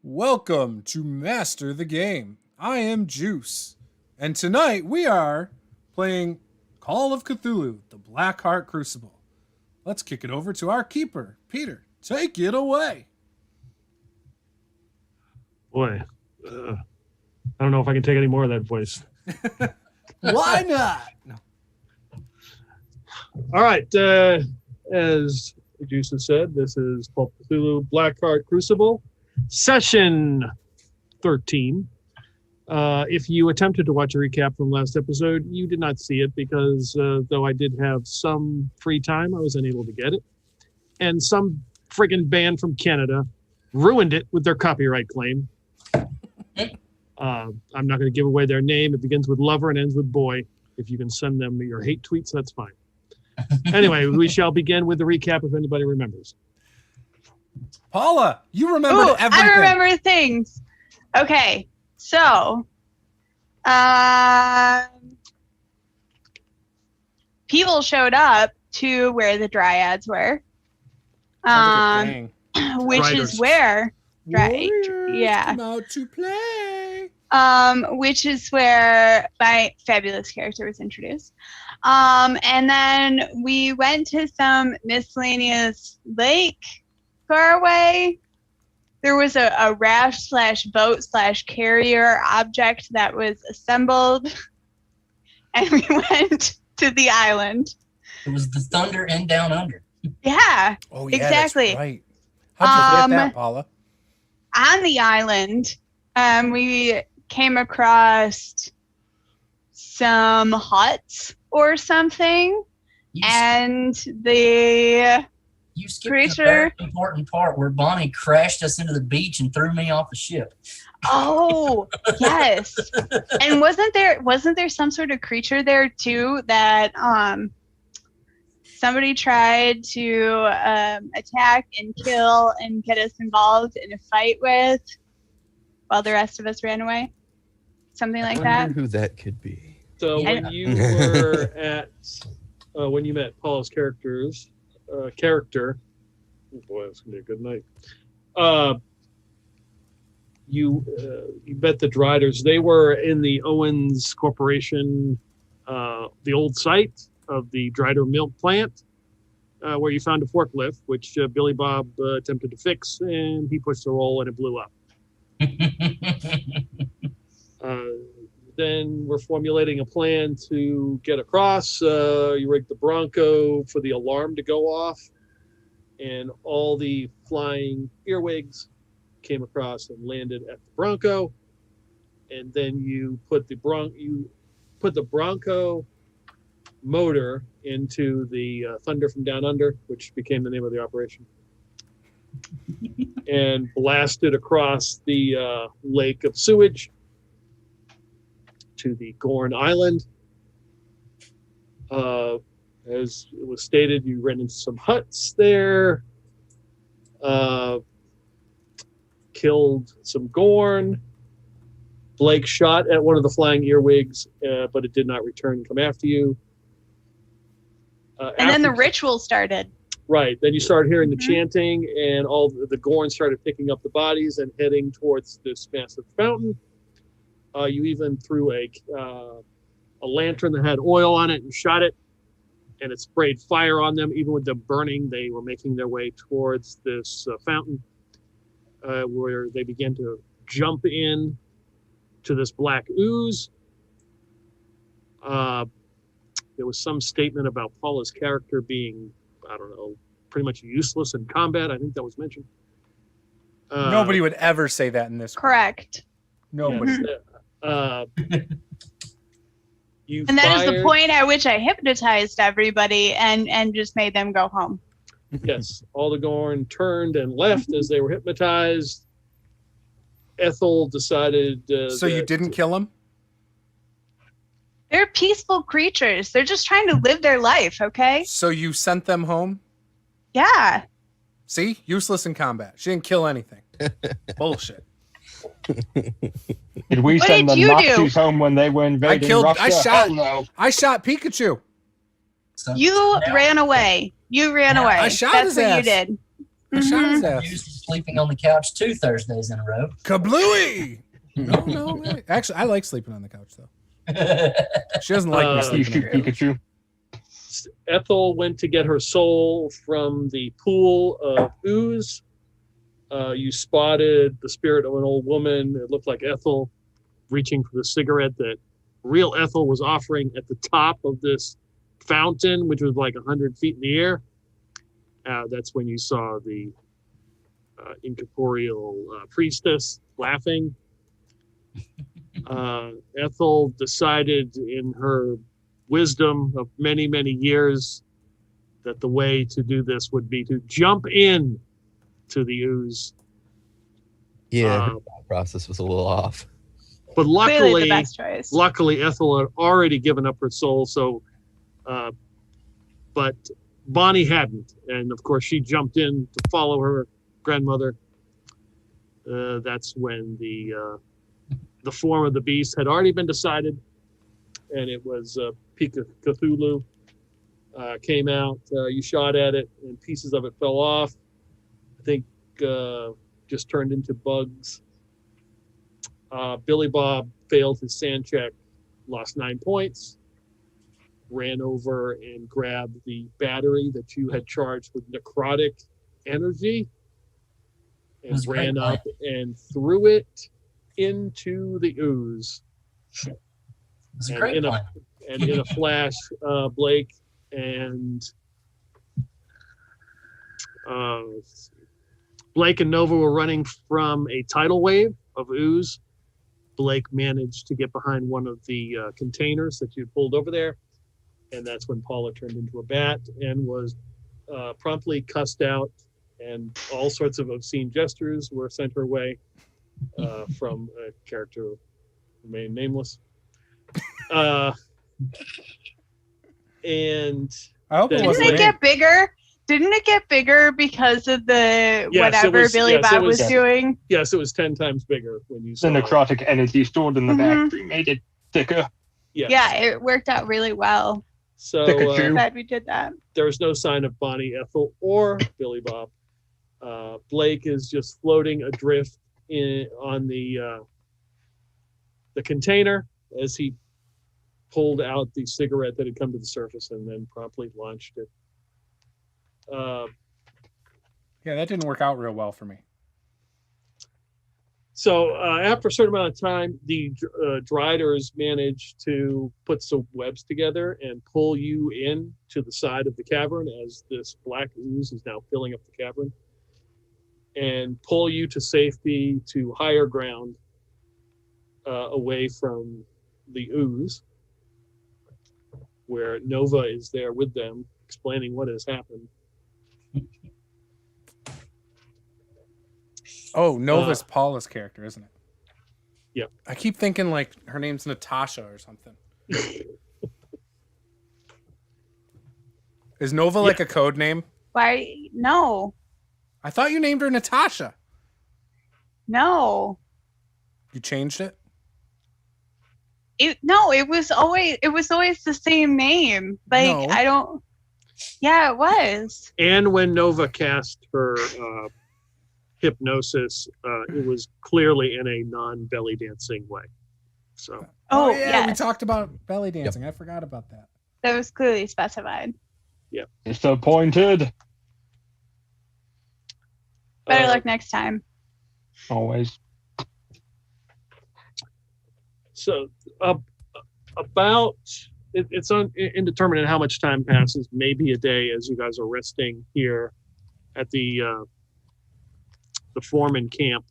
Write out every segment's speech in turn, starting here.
Welcome to Master the Game. I am Juce, and tonight we are playing Call of Cthulhu, the Blackheart Crucible. Let's kick it over to our keeper, Peter. Take it away. Boy, I don't know if I can take any more of that voice. Why not? No. All right, as Juce has said, this is Call of Cthulhu, Blackheart Crucible, Session 13. If you attempted to watch a recap from last episode, you did not see it because though I did have some free time, I was unable to get it. And some friggin' band from Canada ruined it with their copyright claim. I'm not going to give away their name. It begins with lover and ends with boy. If you can send them your hate tweets, that's fine. Anyway, we shall begin with the recap if anybody remembers. Paula, you remember everything. I remember things. Okay, so people showed up to where the dryads were, which Riders. is where, right? Warriors Yeah. come out to play. Which is where my fabulous character was introduced. And then we went to some miscellaneous lake far away. There was a raft/boat/carrier object that was assembled, and we went to the island. It was the Thunder and Down Under. Yeah, Oh, yeah, exactly. That's right. How'd you get that, Paula? On the island, we came across some huts or something, and the You skipped creature- the very important part where Bonnie crashed us into the beach and threw me off the ship. oh yes, and wasn't there some sort of creature there too that somebody tried to attack and kill and get us involved in a fight with, while the rest of us ran away, something like I that. wonder who that could be. So Yeah. when you were when you met Paula's character, oh boy, it's gonna be a good night. You met the Driders. They were in the Owens Corporation, the old site of the Drider milk plant, where you found a forklift, which Billy Bob attempted to fix, and he pushed the roll and it blew up. Then we're formulating a plan to get across. You rigged the Bronco for the alarm to go off, and all the flying earwigs came across and landed at the Bronco. And then you put the Bronco motor into the Thunder from Down Under, which became the name of the operation, and blasted across the lake of sewage to the Gorn Island. As it was stated, you ran into some huts there, killed some Gorn. Blake shot at one of the flying earwigs, but it did not return and come after you. And then the ritual started. Right. Then you started hearing the chanting, and all the Gorn started picking up the bodies and heading towards this massive fountain. You even threw a lantern that had oil on it and shot it, and it sprayed fire on them. Even with them burning, they were making their way towards this fountain, where they began to jump in to this black ooze. There was some statement about Paula's character being, I don't know, pretty much useless in combat. I think that was mentioned. Nobody would ever say that in this. Correct. Nobody. You And that is the fired- point at which I hypnotized everybody and just made them go home. Yes, all the Gorn turned and left as they were hypnotized. Ethel decided. So you didn't kill him? They're peaceful creatures. They're just trying to live their life, okay? So you sent them home? Yeah. See? Useless in combat. She didn't kill anything. Bullshit. Did we What send did the you do? Nazis home when they were invading Russia? Hell no. I shot Pikachu. So, You now ran away. You ran Now away. I shot That's his what you ass. did. I shot his Mhm. ass. Juce is sleeping on the couch 2 Thursdays in a row. Kablooey! No way. Actually, I like sleeping on the couch though. She doesn't like me You You sleeping shoot on the couch. Pikachu. Ethel went to get her soul from the pool of ooze. You spotted the spirit of an old woman. It looked like Ethel reaching for the cigarette that real Ethel was offering at the top of this fountain, which was like 100 feet in the air. That's when you saw the incorporeal priestess laughing. Ethel decided in her wisdom of many, many years that the way to do this would be to jump in to the ooze. Yeah, her thought process was a little off. But Clearly the best choice. luckily Ethel had already given up her soul, so but Bonnie hadn't, and of course she jumped in to follow her grandmother. That's when the form of the beast had already been decided, and it was Cthulhu. Came out. You shot at it, and pieces of it fell off. I think just turned into bugs. Billy Bob failed his sand check, lost 9 points. Ran over and grabbed the battery that you had charged with necrotic energy, and That's a great ran plan. up and threw it into the ooze. It's a And great in plan. in a flash, Blake and Nova were running from a tidal wave of ooze. Blake managed to get behind one of the containers that you pulled over there, and that's when Paula turned into a bat and was promptly cussed out, and all sorts of obscene gestures were sent her way from a character who remained nameless. And I hope it Didn't wasn't Didn't it me. get bigger? Didn't it get bigger because of the Yes, it whatever was- Billy yes, it Bob was was- doing? yes, it was 10 times bigger when you The saw it. necrotic energy stored in the Mhm. battery made it thicker. Yes. Yeah, it worked out really well. So Pikachu. Glad we did that. there was no sign of Bonnie, Ethel, or Billy Bob. Blake is just floating adrift on the container as he pulled out the cigarette that had come to the surface and then promptly launched it. Yeah, that didn't work out real well for me. So after a certain amount of time, the Driders managed to put some webs together and pull you in to the side of the cavern as this black ooze is now filling up the cavern, and pull you to safety to higher ground away from the ooze, where Nova is there with them explaining what has happened. Oh, Nova's Paula's character, isn't it? Yeah. I keep thinking like her name's Natasha or something. Is Nova like a code name? Why? No, I thought you named her Natasha. no. You changed it? No, it was always the same name. Like No. I don't. Yeah, it was. And when Nova cast her hypnosis, it was clearly in a non-belly dancing way. So Oh, yeah, we yes. talked about belly dancing. I forgot about that. That was clearly specified. Disappointed. Better uh, luck next time. Always. So about it's indeterminate how much time passes. Maybe a day as you guys are resting here at the foreman camp,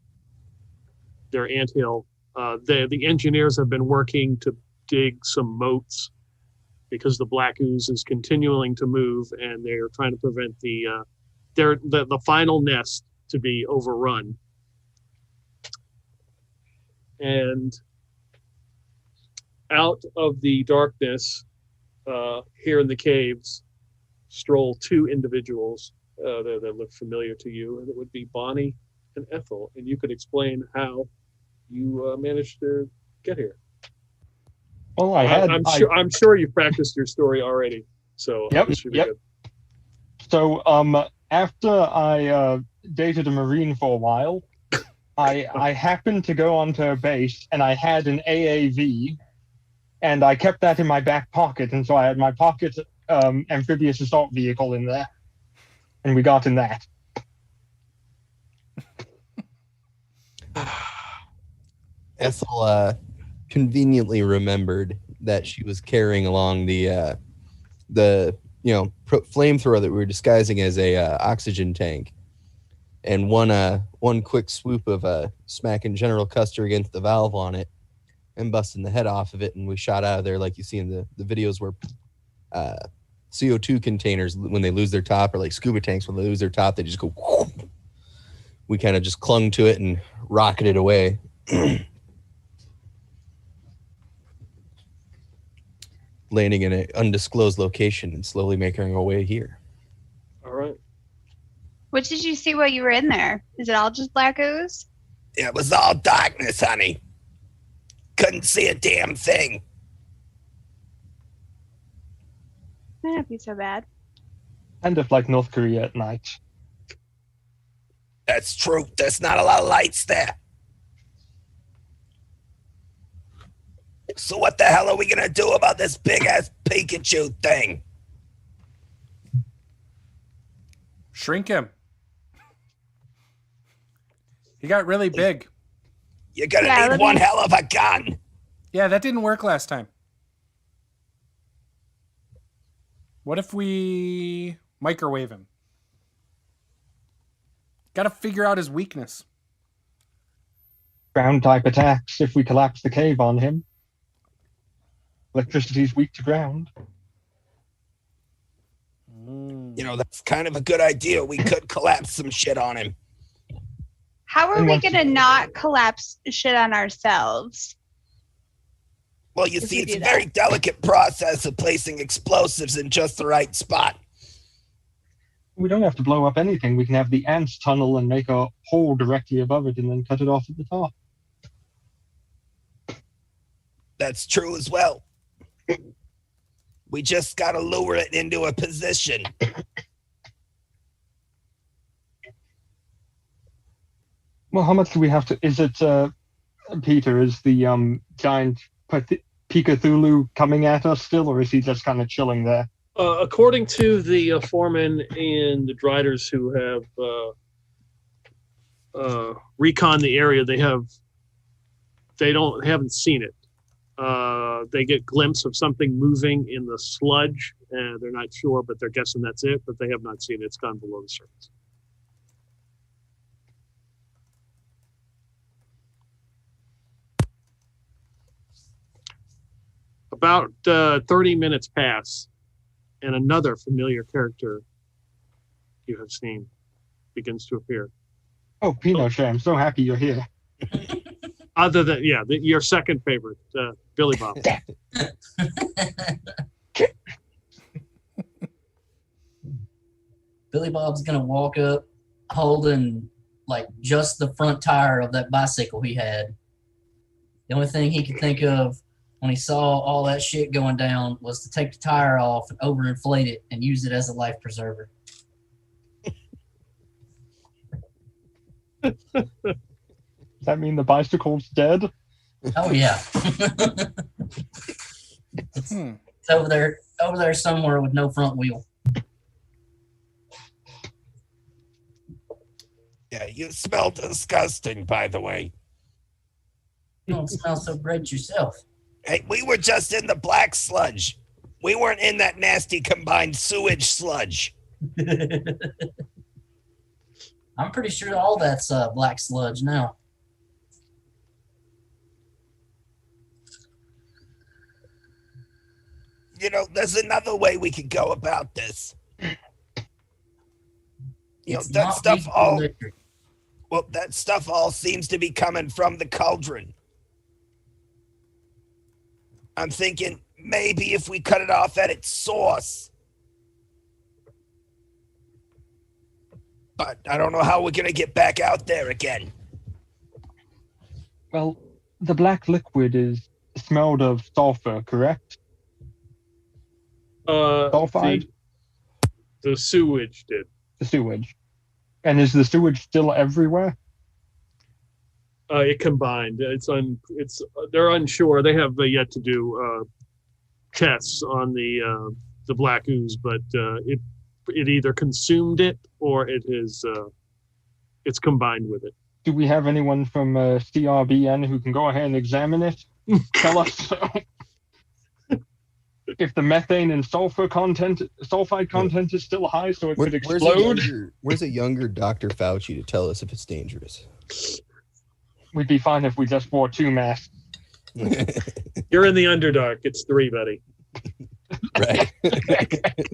their anthill. The engineers have been working to dig some moats because the black ooze is continuing to move, and they're trying to prevent the final nest to be overrun. And out of the darkness, here in the caves, stroll 2 individuals that look familiar to you, and it would be Bonnie and Ethel. And you could explain how you managed to get here. Well, I'm sure you've practiced your story already, so Yep, this should be yep. good. So, after I dated a Marine for a while, I happened to go onto a base, and I had an AAV, and I kept that in my back pocket, and so I had my pocket amphibious assault vehicle in there, and we got in that. Ethel conveniently remembered that she was carrying along the flamethrower that we were disguising as a oxygen tank, and one quick swoop of smacking General Custer against the valve on it and busting the head off of it, and we shot out of there like you see in the videos where CO2 containers, when they lose their top, or like scuba tanks when they lose their top, they just go whoop. We kind of just clung to it and rocketed away. Landing in an undisclosed location and slowly making our way here. All right. What did you see while you were in there? Is it all just black ooze? It was all darkness, honey. Couldn't see a damn thing. Might not be so bad. Kind of like North Korea at night. That's true. There's not a lot of lights there. So what the hell are we gonna do about this big-ass Pikachu thing? Shrink him. He got really big. You're gonna need one hell of a gun. Yeah, that didn't work last time. What if we microwave him? Got to figure out his weakness. Ground type attacks if we collapse the cave on him. Electricity's weak to ground. You know, that's kind of a good idea. We could collapse some shit on him. How are we going to not collapse shit on ourselves? Well, you see, it's a very delicate process of placing explosives in just the right spot. We don't have to blow up anything. We can have the ants tunnel and make a hole directly above it and then cut it off at the top. That's true as well. We just got to lure it into a position. Well, how much do we have to... Is it, Peter, is the giant Cthulhu coming at us still, or is he just kind of chilling there? According to the foreman and the Driders who have reconned the area, they haven't seen it. They get glimpse of something moving in the sludge, and they're not sure, but they're guessing that's it. But they have not seen it. It's gone below the surface. About 30 minutes pass, and another familiar character you have seen begins to appear. Oh, Pinochet, I'm so happy you're here. Other than, your second favorite, Billy Bob. Billy Bob's gonna walk up holding like just the front tire of that bicycle he had. The only thing he could think of when he saw all that shit going down was to take the tire off and overinflate it and use it as a life preserver. Does that mean the bicycle's dead? Oh yeah. It's over there somewhere with no front wheel. Yeah, you smell disgusting, by the way. You don't smell so great yourself. Hey, we were just in the black sludge. We weren't in that nasty combined sewage sludge. I'm pretty sure all that's black sludge now. You know, there's another way we could go about this. You know, that stuff all... Well, that stuff all seems to be coming from the cauldron. I'm thinking maybe if we cut it off at its source. But I don't know how we're going to get back out there again. Well, the black liquid is smelled of sulfur, correct? Sulfide? The sewage did. The sewage. And is the sewage still everywhere? It combined. They're unsure. They have yet to do tests on the black ooze, but it either consumed it or it's combined with it. Do we have anyone from CRBN who can go ahead and examine it? Tell us if the methane and sulfide content is still high, so it could explode. Where's a younger Dr. Fauci to tell us if it's dangerous? We'd be fine if we just wore 2 masks. You're in the Underdark. It's 3, buddy. Right.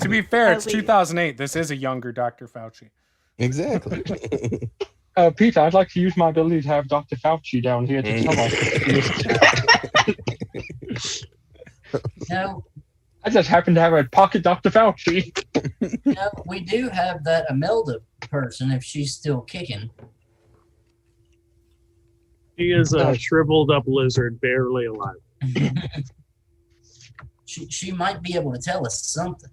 To be fair, it's 2008. This is a younger Dr. Fauci. Exactly. Peter, I'd like to use my ability to have Dr. Fauci down here to tell us. No, I just happen to have a pocket Dr. Fauci. no, we do have that Imelda person if she's still kicking. He is a shriveled up lizard, barely alive. She might be able to tell us something.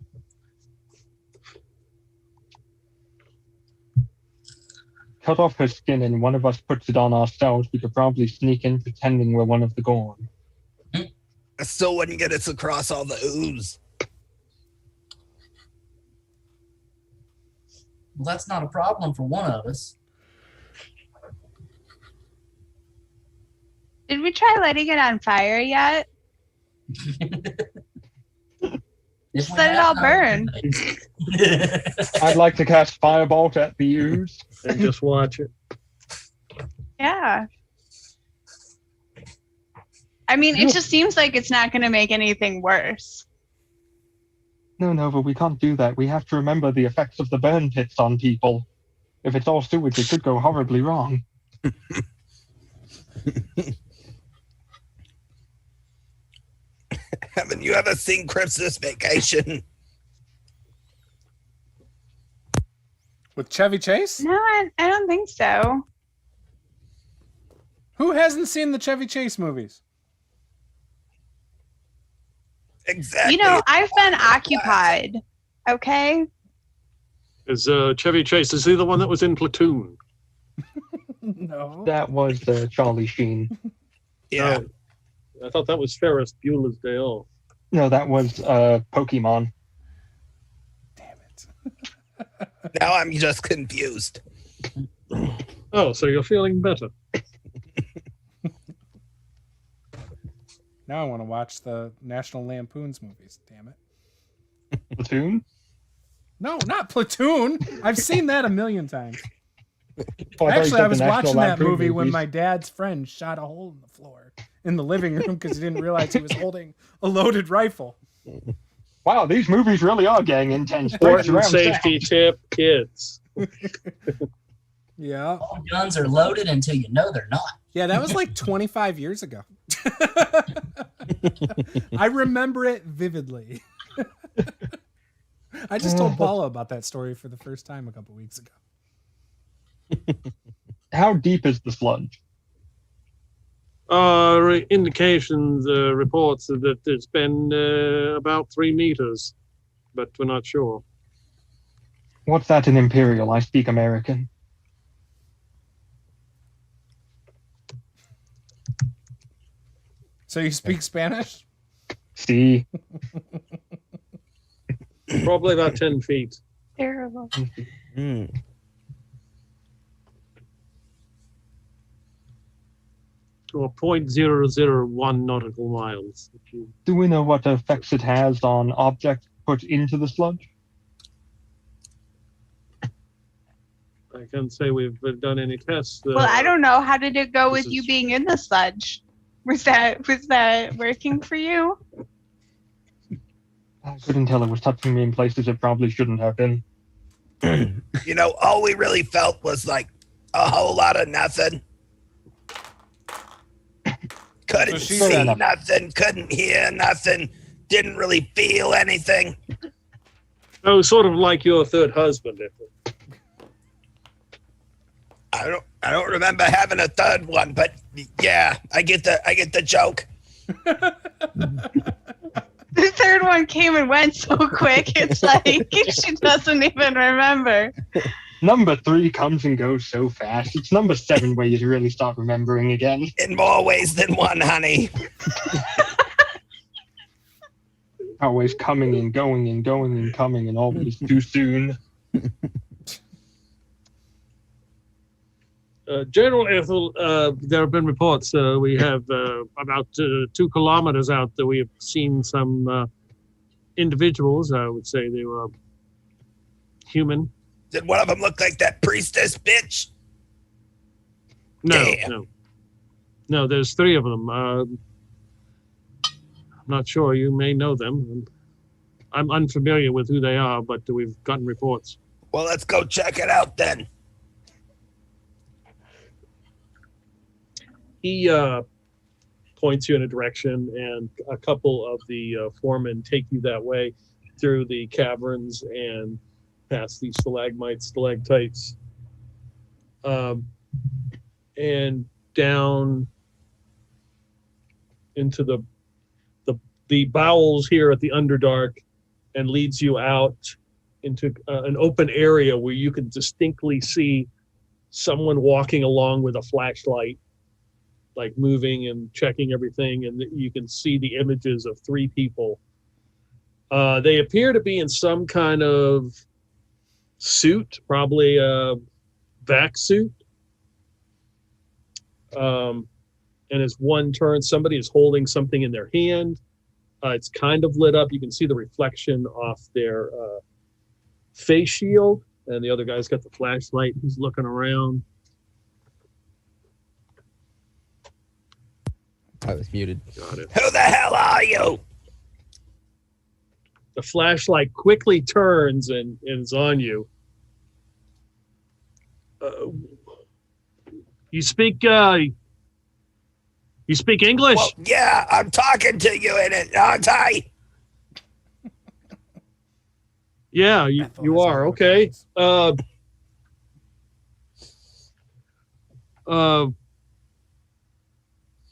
Cut off her skin and one of us puts it on ourselves. We could probably sneak in pretending we're one of the Gorn. I still wouldn't get us across all the ooze. Well, that's not a problem for one of us. Did we try lighting it on fire yet? If Just we let it have all no- burn. I'd like to cast Firebolt at the ooze. And just watch it. Yeah. I mean, it just seems like it's not going to make anything worse. No, but we can't do that. We have to remember the effects of the burn pits on people. If it's all sewage, it could go horribly wrong. Haven't you ever seen Christmas Vacation? With Chevy Chase? No, I don't think so. Who hasn't seen the Chevy Chase movies? Exactly. You know, I've been occupied. Okay? Is Chevy Chase, is he the one that was in Platoon? No. That was Charlie Sheen. Yeah. I thought that was Ferris Bueller's Day Off. No, that was Pokemon. Damn it. Now I'm just confused. Oh, so you're feeling better. Now I want to watch the National Lampoon's movies. Damn it. Platoon? No, not Platoon. I've seen that a million times. Oh, I thought you Actually, said I the was National watching that Lampoon movie when movies. my dad's friend shot a hole in the floor in the living room because he didn't realize he was holding a loaded rifle. Wow, these movies really are gang intense. Important safety tip, kids. Yeah. All guns are loaded until you know they're not. Yeah, that was like 25 years ago. I remember it vividly. I just told Paula about that story for the first time a couple weeks ago. How deep is the sludge? Indications, reports that it's been about 3 meters, but we're not sure. What's that in Imperial? I speak American. So you speak Spanish? See? Probably about 10 feet. Terrible. Mm. Or 0.001 nautical miles. If you... Do we know what effects it has on objects put into the sludge? I can't say we've done any tests. Well, I don't know. How did it go this with you is- being in the sludge? Was that working for you? I couldn't tell. It was touching me in places it probably shouldn't have been. You know, all we really felt was like a whole lot of nothing. Couldn't So she see said- nothing, couldn't hear nothing, didn't really feel anything. Oh, sort of like your third husband. I don't remember having a third one, but Yeah, I get the joke. The third one came and went so quick, it's like she doesn't even remember. Number 3 comes and goes so fast. It's number 7 where you really start remembering again. In more ways than one, honey. Always coming and going and going and coming and always too soon. General Ethel, there have been reports. We have about 2 kilometers out that we have seen some individuals. I would say they were human. Did one of them look like that priestess bitch? No. There's 3 of them. I'm not sure. You may know them. I'm unfamiliar with who they are, but we've gotten reports. Well, let's go check it out then. He points you in a direction, and a couple of the foremen take you that way through the caverns and past these stalagmites, stalactites, and down into the bowels here at the Underdark, and leads you out into an open area where you can distinctly see someone walking along with a flashlight, like moving and checking everything, and you can see the images of 3 people. They appear to be in some kind of suit, probably a vac suit. And as one turns, somebody is holding something in their hand. It's kind of lit up. You can see the reflection off their face shield, and the other guy's got the flashlight. He's looking around. I was muted. Got it. Who the hell are you? The flashlight quickly turns and is on you. You speak English? Well, yeah, I'm talking to you in it, aren't I? Yeah, you are. Okay.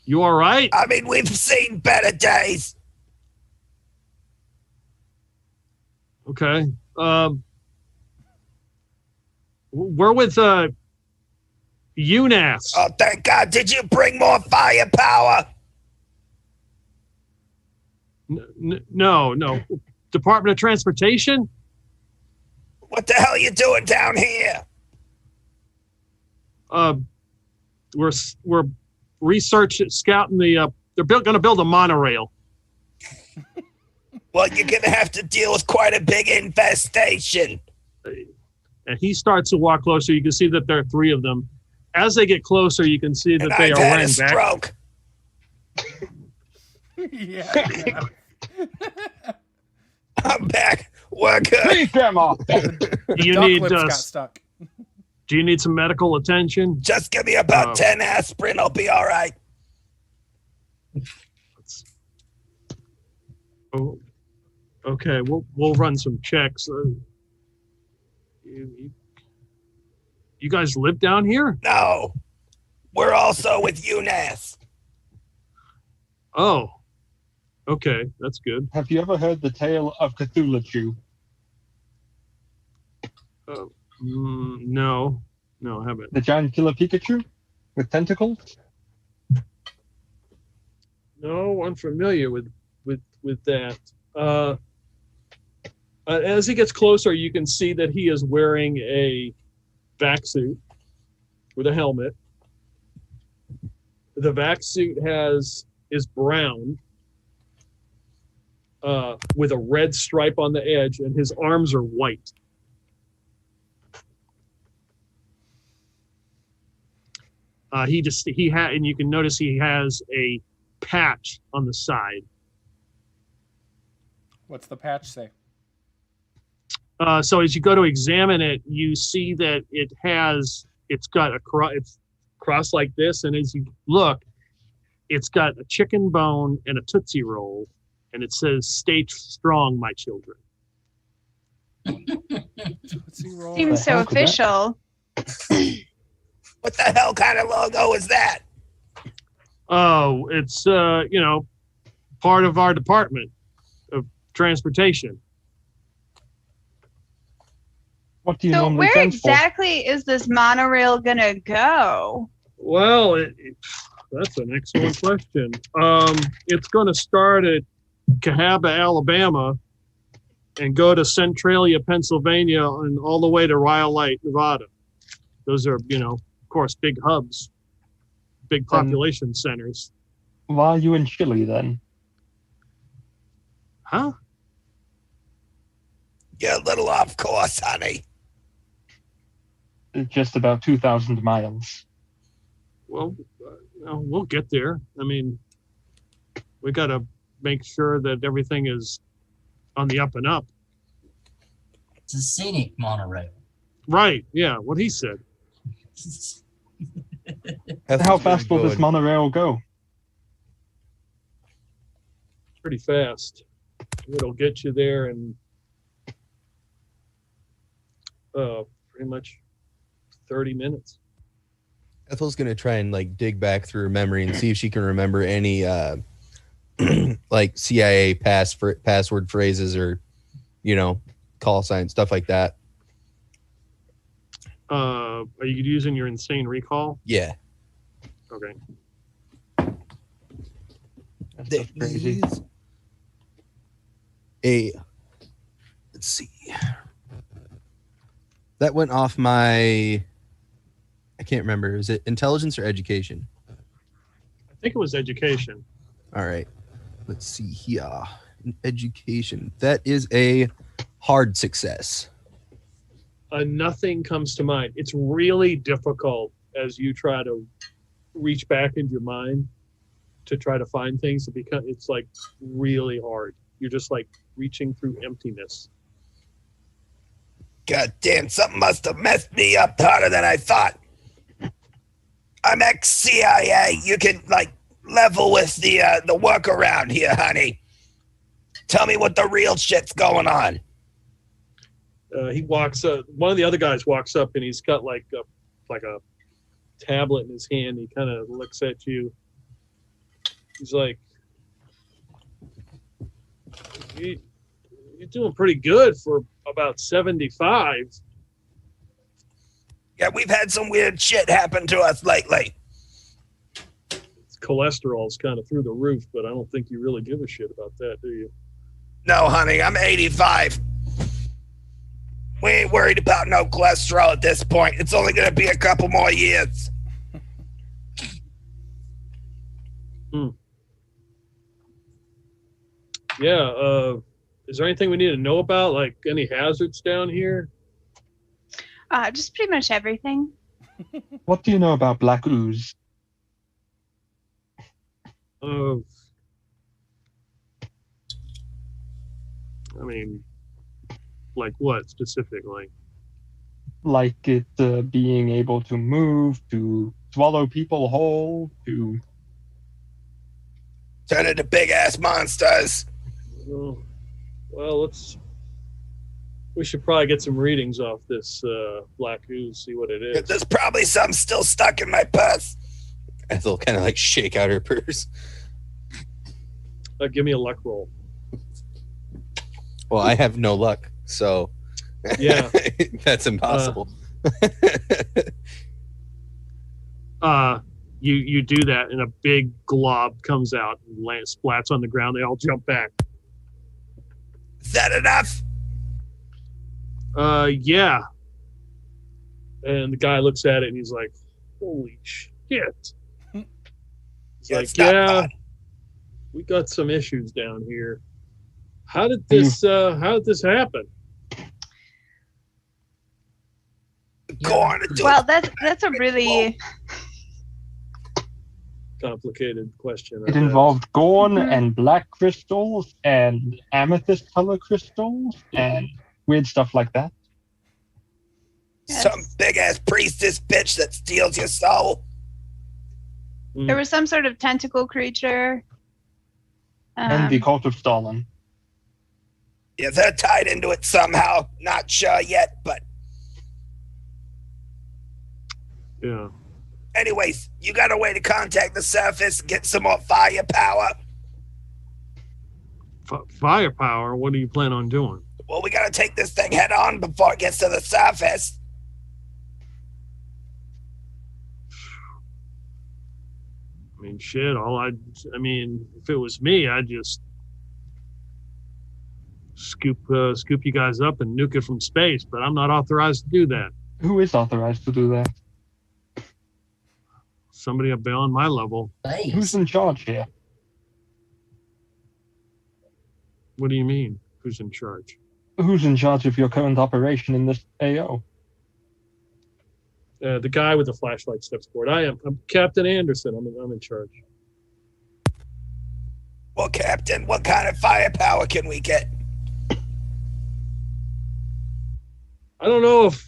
You all right? I mean, we've seen better days. Okay. We're with UNAS. Oh, thank God. Did you bring more firepower? No. Department of Transportation? What the hell are you doing down here? We're scouting the. They're going to build a monorail. Well, you're going to have to deal with quite a big infestation. And he starts to walk closer. You can see that there are 3 of them. As they get closer, you can see that And they I've are had wearing a stroke. Yeah. I'm back. We're good. Please, Grandma. Do you Duck need lips got stuck. Do you need some medical attention? Just give me about 10 aspirin. I'll be all right. Oh, okay. We'll run some checks. You guys live down here? No. We're also with UNAS. Oh, okay. That's good. Have you ever heard the tale of Cthulhu? No, I haven't. The giant killer Pikachu with tentacles? No, I'm familiar with that. As he gets closer, you can see that he is wearing a vac suit with a helmet. The vac suit is brown with a red stripe on the edge, and his arms are white. And you can notice he has a patch on the side. What's the patch say? So as you go to examine it, you see that it's got a cross like this, and as you look, it's got a chicken bone and a Tootsie Roll, and it says, "Stay strong, my children." Seems so official. What the hell kind of logo is that? Oh, it's part of our department of transportation. What do you So normally where transport? exactly is this monorail gonna go? Well, that's an excellent question. It's going to start at Cahaba, Alabama, and go to Centralia, Pennsylvania, and all the way to Rhyolite, Nevada. Those are, of course, big hubs, big population centers. Why are you in Chile then? Huh? You're a little off course, honey. It's just about 2,000 miles. Well, we'll get there. I mean, we got to make sure that everything is on the up and up. It's a scenic monorail. Right. Yeah. What he said. How fast will this monorail go? Pretty fast. It'll get you there in pretty much 30 minutes. Ethel's gonna try and like dig back through her memory and see if she can remember any like CIA password phrases or call signs, stuff like that. Are you using your insane recall? Yeah. Okay. That's crazy. Let's see. That went off my. I can't remember. Is it intelligence or education? I think it was education. All right. Let's see here. Education. That is a hard success. Nothing comes to mind. It's really difficult as you try to reach back into your mind to try to find things. It's like really hard. You're just like reaching through emptiness. God damn, something must have messed me up harder than I thought. I'm ex-CIA. You can level with the workaround here, honey. Tell me what the real shit's going on. He walks up. One of the other guys walks up and he's got like a tablet in his hand. He kind of looks at you. He's like, "You're doing pretty good for about 75." Yeah, we've had some weird shit happen to us lately. His cholesterol's kind of through the roof, but I don't think you really give a shit about that, do you? No, honey, I'm 85. We ain't worried about no cholesterol at this point. It's only going to be a couple more years. Yeah, is there anything we need to know about, like any hazards down here? Just pretty much everything. What do you know about black ooze? I mean, like what specifically? Like it being able to move, to swallow people whole, to turn into big-ass monsters. Well, we should probably get some readings off this black ooze, see what it is. There's probably some still stuck in my purse. Ethel kind of shake out her purse. Give me a luck roll. Well, I have no luck, so yeah, that's impossible. You do that, and a big glob comes out and splats on the ground. They all jump back. Is that enough? Yeah. And the guy looks at it and he's like, "Holy shit!" He's like, "Yeah, we got some issues down here. How did this happen?" Well, that's a really complicated question. it involved Gorn and black crystals and amethyst color crystals and weird stuff like that. Yes. Some big ass priestess bitch that steals your soul. There was some sort of tentacle creature. And the cult of Stalin. Yeah, they're tied into it somehow. Not sure yet, but Yeah. Anyways, you got a way to contact the surface, get some more firepower? Firepower? What do you plan on doing? Well, we gotta take this thing head on before it gets to the surface. I mean, shit, I mean, if it was me, I'd just scoop you guys up and nuke it from space, but I'm not authorized to do that. Who is authorized to do that? Somebody up beyond my level. Thanks. Who's in charge here? What do you mean? Who's in charge? Who's in charge of your current operation in this AO? The guy with the flashlight steps forward. I'm Captain Anderson. I'm in charge. Well, Captain, what kind of firepower can we get? I don't know if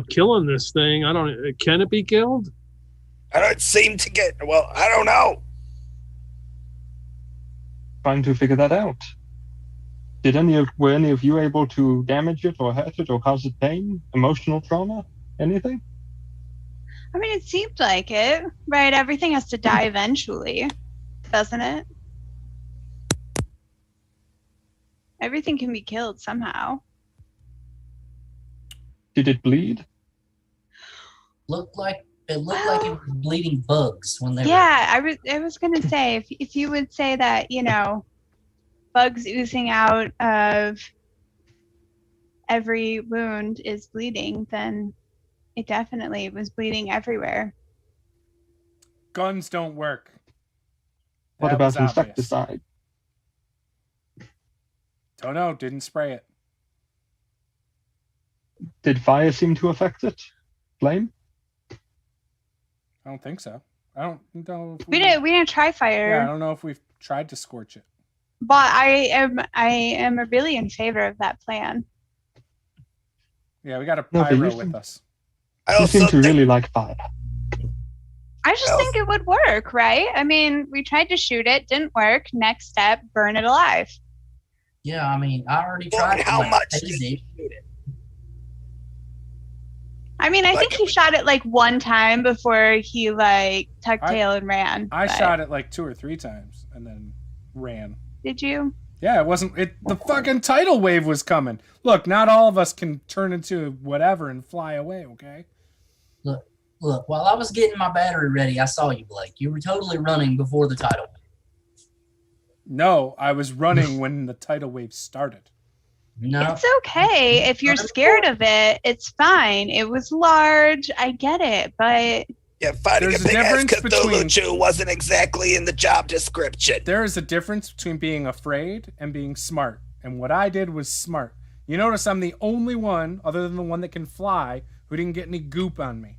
killing this thing. Can it be killed? I don't seem to get. Well, I don't know. Trying to figure that out. Were any of you able to damage it or hurt it or cause it pain, emotional trauma, anything? I mean, it seemed like it, right? Everything has to die eventually, doesn't it? Everything can be killed somehow. Did it bleed? It looked like it was bleeding bugs when they Yeah, I was gonna say if you would say that, you know, bugs oozing out of every wound is bleeding, then it definitely was bleeding everywhere. Guns don't work. What That about was obvious. insecticide? Don't know. Didn't spray it. Did fire seem to affect it? Flame? I don't think so. I don't know. If We didn't try fire. Yeah, I don't know if we've tried to scorch it. But I am really in favor of that plan. Yeah, we got a No, but pyro you with seem- us. I You also seem to think really like fire. I just think it would work, right? I mean, we tried to shoot it, didn't work. Next step, burn it alive. Yeah, I mean, I already Well, tried to how like, much tase did it. you shoot it? I mean, I Like- think he shot it like one time before he like tucked tail and ran. I but- shot it like 2 or 3 times and then ran. Did you? Yeah, it wasn't. The fucking tidal wave was coming. Look, not all of us can turn into whatever and fly away. Okay. Look, while I was getting my battery ready, I saw you, Blake. You were totally running before the tidal wave. No, I was running when the tidal wave started. No, It's okay if you're scared of it. It's fine. It was large. I get it, but Yeah, fighting There's a a big ass difference Cthulhu between- Jew wasn't exactly in the job description. There is a difference between being afraid and being smart. And what I did was smart. You notice I'm the only one, other than the one that can fly, who didn't get any goop on me.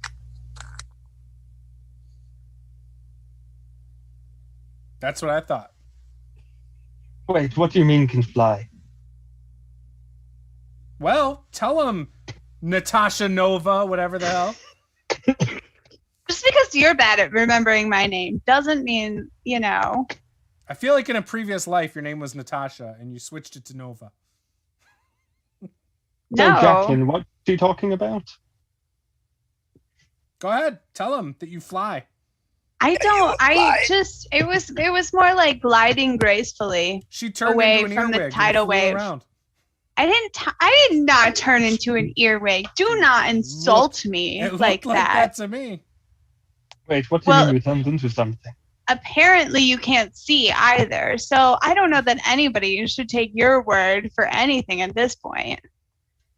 That's what I thought. Wait, what do you mean can fly? Well, tell him, Natasha Nova, whatever the hell. just because you're bad at remembering my name doesn't mean, you know. I feel like in a previous life your name was Natasha and you switched it to Nova. So, No. Jacqueline, what are you talking about? Go ahead, tell him that you fly. I don't. I fly. just. It was more like gliding gracefully. She turned Away into an from the earwig and tidal flew wave. around. I did not turn into an earwig. Do not insult me It looked like like that. to me. Wait, what do Well- you mean you turned into something? Apparently, you can't see either. So I don't know that anybody should take your word for anything at this point.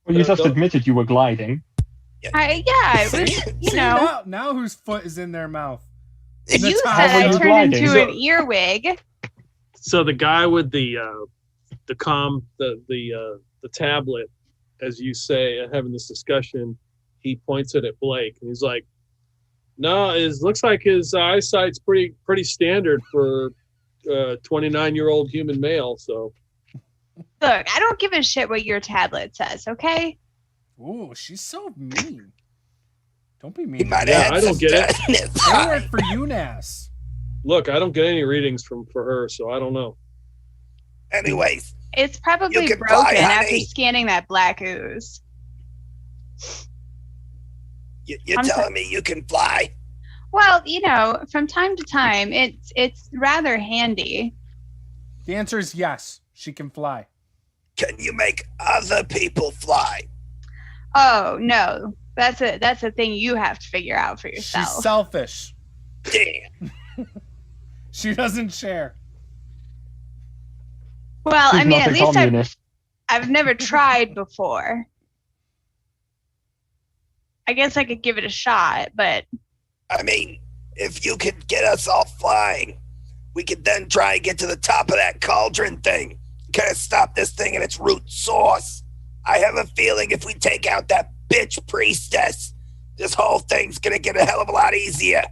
Well, you Uh, just don't- admitted you were gliding. It was, you See, know. now whose foot is in their mouth? You Natasha, said How were I you turned gliding? into an earwig. So the guy with the tablet, as you say, having this discussion, he points it at Blake and he's like, "No, it looks like his eyesight's pretty standard for 29-year-old human male." So Look, I don't give a shit what your tablet says, okay? Ooh, she's so mean. Don't be He mean. might Yeah, have had I don't some get it. dirt in his I eye. work for UNAS. look, I don't get any readings for her, so I don't know. Anyways, It's probably You can broken fly, after honey. scanning that black ooze. you're I'm telling sorry. me you can fly? Well, from time to time, it's rather handy. The answer is yes. She can fly. Can you make other people fly? Oh no, that's a thing you have to figure out for yourself. She's selfish. Damn. She doesn't share. Well, She's I mean, not at a least communist. I've never tried before. I guess I could give it a shot, but I mean, if you could get us all flying, we could then try and get to the top of that cauldron thing. Kind of stop this thing at its root source. I have a feeling if we take out that bitch priestess, this whole thing's gonna get a hell of a lot easier.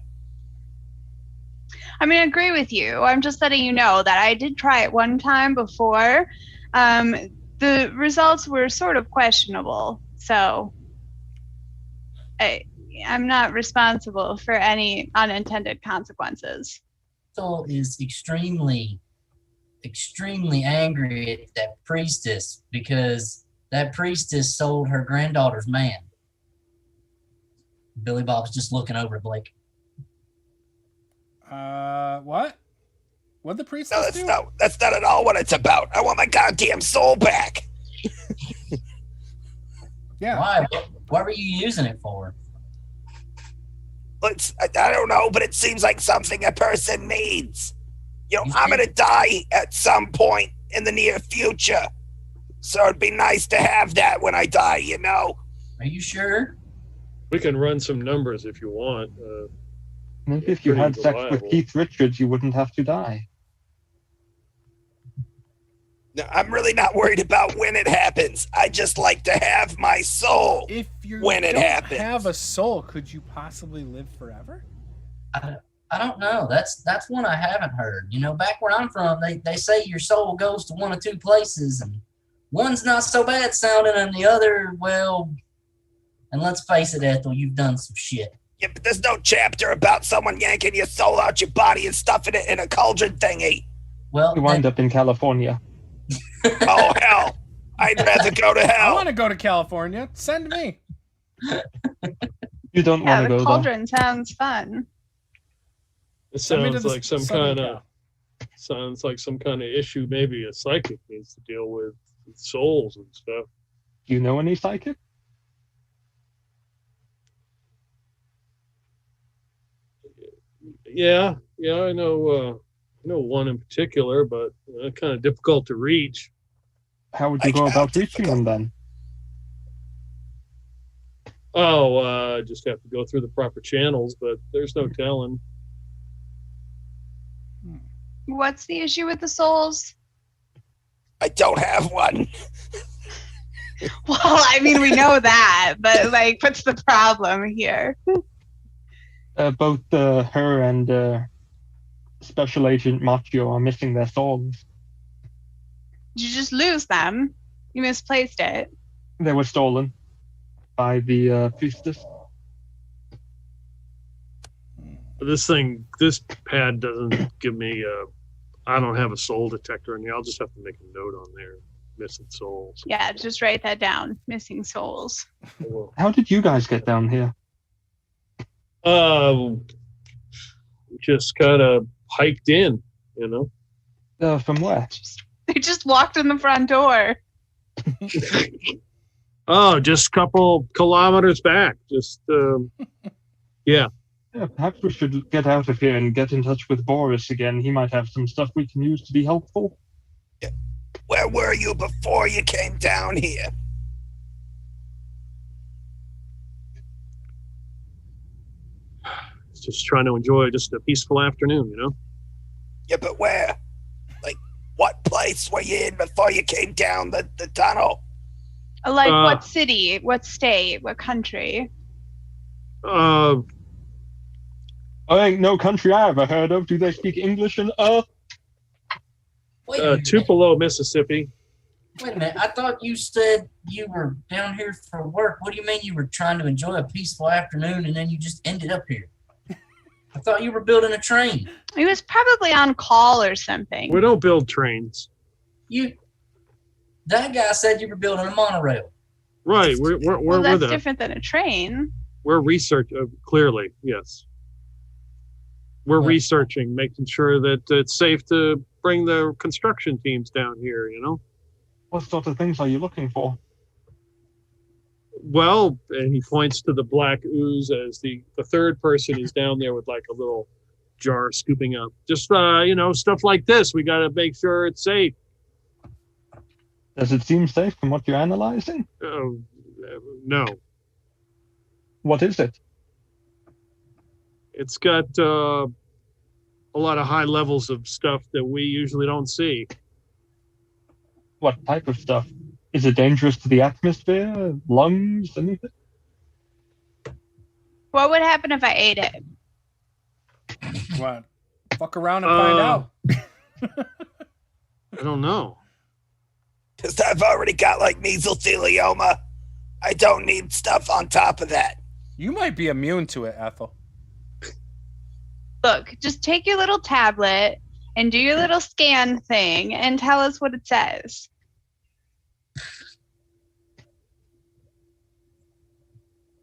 I mean, I agree with you. I'm just letting you know that I did try it one time before. The results were sort of questionable, so I'm not responsible for any unintended consequences. Crystal is extremely angry at that priestess because that priestess sold her granddaughter's man. Billy Bob's just looking over at Blake. What? What'd the No, priestess do? that's not at all what it's about. I want my goddamn soul back. Yeah. Why? What were you using it for? I don't know, but it seems like something a person needs. I'm gonna die at some point in the near future. So it'd be nice to have that when I die, Are you sure? We can run some numbers if you want. Maybe if you pretty had sex with reliable. Keith Richards, you wouldn't have to die. No, I'm really not worried about when it happens. I just like to have my soul. If you When it don't happens. have a soul, could you possibly live forever? I don't know. That's one I haven't heard. Back where I'm from, they say your soul goes to one of two places, and one's not so bad sounding, and the other, well, and let's face it, Ethel, you've done some shit. Yeah, but there's no chapter about someone yanking your soul out your body and stuffing it in a cauldron thingy. Well, You wind up in California. Oh, hell. I'd rather go to I hell. want to go to California. Send me. You don't Yeah, want to the go there. cauldron sounds fun. It Send me to sounds the like some Southern kind of issue maybe a psychic needs to deal with souls and stuff. Do you know any psychic? Yeah, I know one in particular, but kind of difficult to reach. How would you Like go how about reaching them then? Just have to go through the proper channels, but there's no telling. What's the issue with the souls? I don't have one. Well, I mean, we know that, but what's the problem here? Both her and Special Agent Macho are missing their souls. Did you just lose them? You misplaced it. They were stolen by the priestess. This pad doesn't give me. I don't have a soul detector in here. I'll just have to make a note on there. Missing souls. Yeah, just write that down. Missing souls. How did you guys get down here? Just kind of hiked in, From where? They just walked in the front door. Oh, just a couple kilometers back. Just, yeah. Yeah, perhaps we should get out of here and get in touch with Boris again. He might have some stuff we can use to be helpful. Where were you before you came down here? Just trying to enjoy just a peaceful afternoon, Yeah, but where? Like, what place were you in before you came down the tunnel? What city? What state? What country? Oh, ain't no country I ever heard of. Do they speak English in Wait a minute. Tupelo, Mississippi. Wait a minute. I thought you said you were down here for work. What do you mean you were trying to enjoy a peaceful afternoon and then you just ended up here? I thought you were building a train. He was probably on call or something. We don't build trains. That guy said you were building a monorail. Right. We're Well, that's with it. different than a train. We're research, clearly, yes. We're Right. researching, making sure that it's safe to bring the construction teams down here, you know? What sort of things are you looking for? Well, and he points to the black ooze as the third person is down there with like a little jar scooping up. Just, stuff like this. We got to make sure it's safe. Does it seem safe from what you're analyzing? No. What is it? It's got a lot of high levels of stuff that we usually don't see. What type of stuff? Is it dangerous to the atmosphere? Lungs? Anything? What would happen if I ate it? What? Fuck around and find out. I don't know. Because I've already got like mesothelioma. I don't need stuff on top of that. You might be immune to it, Ethel. Look, just take your little tablet and do your little scan thing and tell us what it says.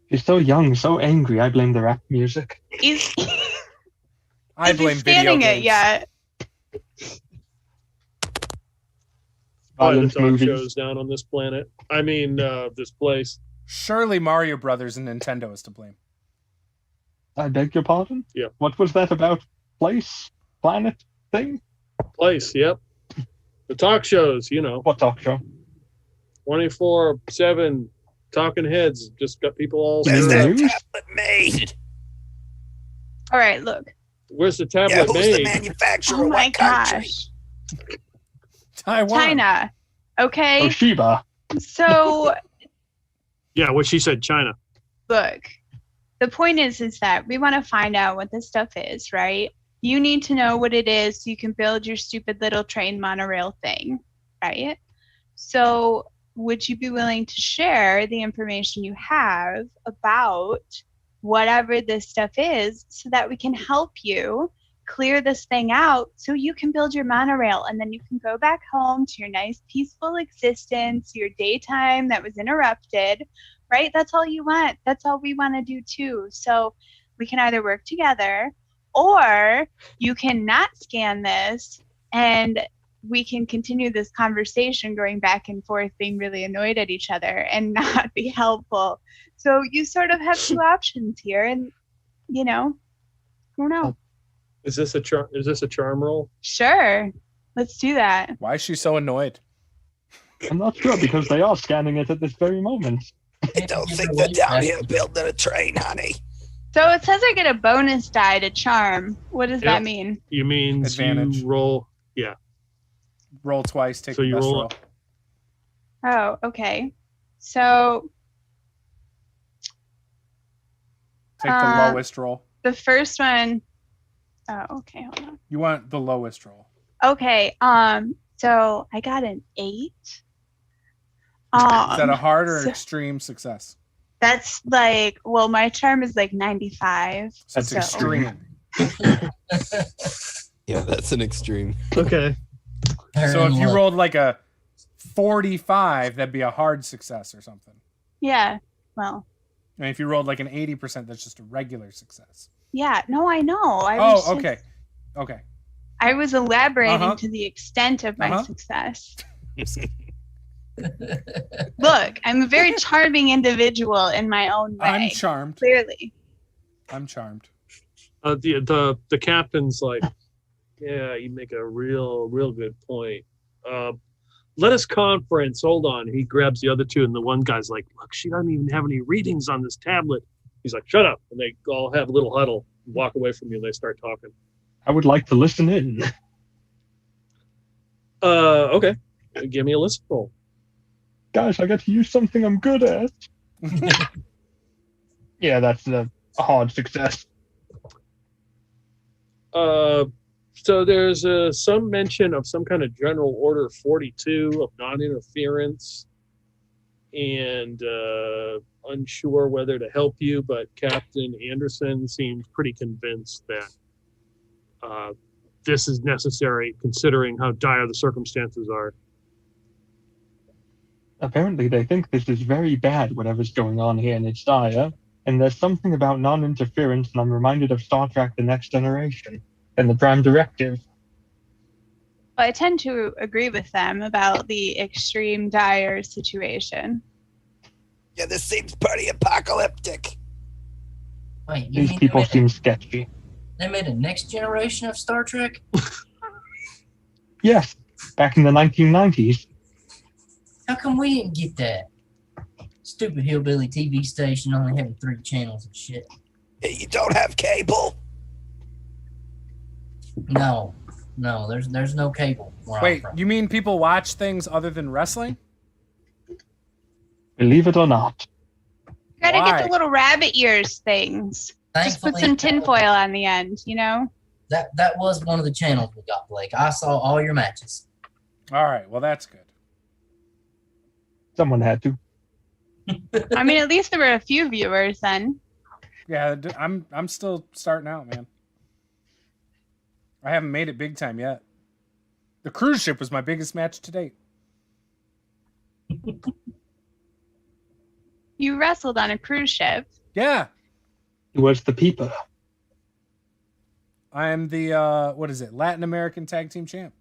She's so young, so angry. I blame the rap music. Is I is he blame video scanning games. it yet? Probably the Violent talk movies. shows down on this planet. I mean, this place. Surely Mario Brothers and Nintendo is to blame. I beg your pardon? Yeah. What was that about? Place? Planet? Thing? Place, yep. The talk shows, What talk show? 24/7 talking heads. Just got people all. You mean Where's the that news? tablet made? All right, look. Where's the Yeah, tablet who's the made? manufacturer? Oh my What country? gosh. Taiwan. China. Okay. Toshiba. So Yeah, what she said, China. look, the point is that we want to find out what this stuff is, right? You need to know what it is so you can build your stupid little train monorail thing, right? So would you be willing to share the information you have about whatever this stuff is so that we can help you clear this thing out so you can build your monorail and then you can go back home to your nice peaceful existence, your daytime that was interrupted, right? That's all you want. That's all we want to do too. So we can either work together or you can not scan this and we can continue this conversation going back and forth, being really annoyed at each other and not be helpful. So you sort of have two options here and, who knows? Is this a charm roll? Sure. Let's do that. Why is she so annoyed? I'm not sure because they are scanning it at this very moment. I don't think they're down here building a train, honey. So it says I get a bonus die to charm. What does Yep. that mean? You mean Advantage. you roll? Roll twice, take So the you best roll- roll. Oh, okay. So Take the Uh, lowest roll. the first one, oh, okay, hold on. You want the lowest roll. Okay, so I got an 8. Is that a hard or so- extreme success? That's like, well, my charm is like 95. So it's So- extreme. Yeah, that's an extreme. Okay. So if you Look, rolled like a 45, that'd be a hard success or something. Yeah, well, And if you rolled like an 80%, that's just a regular success. yeah, no, I know. I was Oh, just- okay. Okay. I was elaborating Uh-huh. to the extent of my Uh-huh. success. Look, I'm a very charming individual in my own way. I'm charmed. Clearly. I'm charmed. The captain's like, yeah, you make a real good point. Let us conference. Hold on. He grabs the other two, and the one guy's like, look, she doesn't even have any readings on this tablet. He's like, shut up. And they all have a little huddle, walk away from you, and they start talking. I would like to listen in. Okay. Give me a list roll. Guys, I get to use something I'm good at. Yeah, that's a hard success. So there's some mention of some kind of General Order 42 of non-interference, and unsure whether to help you, but Captain Anderson seems pretty convinced that this is necessary considering how dire the circumstances are. Apparently, they think this is very bad, whatever's going on here, and it's dire. And there's something about non-interference, and I'm reminded of Star Trek: The Next Generation and the Prime Directive. I tend to agree with them about the extreme dire situation. Yeah, this seems pretty apocalyptic. Wait, you These mean people seem sketchy. they made a next generation of Star Trek? Yes, back in the 1990s. How come we didn't get that? Stupid hillbilly TV station only having 3 channels and shit. You don't have cable? No, there's no cable. Where I'm Wait, from. you mean people watch things other than wrestling? Believe it or not. You gotta Why? get the little rabbit ears things. Just put Thankfully, some tinfoil on the end, you know? that was one of the channels we got, Blake. I saw all your matches. All right, well that's good. Someone had to. I mean, at least there were a few viewers then. Yeah, I'm still starting out, man. I haven't made it big time yet. The cruise ship was my biggest match to date. You wrestled on a cruise ship. Yeah, It was the Peeper. I am the what is it? Latin American Tag Team Champ.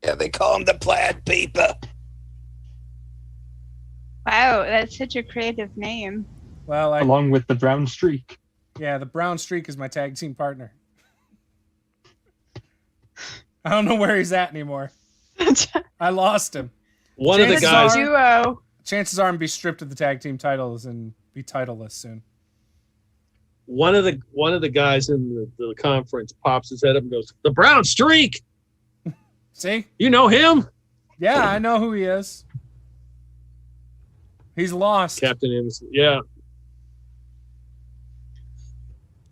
Yeah, they call him the Plaid Peeper. Wow, that's such a creative name. Well, Along with the Brown Streak. yeah, the Brown Streak is my tag team partner. I don't know where he's at anymore. I lost him. One of the Chances guys. are- Duo. Chances are I'm gonna be stripped of the tag team titles and be titleless soon. One of the guys in the conference pops his head up and goes, "The Brown Streak. See? You know him, Yeah, I know who he is. He's lost. Captain Anderson." Yeah,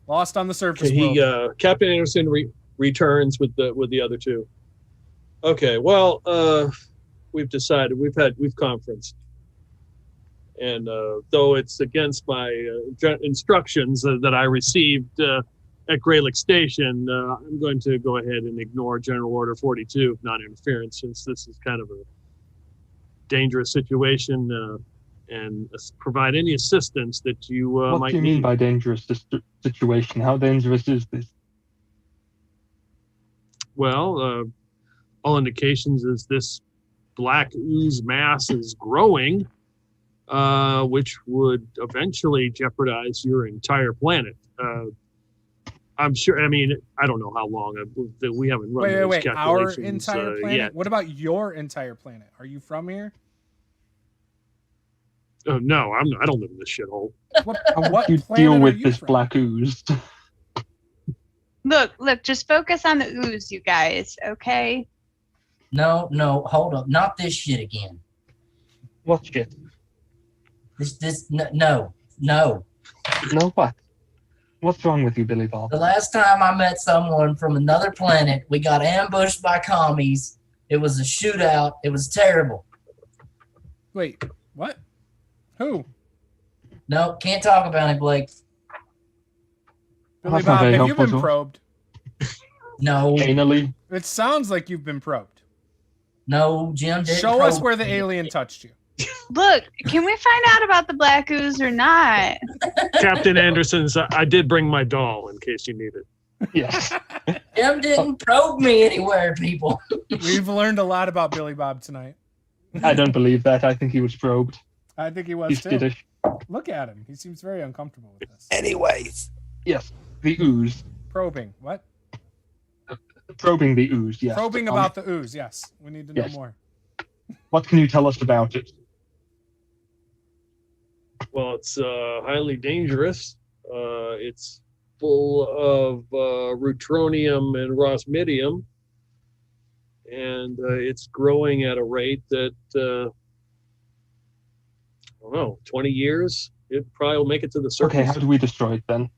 Lost on the surface world. Captain Anderson returns with the other two. Okay, well, we've decided we've conferenced, and though it's against my instructions that I received at Gralak Station, I'm going to go ahead and ignore General Order 42 of non-interference, since this is kind of a dangerous situation, and provide any assistance that you What might do you need. mean by dangerous situation? How dangerous is this? Well, all indications is this black ooze mass is growing, which would eventually jeopardize your entire planet. I'm sure. I mean, I don't know how long. We haven't run those Wait. Our calculations entire planet? yet. What about your entire planet? Are you from here? No, I'm not. I don't live in this shithole. What You planet deal are with you this from? black ooze. Look, just focus on the ooze, you guys, okay? No, hold up. Not this shit again. What shit? No. No, what? What's wrong with you, Billy Bob? The last time I met someone from another planet, we got ambushed by commies. It was a shootout. It was terrible. Wait, what? Who? No, can't talk about it, Blake. Billy That's not Bob, very have you helpful been to us. probed? No, Anally? It sounds like you've been probed. no, Jim didn't. Show us probe where the me. alien touched you. Look, can we find out about the black ooze or not? Captain Anderson's. I did bring my doll in case you need it. Yes. Jim didn't probe me anywhere, people. We've learned a lot about Billy Bob tonight. I don't believe that. I think he was probed. I think he was He's too. skittish. Look at him. He seems very uncomfortable with this. Anyways, Yes, the ooze. Probing. What? Probing the ooze, yes. Probing about the ooze. Yes. We need to know Yes. more. What can you tell us about it? Well, it's highly dangerous. It's full of rutronium and rosmidium, and it's growing at a rate that I don't know, 20 years. It probably will make it to the surface. Okay, how do we destroy it then?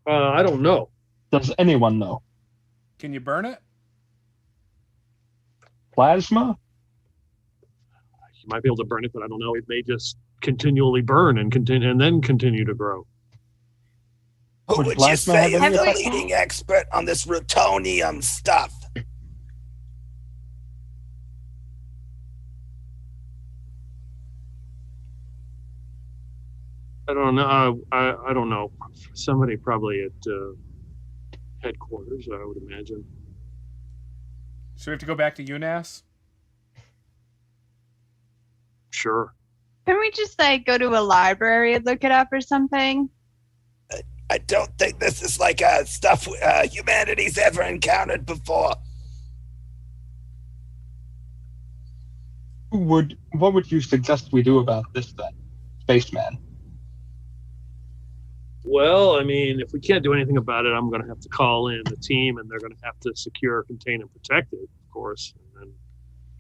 I don't know. Does anyone know? Can you burn it? Plasma? You might be able to burn it, but I don't know. It may just continually burn and then continue to grow. who Would would you plasma say have is any the effect? leading expert on this rutonium stuff? I don't know. I don't know. Somebody probably at headquarters, I would imagine. So we have to go back to UNAS? Sure. Can we just like go to a library and look it up or something? I don't think this is like stuff humanity's ever encountered before. What would you suggest we do about this then, spaceman? Well, I mean, if we can't do anything about it, I'm going to have to call in the team, and they're going to have to secure, contain, and protect it, of course. And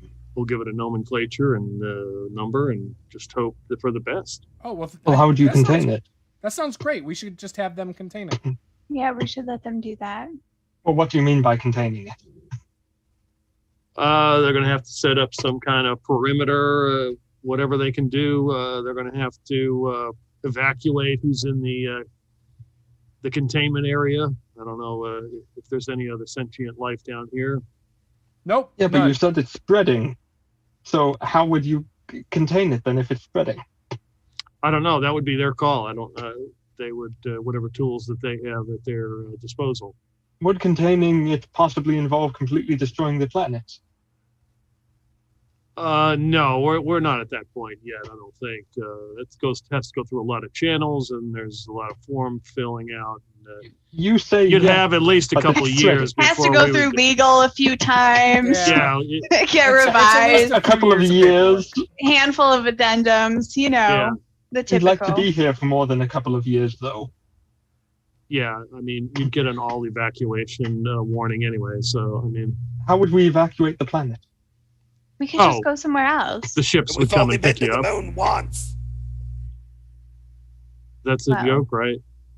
then we'll give it a nomenclature and number, and just hope for the best. Oh, well. Well, how would you contain it? That sounds great. We should just have them contain it. Yeah, we should let them do that. Well, what do you mean by containing it? They're going to have to set up some kind of perimeter, whatever they can do. They're going to have to evacuate who's in the containment area. I don't know if there's any other sentient life down here. Nope. Yeah, but none. you said it's spreading. So how would you contain it then if it's spreading? I don't know. That would be their call. I don't. They would whatever tools that they have at their disposal. Would containing it possibly involve completely destroying the planet? No, we're not at that point yet. I don't think. It has to go through a lot of channels, and there's a lot of form filling out. And, You say you'd yes, have at least a but couple of it's years. Has to before go we through would- legal a few times. Yeah. Yeah, Get It's a revised. list a couple of years. Handful of addendums. You know, Yeah. the We'd typical. like to be here for more than a couple of years, though. yeah. I mean, you'd get an all evacuation warning anyway. So I mean, How would we evacuate the planet? We could just go somewhere else. the ships would We've come only and been pick to you the up. moon once. That's a Wow. joke, right?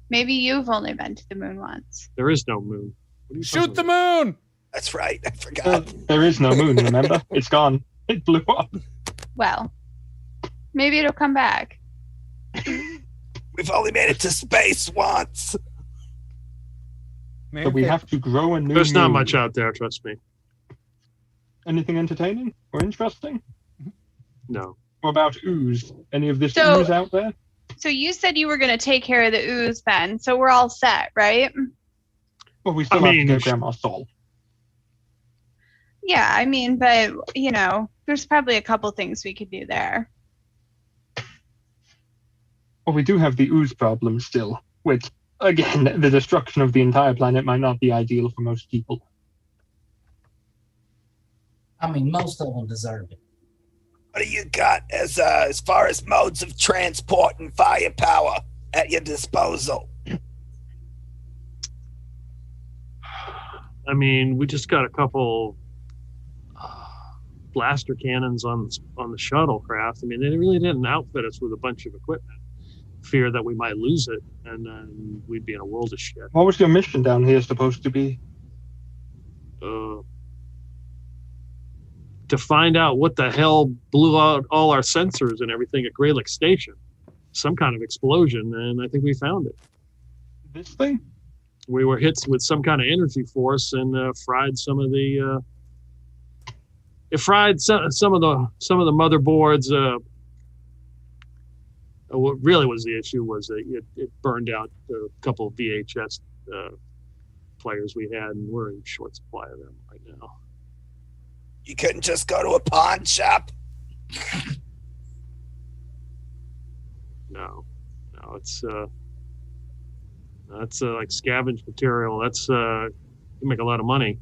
Maybe you've only been to the moon once. There is no moon. What are you Shoot talking the about? moon! That's right. I forgot. There is no moon, remember? It's gone. It blew up. Well, maybe it'll come back. We've only made it to space once. Maybe So we they- have to grow a new There's not moon. much out there, trust me. Anything entertaining or interesting? No. What about ooze? Any of this So- ooze out there? So you said you were going to take care of the ooze then. So we're all set, right? Well, we still I have mean, to get Grandma's soul. Yeah, I mean, but, you know, there's probably a couple things we could do there. Well, we do have the ooze problem still, which, again, the destruction of the entire planet might not be ideal for most people. I mean, most of them deserve it. What do you got as far as modes of transport and firepower at your disposal? I mean, we just got a couple blaster cannons on the shuttlecraft. I mean, they really didn't outfit us with a bunch of equipment. Fear that we might lose it, and then we'd be in a world of shit. What was your mission down here supposed to be? To find out what the hell blew out all our sensors and everything at Gralak Station. Some kind of explosion, and I think we found it. This thing? We were hit with some kind of energy force and fried some of the. It fried some of the motherboards. What really was the issue was that it burned out a couple of VHS players we had, and we're in short supply of them right now. You couldn't just go to a pawn shop? No, it's that's like scavenged material. That's you make a lot of money.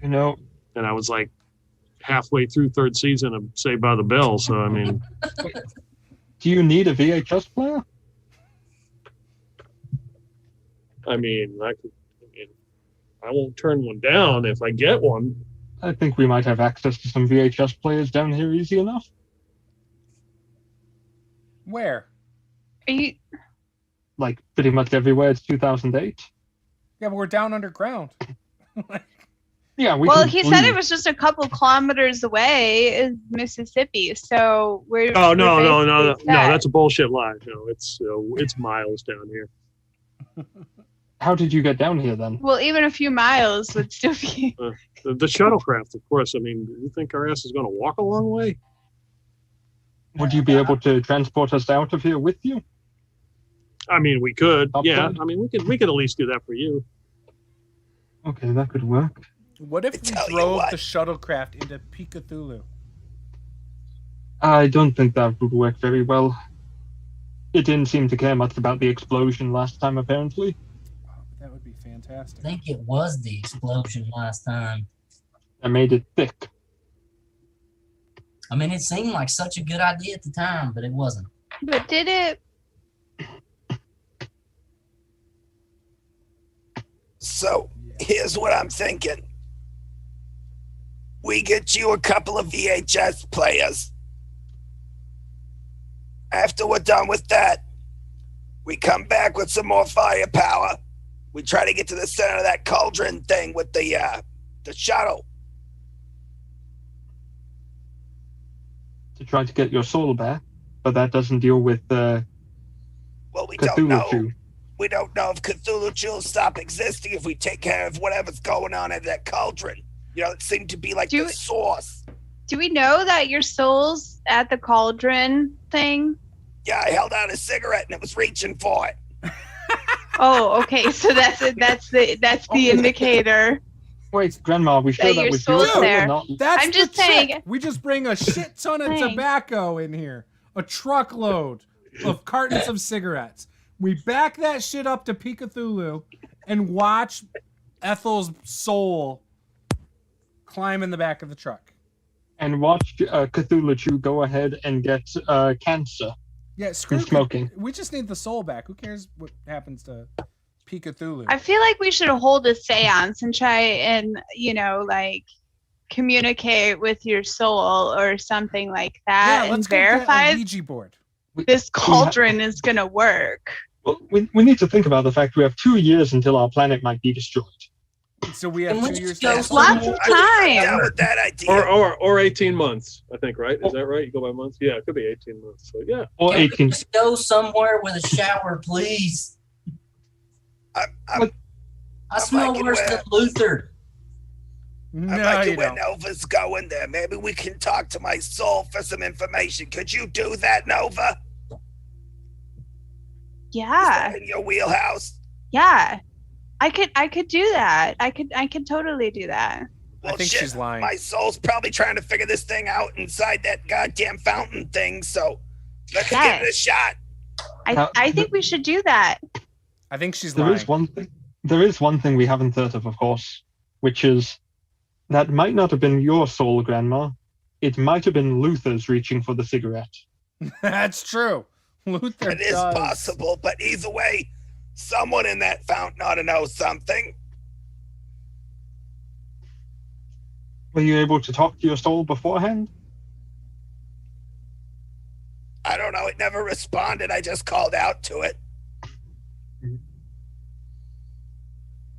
You know, And I was like halfway through third season of Saved by the Bell. So I mean, do you need a VHS player? I won't turn one down if I get one. I think we might have access to some VHS players down here easy enough. Where? Are you? Like, pretty much everywhere. It's 2008. Yeah, but we're down underground. Yeah, we Well, can he said leave. it was just a couple kilometers away is Mississippi. So we're. Oh no, we're no, no, no, basically no! set. That's a bullshit lie. No, it's miles down here. How did you get down here then? Well, even a few miles would still be. The shuttlecraft, of course. I mean, do you think our ass is going to walk a long way? Would you be able to transport us out of here with you? I mean, we could. Top Yeah. side? I mean, we could at least do that for you. Okay, that could work. What if I we tell you drove what. the shuttlecraft into Cthulhu? I don't think that would work very well. It didn't seem to care much about the explosion last time, apparently. Oh, that would be I fantastic. think it was the explosion last time. I made it thick. I mean, it seemed like such a good idea at the time, but it wasn't. But did it? So here's what I'm thinking. We get you a couple of VHS players. After we're done with that, we come back with some more firepower. We try to get to the center of that cauldron thing with the shuttle. To try to get your soul back, but that doesn't deal with Well, we don't Cthulhu know. Chew. We don't know if Cthulhu Chew will stop existing if we take care of whatever's going on in that cauldron. You know, it seemed to be like Do the it- source. Do we know that your soul's at the cauldron thing? Yeah, I held out a cigarette and it was reaching for it. Oh, okay. So that's it. That's the indicator. Wait, Grandma, we sure That that your was your soul's soul there. or not? That's I'm the just trick. saying- We just bring a shit ton of Saying. tobacco in here, a truckload of cartons of cigarettes. We back that shit up to Cthulhu and watch Ethel's soul climb in the back of the truck. And watch Cthulhu Chew go ahead and get cancer Yeah, screw from smoking. We just need the soul back. Who cares what happens to Cthulhu? I feel like we should hold a seance and try and, like communicate with your soul or something like that and let's go get verify a Ouija board. this cauldron is going to work. Well, we need to think about the fact we have 2 years until our planet might be destroyed. So we have Can we 2 just years go to somewhere? Lots of I'm down time. with that idea. Or 18 months, I think, right? Is that right? You go by months? Yeah, it could be 18 months. So, yeah. Or Can we 18. just go somewhere with a shower, please? I'm I smell liking worse where- than Luther. No, like you it when don't. Nova's going there. Maybe we can talk to my soul for some information. Could you do that, Nova? Yeah. In your wheelhouse? Yeah. I could do that. I could totally do that. Well, I think shit, she's lying. My soul's probably trying to figure this thing out inside that goddamn fountain thing, so let's give it a Yes. shot. I think we should do that. I think she's There lying. is one thing. There is one thing we haven't thought of course, which is that might not have been your soul, Grandma. It might have been Luther's reaching for the cigarette. That's true. Luther It is does. possible, but either way, someone in that fountain ought to know something. Were you able to talk to your soul beforehand? I don't know. It never responded. I just called out to it.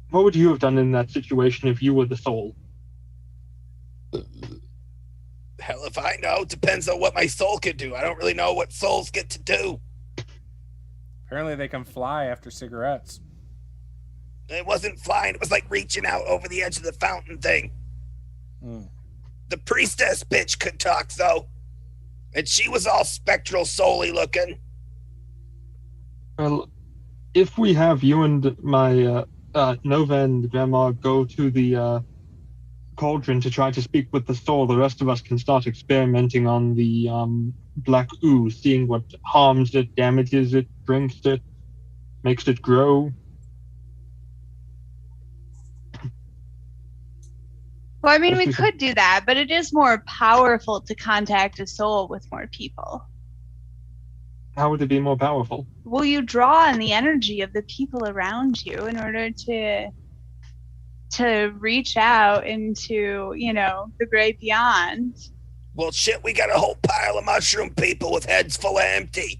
What would you have done in that situation if you were the soul? Hell if I know. Depends on what my soul could do. I don't really know what souls get to do. Apparently they can fly after cigarettes. It wasn't flying. It was like reaching out over the edge of the fountain thing. Mm. The priestess bitch could talk, though. And she was all spectral soul-y looking. Well, if we have you and my Nova and Grandma go to the cauldron to try to speak with the soul, the rest of us can start experimenting on the black ooze, seeing what harms it, damages it, drinks it, makes it grow. Well, I mean, we Yes, we could do that, but it is more powerful to contact a soul with more people. How would it be more powerful? Well, you draw on the energy of the people around you in order to reach out into, the great beyond. Well, shit, we got a whole pile of mushroom people with heads full of empty.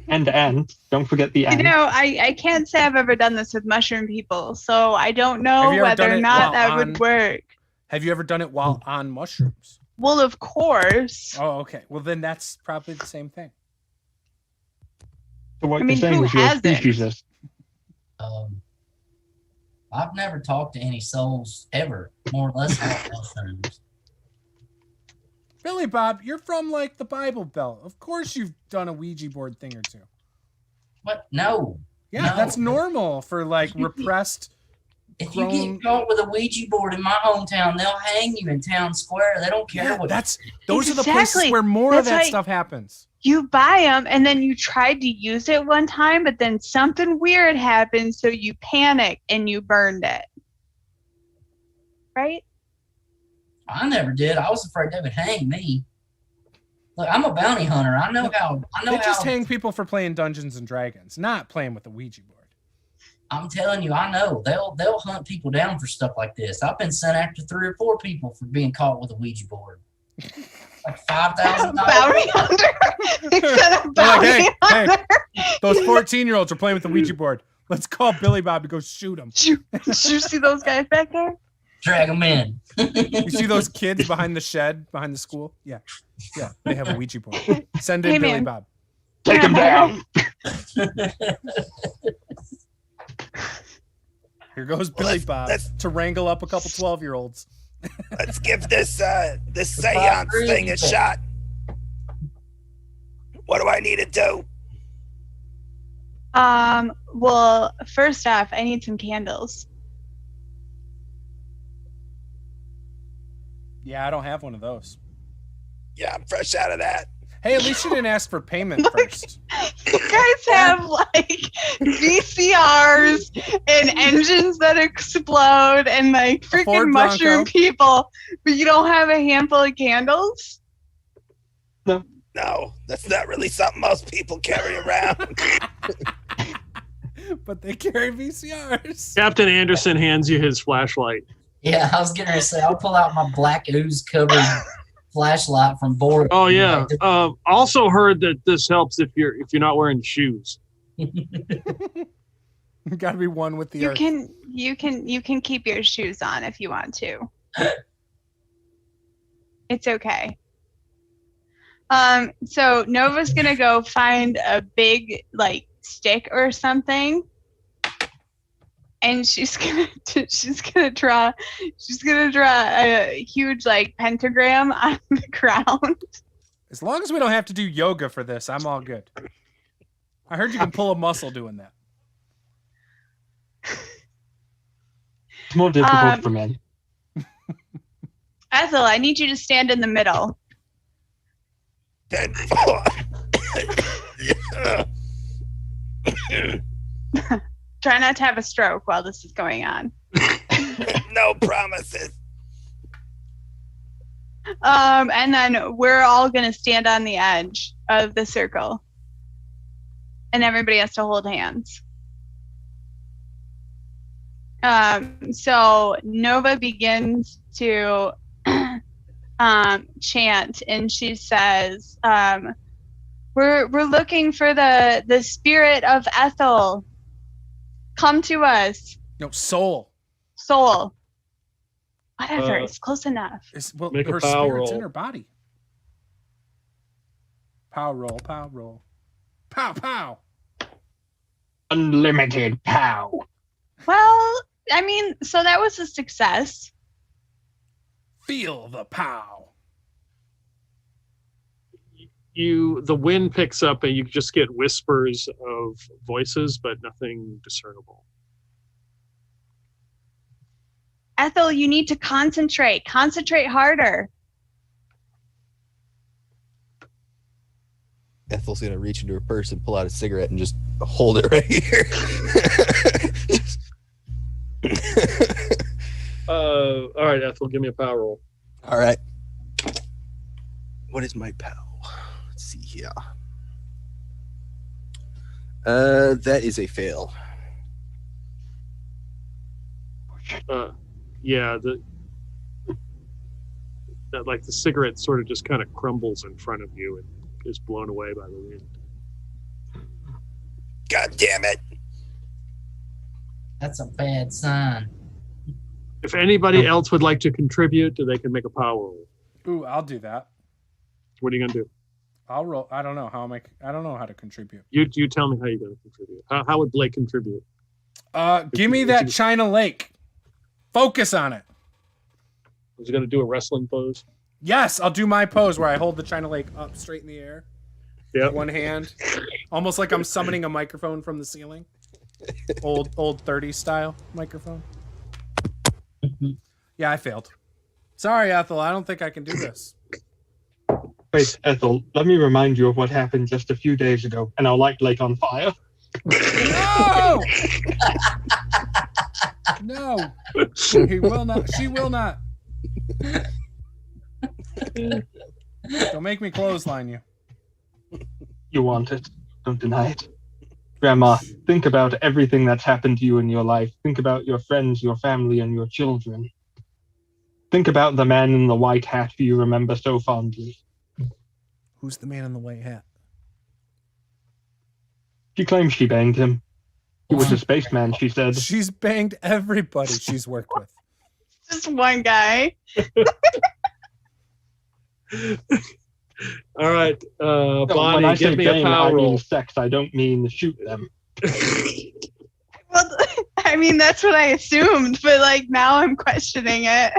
And ant. Don't forget the ant. I can't say I've ever done this with mushroom people, so I don't know Have you ever whether done or it not while that on- would work. Have you ever done it while on mushrooms? Well, of course. Oh, okay. Well, then that's probably the same thing. So what I mean, you're saying who is you're a hasn't? speciesist. I've never talked to any souls ever, more or less about mushrooms. Billy Bob, you're from like the Bible Belt. Of course you've done a Ouija board thing or two. What? No. Yeah, No. that's normal for like repressed. If you grown- get caught with a Ouija board in my hometown, they'll hang you in town square. They don't care Yeah, what. those are the places Exactly. where more of That's that why- stuff happens. You buy them and then you tried to use it one time, but then something weird happened, so you panicked and you burned it. Right? I never did. I was afraid they would hang me. Look, I'm a bounty hunter. I know how. They just hang people for playing Dungeons and Dragons, not playing with the Ouija board. I'm telling you, I know they'll hunt people down for stuff like this. I've been sent after 3 or 4 people for being caught with a Ouija board. Like $5,000. Bounty hunter. Instead of They're like, bounty hunter. hey, those 14-year-olds are playing with the Ouija board. Let's call Billy Bob to go shoot them. Did you see those guys back there? Drag them in. You see those kids behind the shed, behind the school? Yeah, they have a Ouija board. Send in Hey, Billy man. Bob. Take him down. Here goes Billy Bob let's- to wrangle up a couple 12-year-olds. Let's give this seance thing a shot. What do I need to do? Well, first off, I need some candles. Yeah, I don't have one of those. Yeah, I'm fresh out of that. Hey, at least you didn't ask for payment first. You guys have like VCRs and engines that explode and like Ford freaking mushroom Bronco. people, but you don't have a handful of candles? No, that's not really something most people carry around. But they carry VCRs. Captain Anderson hands you his flashlight. Yeah, I was getting ready to say, I'll pull out my black ooze covered flashlight from Board. Oh yeah. Also heard that this helps if you're not wearing shoes. Got to be one with the You earth. can keep your shoes on if you want to. It's okay. So Nova's gonna go find a big like stick or something, and she's gonna draw a huge like pentagram on the ground. As long as we don't have to do yoga for this, I'm all good. I heard you can pull a muscle doing that. It's more difficult for men. Ethel, I need you to stand in the middle. 10 Try not to have a stroke while this is going on. No promises. And then we're all gonna stand on the edge of the circle, and everybody has to hold hands. So Nova begins to chant, and she says, "We're looking for the spirit of Ethel. Come to us, No, soul. soul." Whatever, it's close enough. Well, Make a her power spirit's in roll. her body. Pow roll, pow roll. Pow, pow. Unlimited pow. Well, I mean, so that was a success. Feel the pow. The wind picks up and you just get whispers of voices, but nothing discernible. Ethel, you need to concentrate. Concentrate harder. Ethel's gonna reach into her purse and pull out a cigarette and just hold it right here. All right, Ethel, give me a power roll. All right. What is my pow? Let's see here. That is a fail. Yeah, that like the cigarette sort of just kind of crumbles in front of you and is blown away by the wind. God damn it. That's a bad sign. If anybody else would like to contribute, they can make a power roll. Ooh, I'll do that. What are you gonna do? I'll roll. I don't know how I don't know how to contribute. You tell me how you're gonna contribute. How would Blake contribute? Give me that China Lake. Focus on it. Is he gonna do a wrestling pose? Yes, I'll do my pose where I hold the China Lake up straight in the air. Yep. One hand. Almost like I'm summoning a microphone from the ceiling. Old 30s style microphone. Yeah, I failed. Sorry, Ethel. I don't think I can do this. Wait, Ethel, let me remind you of what happened just a few days ago, and I'll light Lake on fire. No! No. He will not. She will not. Don't make me clothesline you. You want it. Don't deny it. Grandma, think about everything that's happened to you in your life. Think about your friends, your family, and your children. Think about the man in the white hat who you remember so fondly. Who's the man in the white hat? She claims she banged him. He was a spaceman, she said. She's banged everybody she's worked with. Just one guy. All right, No, when Bonnie, I say give me a bang, power I mean roll. sex. I don't mean shoot them. Well, I mean, that's what I assumed, but like now I'm questioning it.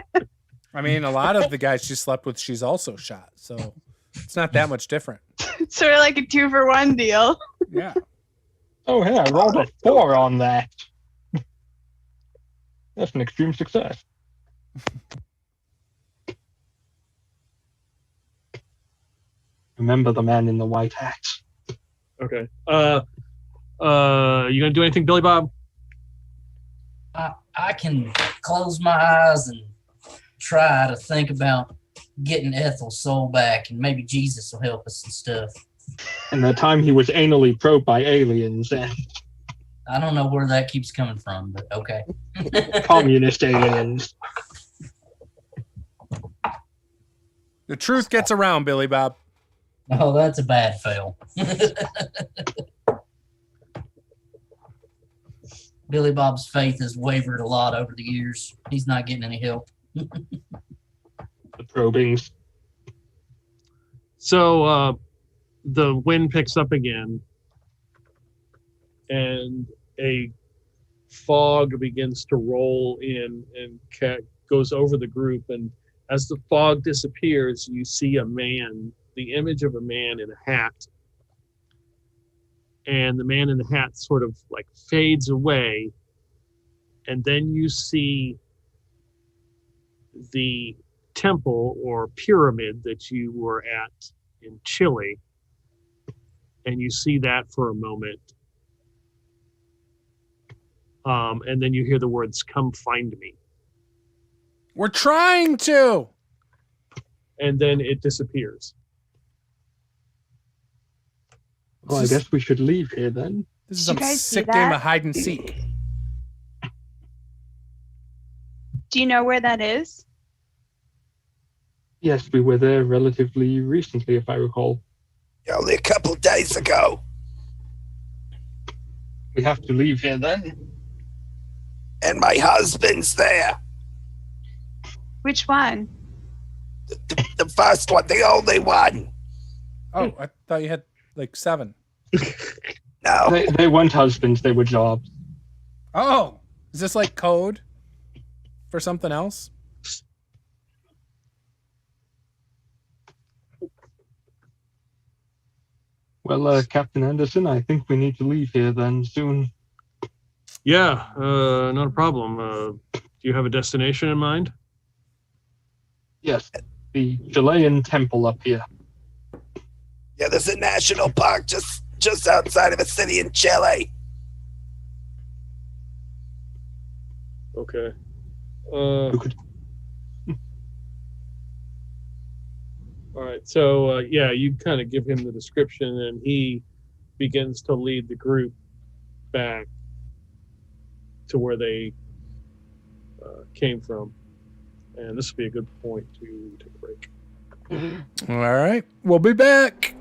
I mean, a lot of the guys she slept with, she's also shot. So it's not that much different. It's sort of like a 2-for-1 deal. Yeah. Oh, hey, I rolled a 4 on that. That's an extreme success. Remember the man in the white hat. Okay. You gonna do anything, Billy Bob? I can close my eyes and try to think about getting Ethel's soul back, and maybe Jesus will help us and stuff. And the time he was anally probed by aliens and I don't know where that keeps coming from, but okay. communist aliens. The truth gets around, Billy Bob. Oh, that's a bad fail. Billy Bob's faith has wavered a lot over the years. He's not getting any help. The probings. So the wind picks up again, and a fog begins to roll in and goes over the group. And as the fog disappears, you see a man, the image of a man in a hat. And the man in the hat sort of like fades away. And then you see the temple or pyramid that you were at in Chile. And you see that for a moment. And then you hear the words, "Come find me." We're trying to. And then it disappears. Well, I guess we should leave here then. This is Did you some guys see sick game that? of hide and seek. Do you know where that is? Yes, we were there relatively recently, if I recall. Only a couple days ago. We have to leave here then. And my husband's there. Which one? The first one, the only one. Oh, I thought you had like 7. No. They weren't husbands, they were jobs. Oh, is this like code for something else? Well, Captain Anderson, I think we need to leave here then soon. Yeah, not a problem. Do you have a destination in mind? Yes, the Chilean temple up here. Yeah, there's a national park just outside of a city in Chile. Okay. Who could- All right. So, yeah, you kind of give him the description, and he begins to lead the group back to where they came from. And this would be a good point to take a break. All right, we'll be back.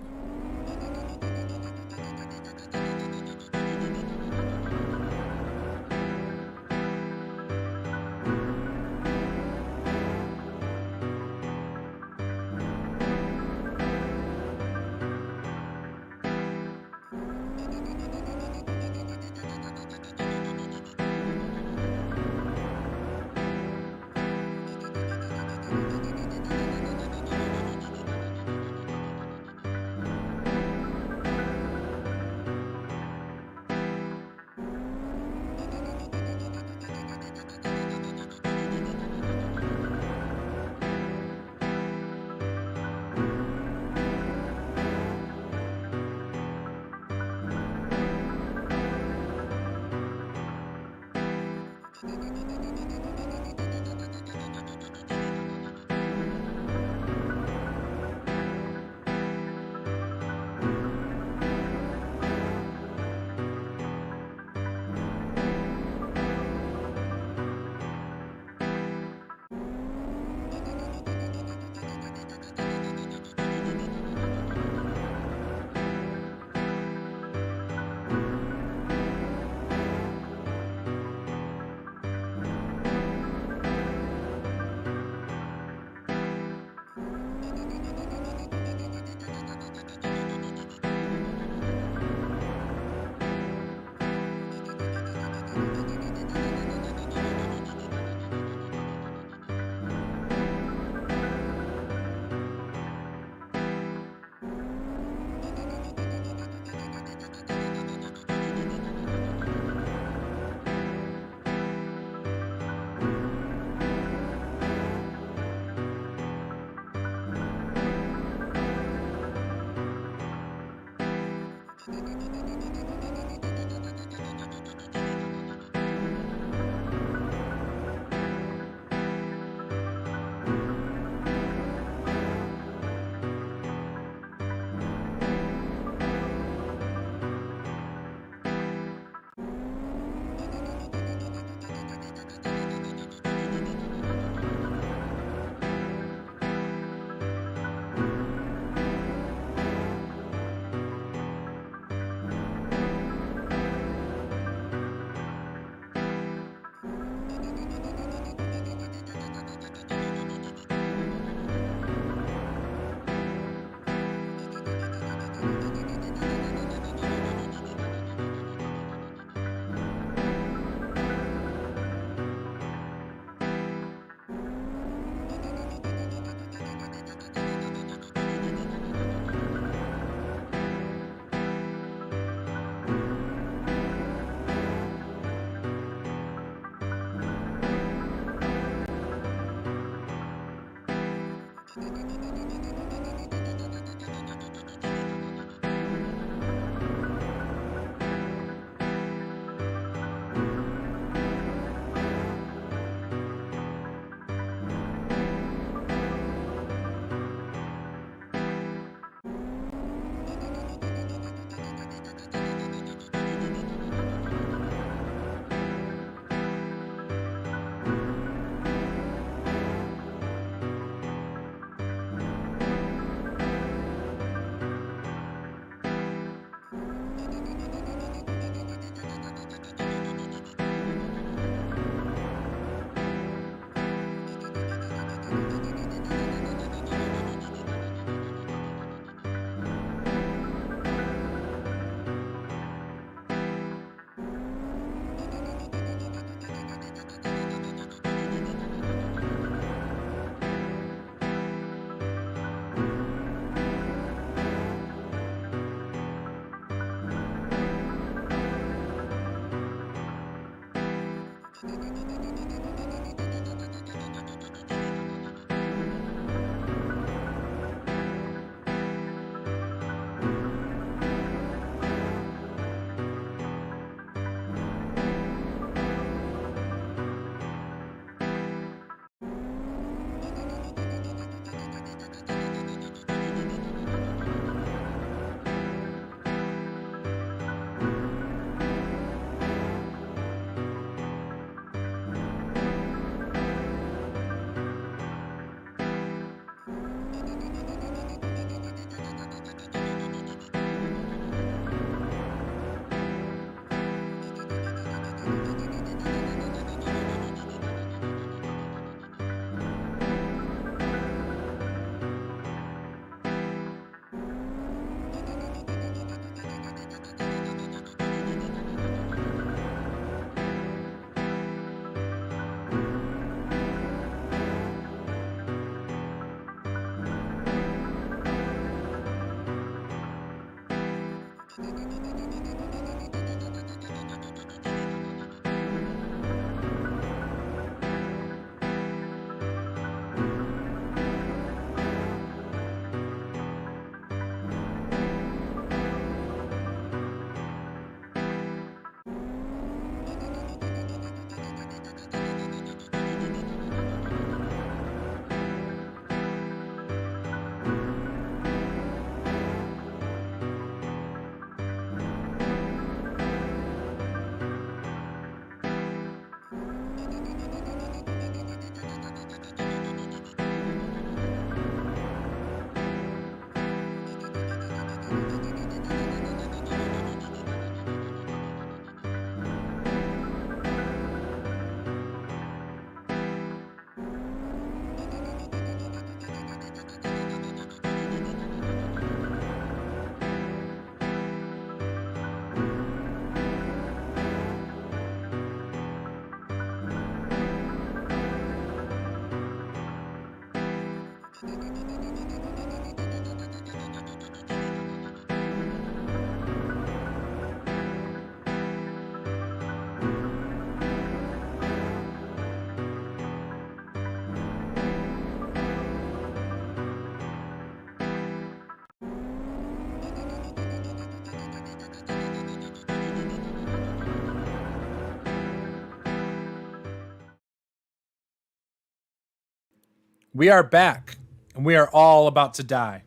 We are back, and we are all about to die.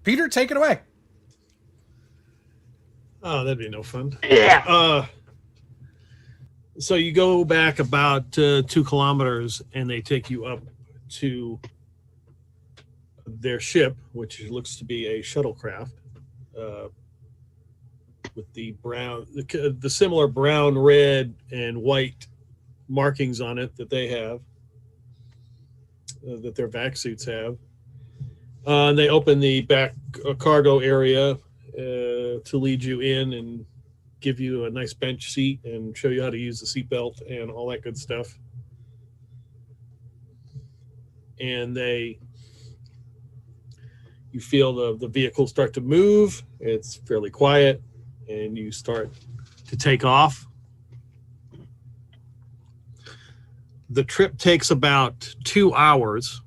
Peter, take it away. Oh, that'd be no fun. Yeah. So you go back about 2 kilometers, and they take you up to their ship, which looks to be a shuttlecraft, with the brown, the similar brown, red, and white markings on it that they have, that their vac suits have. And they open the back cargo area to lead you in and give you a nice bench seat and show you how to use the seatbelt and all that good stuff. And you feel the vehicle start to move. It's fairly quiet, and you start to take off. The trip takes about 2 hours,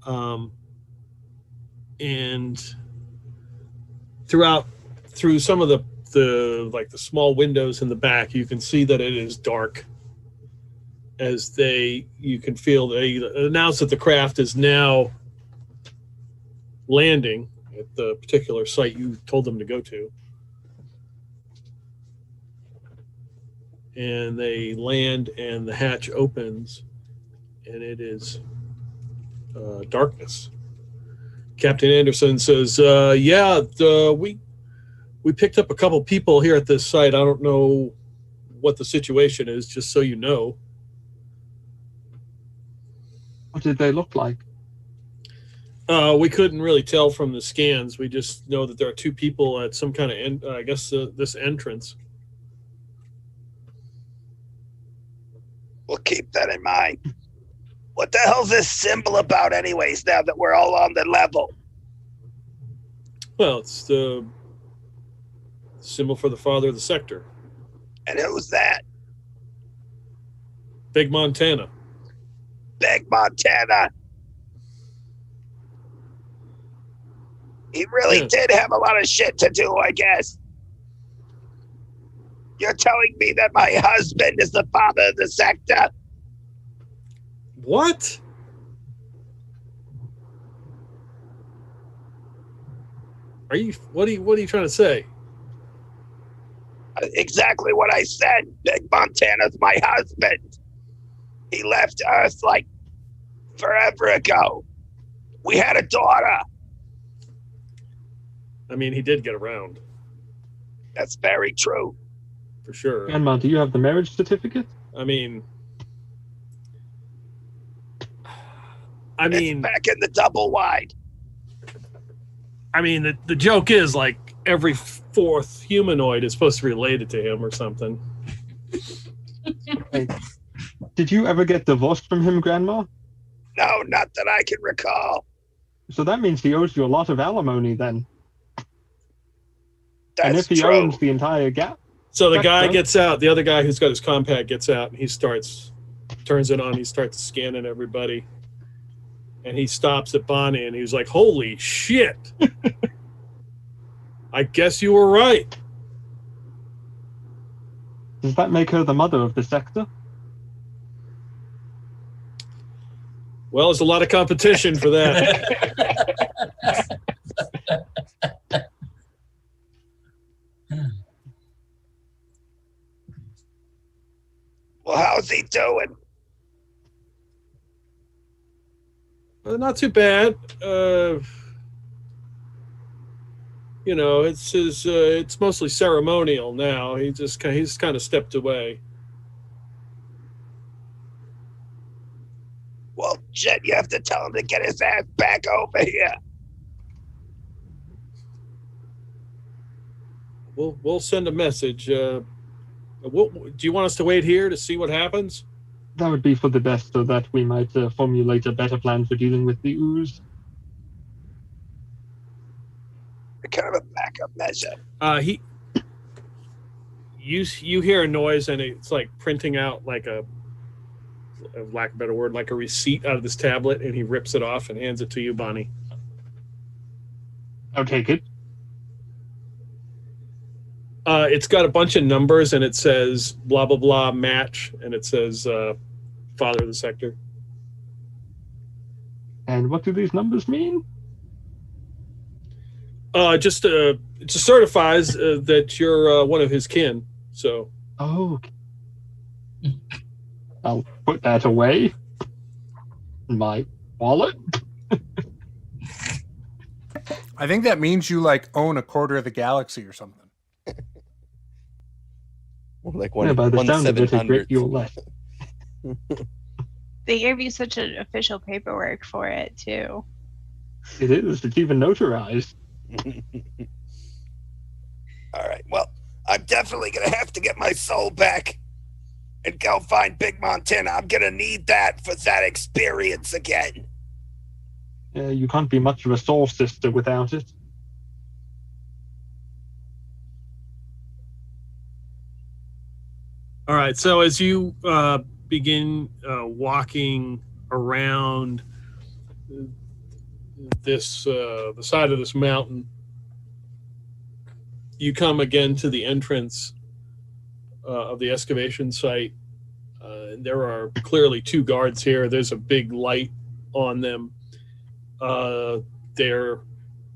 And through some of the small windows in the back, you can see that it is dark. As you can feel they announce that the craft is now landing at the particular site you told them to go to. And they land, and the hatch opens, and it is darkness. Captain Anderson says, we picked up a couple people here at this site. I don't know what the situation is, just so you know. What did they look like? We couldn't really tell from the scans. We just know that there are two people at some kind of, this entrance. We'll keep that in mind. What the hell's this symbol about anyways, now that we're all on the level? Well, it's the symbol for the father of the sector. And who's that? Big Montana. Big Montana. He really did have a lot of shit to do, I guess. You're telling me that my husband is the father of the sector? What? What are you trying to say? Exactly what I said. Big Montana's my husband. He left Earth like forever ago. We had a daughter. I mean, he did get around. That's very true. For sure. Grandma, do you have the marriage certificate? It's back in the double wide. I mean, the joke is like every fourth humanoid is supposed to be related to him or something. Hey, did you ever get divorced from him, Grandma? No, not that I can recall. So that means he owes you a lot of alimony then. That's and if he true. owns the entire gap. So the guy gets out, the other guy who's got his compact gets out, and he turns it on, he starts scanning everybody. And he stops at Bonnie, and he's like, holy shit. I guess you were right. Does that make her the mother of the sector? Well, there's a lot of competition for that. Well, how's he doing? Not too bad. It's mostly ceremonial now. He's kind of stepped away. Well, shit, you have to tell him to get his ass back over here. We'll send a message. Do you want us to wait here to see what happens? That would be for the best, so that we might formulate a better plan for dealing with the ooze. Kind of a backup measure. You hear a noise, and it's like printing out like a lack of a better word, like a receipt out of this tablet, and he rips it off and hands it to you, Bonnie. I'll take it. It's got a bunch of numbers, and it says blah blah blah match, and it says father of the sector. And what do these numbers mean? Just certifies that you're one of his kin. So. Oh. I'll put that away in my wallet. I think that means you like own a quarter of the galaxy or something. Like by the sound of it, a great deal less. They gave you such an official paperwork for it too. It is. It's even notarized. All right. Well, I'm definitely going to have to get my soul back and go find Big Montana. I'm going to need that for that experience again. You can't be much of a soul sister without it. All right. So as you begin walking around, the side of this mountain. You come again to the entrance of the excavation site. There are clearly 2 guards here. There's a big light on them. They're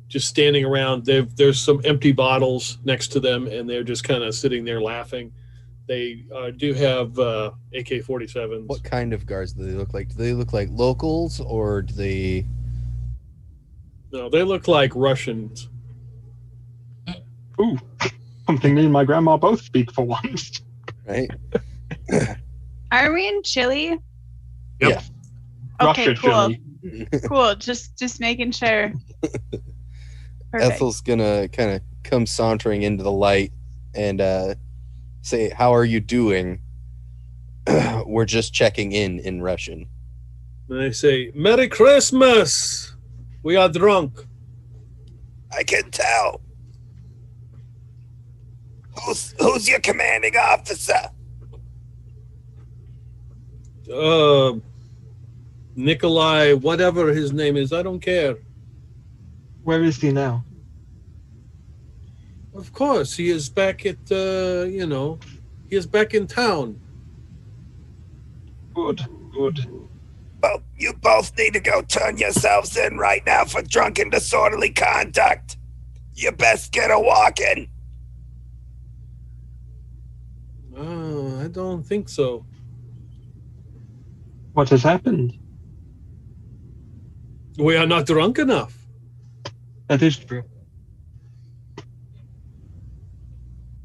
just standing around. There's some empty bottles next to them, and they're just kind of sitting there laughing. They do have AK-47s. What kind of guards do they look like? Do they look like locals, or do they... No, they look like Russians. Ooh, something me and my grandma both speak for once. Right? Are we in Chile? Yep. Yeah. Okay, Russia, cool. Chile. Cool. Just making sure. Perfect. Ethel's gonna kind of come sauntering into the light and say, "How are you doing?" We're just checking in Russian. And they say, "Merry Christmas! We are drunk." I can tell. Who's your commanding officer? Nikolai, whatever his name is, I don't care. Where is he now? Of course, he is back at, he is back in town. Good. Well, you both need to go turn yourselves in right now for drunken disorderly conduct. You best get a walking. I don't think so. What has happened? We are not drunk enough. That is true.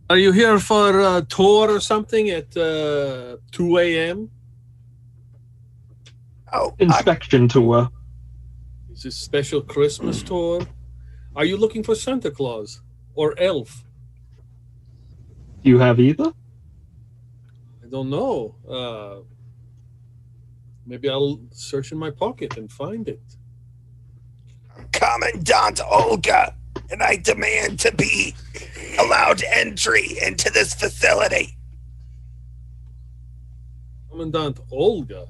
Are you here for a tour or something at 2 a.m.? Oh, Inspection tour. Is this special Christmas tour? Are you looking for Santa Claus or Elf? Do you have either? I don't know. Maybe I'll search in my pocket and find it. Commandant Olga, and I demand to be allowed entry into this facility. Commandant Olga.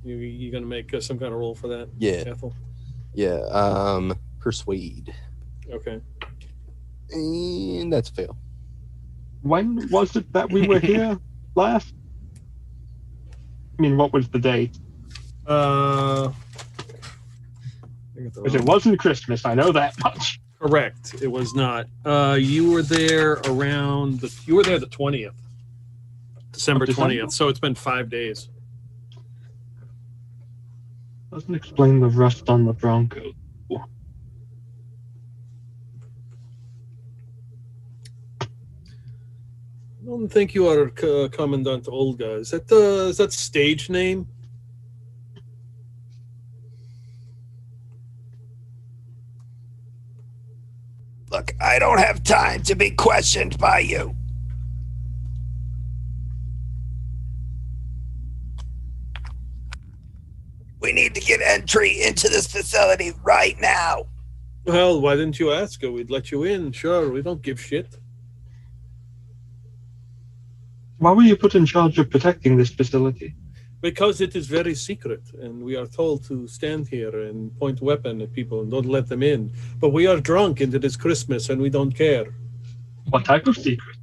You gonna make some kind of roll for that? Yeah. Ethel? Yeah. Persuade, Okay. and that's a fail. When was it that we were here last? I mean, what was the date? Because it wasn't Christmas, I know that much. Correct. It was not. You were there around the 20th. December 20th. So it's been 5 days. Doesn't explain the rust on the Bronco. I don't think you are Commandant Olga. Is that stage name? Look, I don't have time to be questioned by you. We need to get entry into this facility right now. Well, why didn't you ask her? We'd let you in. Sure, we don't give shit. Why were you put in charge of protecting this facility? Because it is very secret, and we are told to stand here and point weapon at people and don't let them in. But we are drunk, and it is Christmas, and we don't care. What type of secret?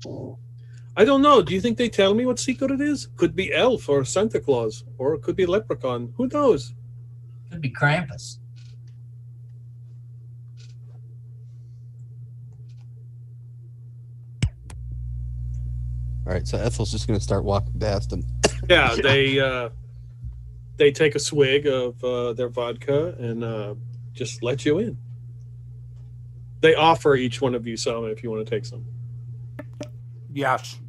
I don't know. Do you think they tell me what secret it is? Could be Elf or Santa Claus, or it could be Leprechaun. Who knows? Could be Krampus. All right, so Ethel's just gonna start walking past him. Yeah, they take a swig of their vodka and just let you in. They offer each one of you some if you want to take some. Yes.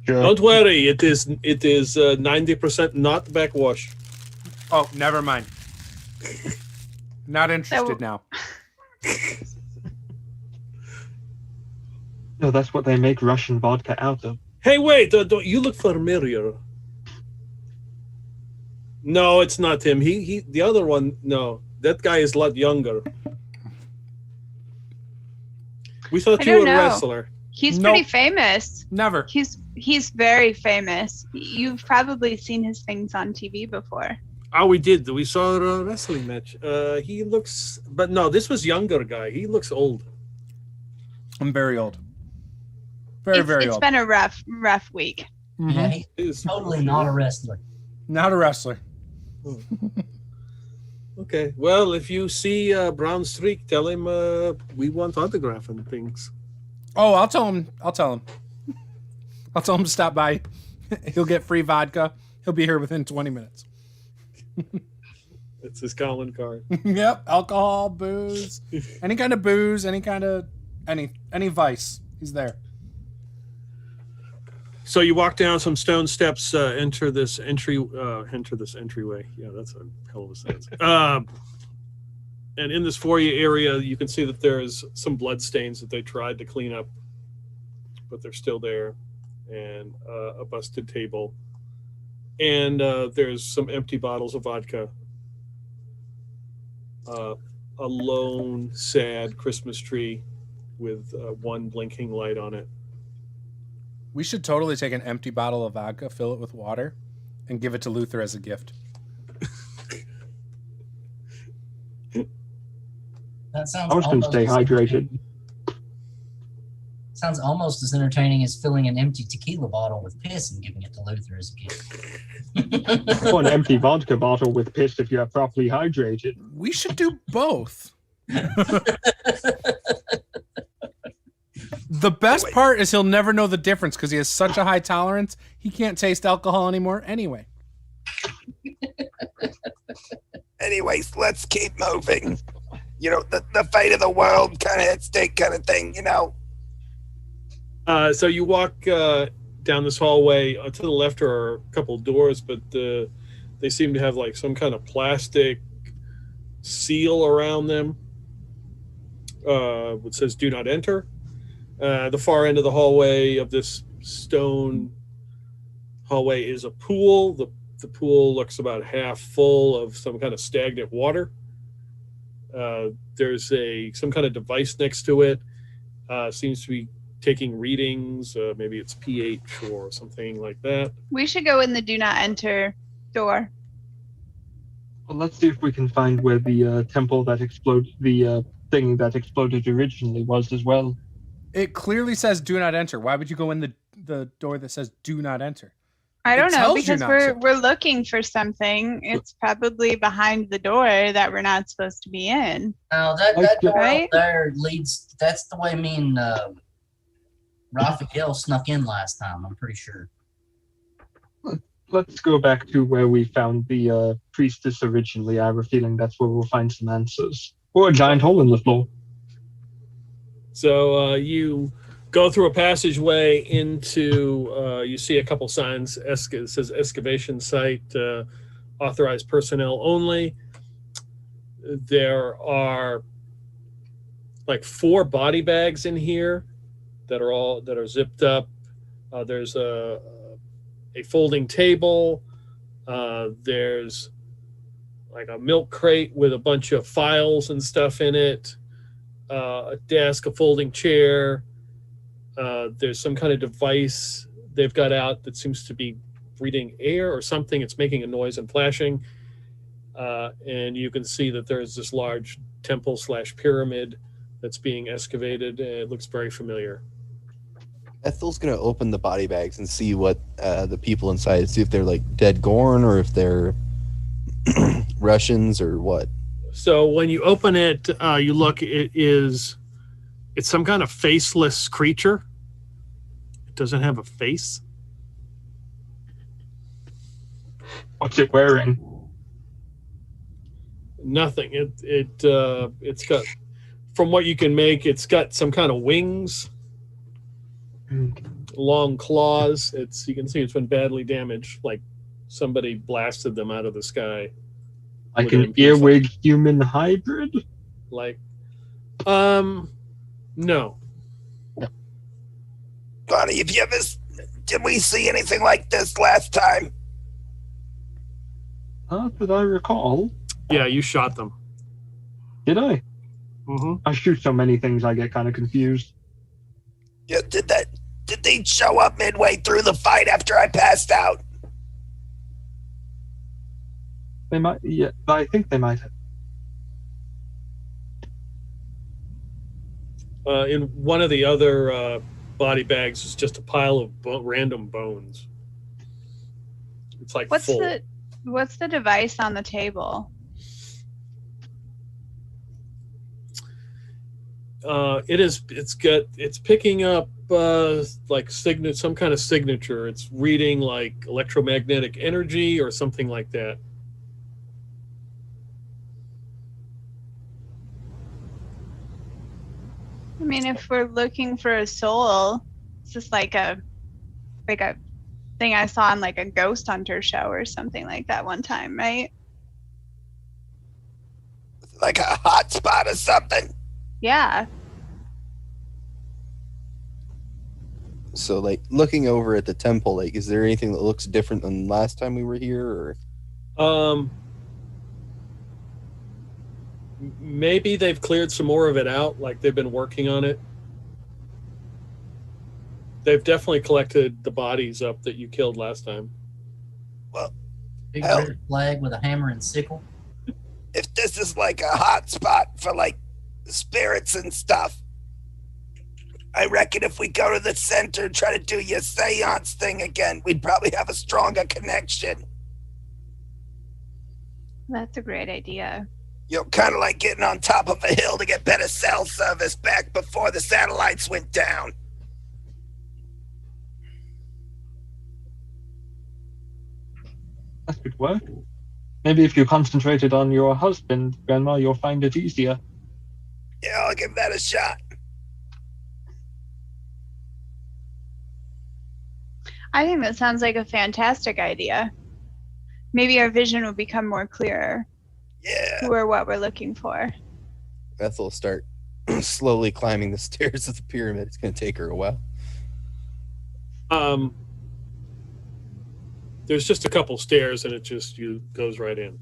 Sure. Don't worry, it is 90% not backwash. Oh, never mind. Not interested now. No, that's what they make Russian vodka out of. Hey, wait! Don't you look familiar? No, it's not him. He the other one. No, that guy is a lot younger. We thought I you were don't a know. wrestler. He's Nope. pretty famous. Never. He's very famous. You've probably seen his things on TV before. Oh, we did. We saw a wrestling match. He looks, but no, this was younger guy. He looks old. I'm very old. Very It's old. been a rough week. Mhm. Yeah, he's totally not a wrestler. Not a wrestler. Okay. Well, if you see Brown Streak, tell him we want autograph and things. Oh, I'll tell him. I'll tell him to stop by. He'll get free vodka. He'll be here within 20 minutes. It's his calling card. Yep. Alcohol, booze, any kind of booze, any kind of any vice. He's there. So you walk down some stone steps, enter this entryway. Yeah, that's a hell of a sentence. And in this foyer area, you can see that there's some blood stains that they tried to clean up, but they're still there, and a busted table, and there's some empty bottles of vodka. A lone, sad Christmas tree with one blinking light on it. We should totally take an empty bottle of vodka, fill it with water, and give it to Luther as a gift. That sounds. I was going to stay hydrated. Sounds almost as entertaining as filling an empty tequila bottle with piss and giving it to Luther as a gift. Or an empty vodka bottle with piss if you're properly hydrated. We should do both. The best part is he'll never know the difference because he has such a high tolerance. He can't taste alcohol anymore anyway. Anyways, let's keep moving. You know, the fate of the world kind of at stake kind of thing, you know. So you walk down this hallway. To the left are a couple of doors, but they seem to have like some kind of plastic seal around them. Which says "Do not enter." The far end of the hallway of this stone hallway is a pool. The pool looks about half full of some kind of stagnant water. There's some kind of device next to it. Seems to be taking readings. Maybe it's pH or something like that. We should go in the do not enter door. Well, let's see if we can find where the temple that exploded, the thing that exploded originally was as well. It clearly says "Do not enter." Why would you go in the door that says "Do not enter"? I don't know, tells you because not we're looking for something. It's probably behind the door that we're not supposed to be in. Now that door Right? up there leads. That's the way me and Raphael snuck in last time. I'm pretty sure. Let's go back to where we found the priestess originally. I have a feeling that's where we'll find some answers. Or a giant hole in the floor. So you go through a passageway into, you see a couple signs. It says excavation site, authorized personnel only. There are like 4 body bags in here that are zipped up. There's a folding table. There's like a milk crate with a bunch of files and stuff in it. A desk, a folding chair. There's some kind of device they've got out that seems to be breathing air or something. It's making a noise and flashing. And you can see that there's this large temple/pyramid that's being excavated. And it looks very familiar. Ethel's gonna open the body bags and see what the people inside, see if they're like dead Gorn or if they're Russians or what. So when you open it, you look, it's some kind of faceless creature. It doesn't have a face. What's it wearing? Nothing. It's got, from what you can make, it's got some kind of wings, long claws. You can see it's been badly damaged, like somebody blasted them out of the sky. Like an earwig human hybrid? Like, no. Bonnie, did we see anything like this last time? Not that I recall. Yeah, you shot them. Did I? Mm-hmm. I shoot so many things I get kind of confused. Yeah, did they show up midway through the fight after I passed out? They might. Yeah, I think they might have. In one of the other body bags is just a pile of random bones. It's like What's full. the device on the table? It's picking up like some kind of signature. It's reading like electromagnetic energy or something like that. I mean, if we're looking for a soul, it's just like a thing I saw on like a ghost hunter show or something like that one time, right? Like a hot spot or something. Yeah. So, like, looking over at the temple, like, is there anything that looks different than last time we were here, or? Maybe they've cleared some more of it out, like they've been working on it. They've definitely collected the bodies up that you killed last time. Well, Big hell, red flag with a hammer and sickle. if this is like a hot spot for like spirits and stuff, I reckon if we go to the center and try to do your seance thing again, we'd probably have a stronger connection. That's a great idea. You know, kind of like getting on top of a hill to get better cell service back before the satellites went down. That could work. Maybe if you concentrated on your husband, Grandma, you'll find it easier. Yeah, I'll give that a shot. I think that sounds like a fantastic idea. Maybe our vision will become more clearer. Yeah. Who or what we're looking for. Ethel will start slowly climbing the stairs of the pyramid. It's going to take her a while. There's just a couple stairs, and it just goes right in.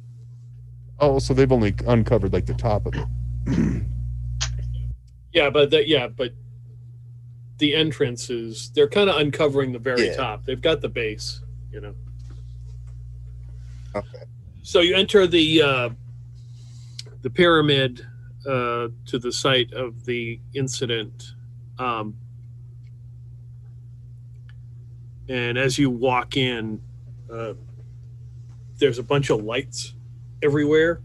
Oh, so they've only uncovered like the top of it. Yeah, but the entrance is, they're kind of uncovering the very top. They've got the base, you know. Okay. So you enter the pyramid to the site of the incident, and as you walk in, there's a bunch of lights everywhere,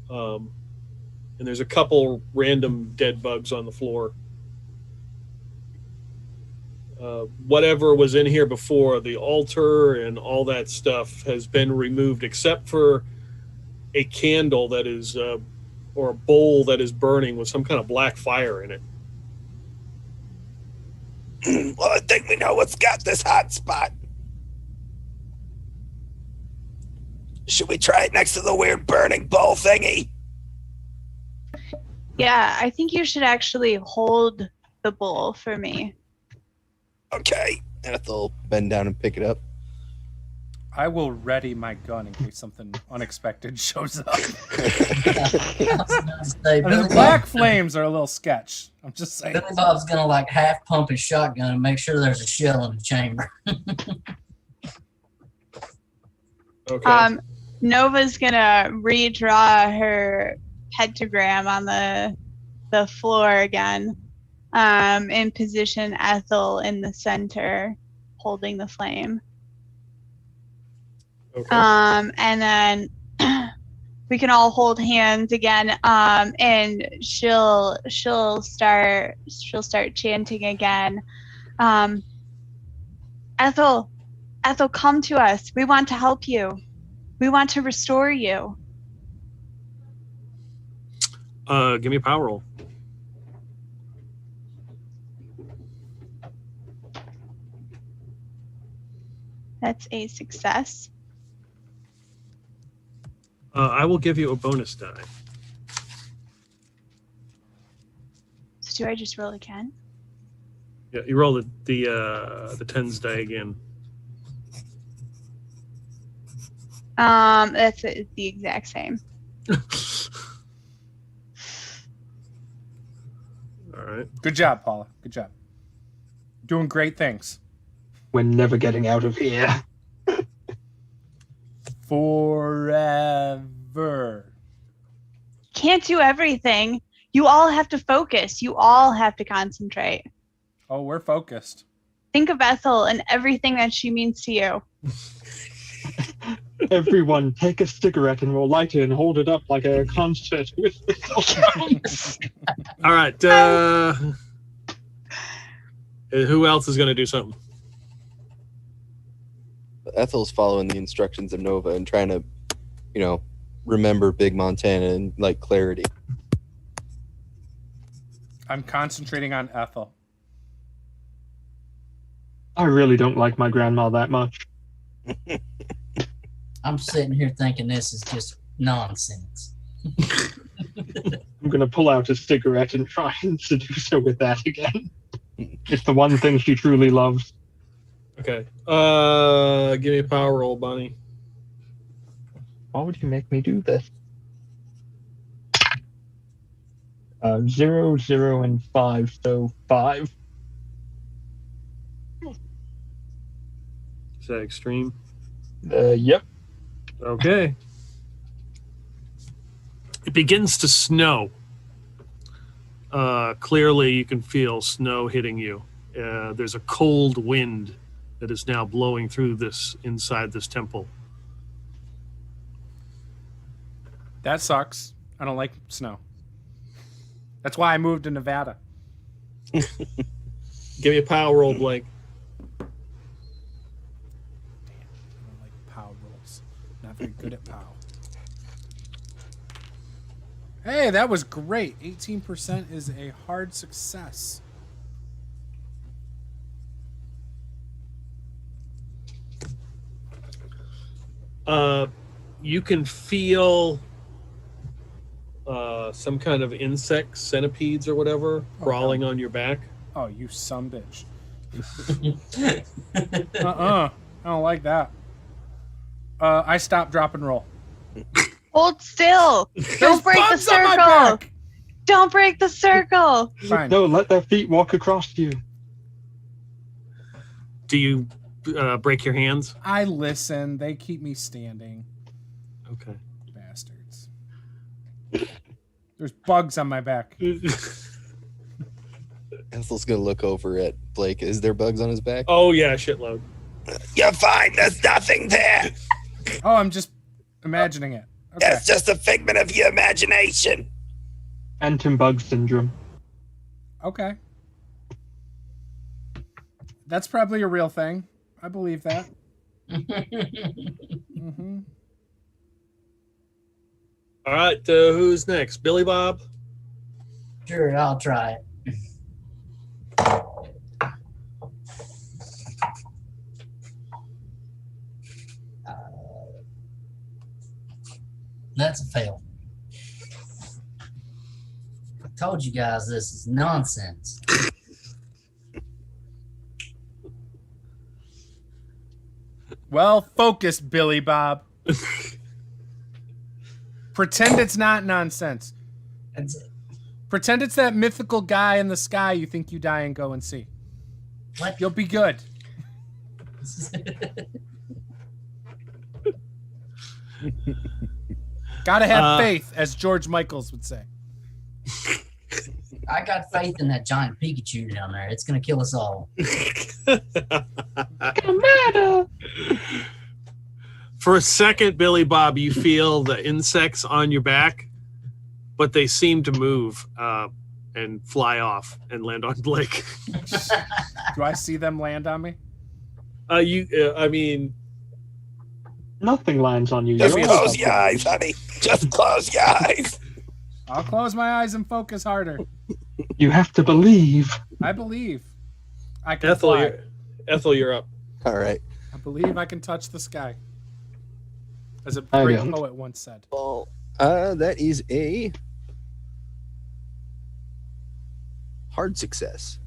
and there's a couple random dead bugs on the floor. Whatever was in here before, the altar and all that stuff has been removed, except for a candle that is, or a bowl that is burning with some kind of black fire in it. Well, I think we know what's got this hot spot. Should we try it next to the weird burning bowl thingy? Yeah, I think you should actually hold the bowl for me. Okay. Ethel bend down and pick it up. I will ready my gun in case something unexpected shows up. The black flames are a little sketch. I'm just saying. Billy Bob's gonna like half pump his shotgun and make sure there's a shell in the chamber. Okay. Nova's gonna redraw her pentagram on the floor again, and position Ethel in the center, holding the flame. Okay. And then we can all hold hands again. And she'll start chanting again. Ethel, come to us. We want to help you. We want to restore you. Give me a power roll. That's a success. I will give you a bonus die. So do I just roll again? Yeah, you roll the tens die again. That's the exact same. All right. Good job, Paula. Good job. Doing great things. We're never getting out of here. forever. Can't do everything. You all have to focus. You all have to concentrate. Oh, we're focused. Think of Ethel and everything that she means to you. Everyone, take a cigarette and we'll light it and hold it up like a concert with All right. Who else is going to do something? Ethel's following the instructions of Nova and trying to, remember Big Montana and like clarity. I'm concentrating on Ethel. I really don't like my grandma that much. I'm sitting here thinking this is just nonsense. I'm going to pull out a cigarette and try and seduce her with that again. It's the one thing she truly loves. Okay. Give me a power roll, Bonnie. Why would you make me do this? 0, 0, and 5, so 5. Is that extreme? Yep. Okay. It begins to snow. Clearly, you can feel snow hitting you. There's a cold wind that is now blowing through inside this temple. That sucks. I don't like snow. That's why I moved to Nevada. Give me a power roll, Blake. I don't like POW rolls. Not very good at POW. Hey, that was great. 18% is a hard success. You can feel some kind of insects, centipedes or whatever, crawling on your back. Oh, you sumbitch. I don't like that. I stop, drop, and roll. Hold still. Don't break the bugs on my circle. back! Don't break the circle. Fine. No, let their feet walk across you. Do you break your hands? I listen. They keep me standing. Okay. Bastards. There's bugs on my back. Ethel's gonna look over at Blake. Is there bugs on his back? Oh, yeah, shitload. You're fine. There's nothing there. Oh, I'm just imagining it. Okay. It's just a figment of your imagination. Phantom bug syndrome. Okay. That's probably a real thing. I believe that. Mm-hmm. All right, who's next? Billy Bob? Sure, I'll try it. That's a fail. I told you guys this is nonsense. Well, focus, Billy Bob. Pretend it's not nonsense. That's it. Pretend it's that mythical guy in the sky you think you die and go and see. What? You'll be good. Gotta have faith, as George Michaels would say. I got faith in that giant Pikachu down there. It's gonna kill us all. For a second, Billy Bob, you feel the insects on your back, but they seem to move and fly off and land on Blake. Do I see them land on me? I mean, Nothing lands on you. Just You're close all- your eyes, honey. Just close your eyes. I'll close my eyes and focus harder. You have to believe. I believe I can Ethel, fly. you're up. All right. I believe I can touch the sky. As a I great don't. poet once said. Well, that is a hard success.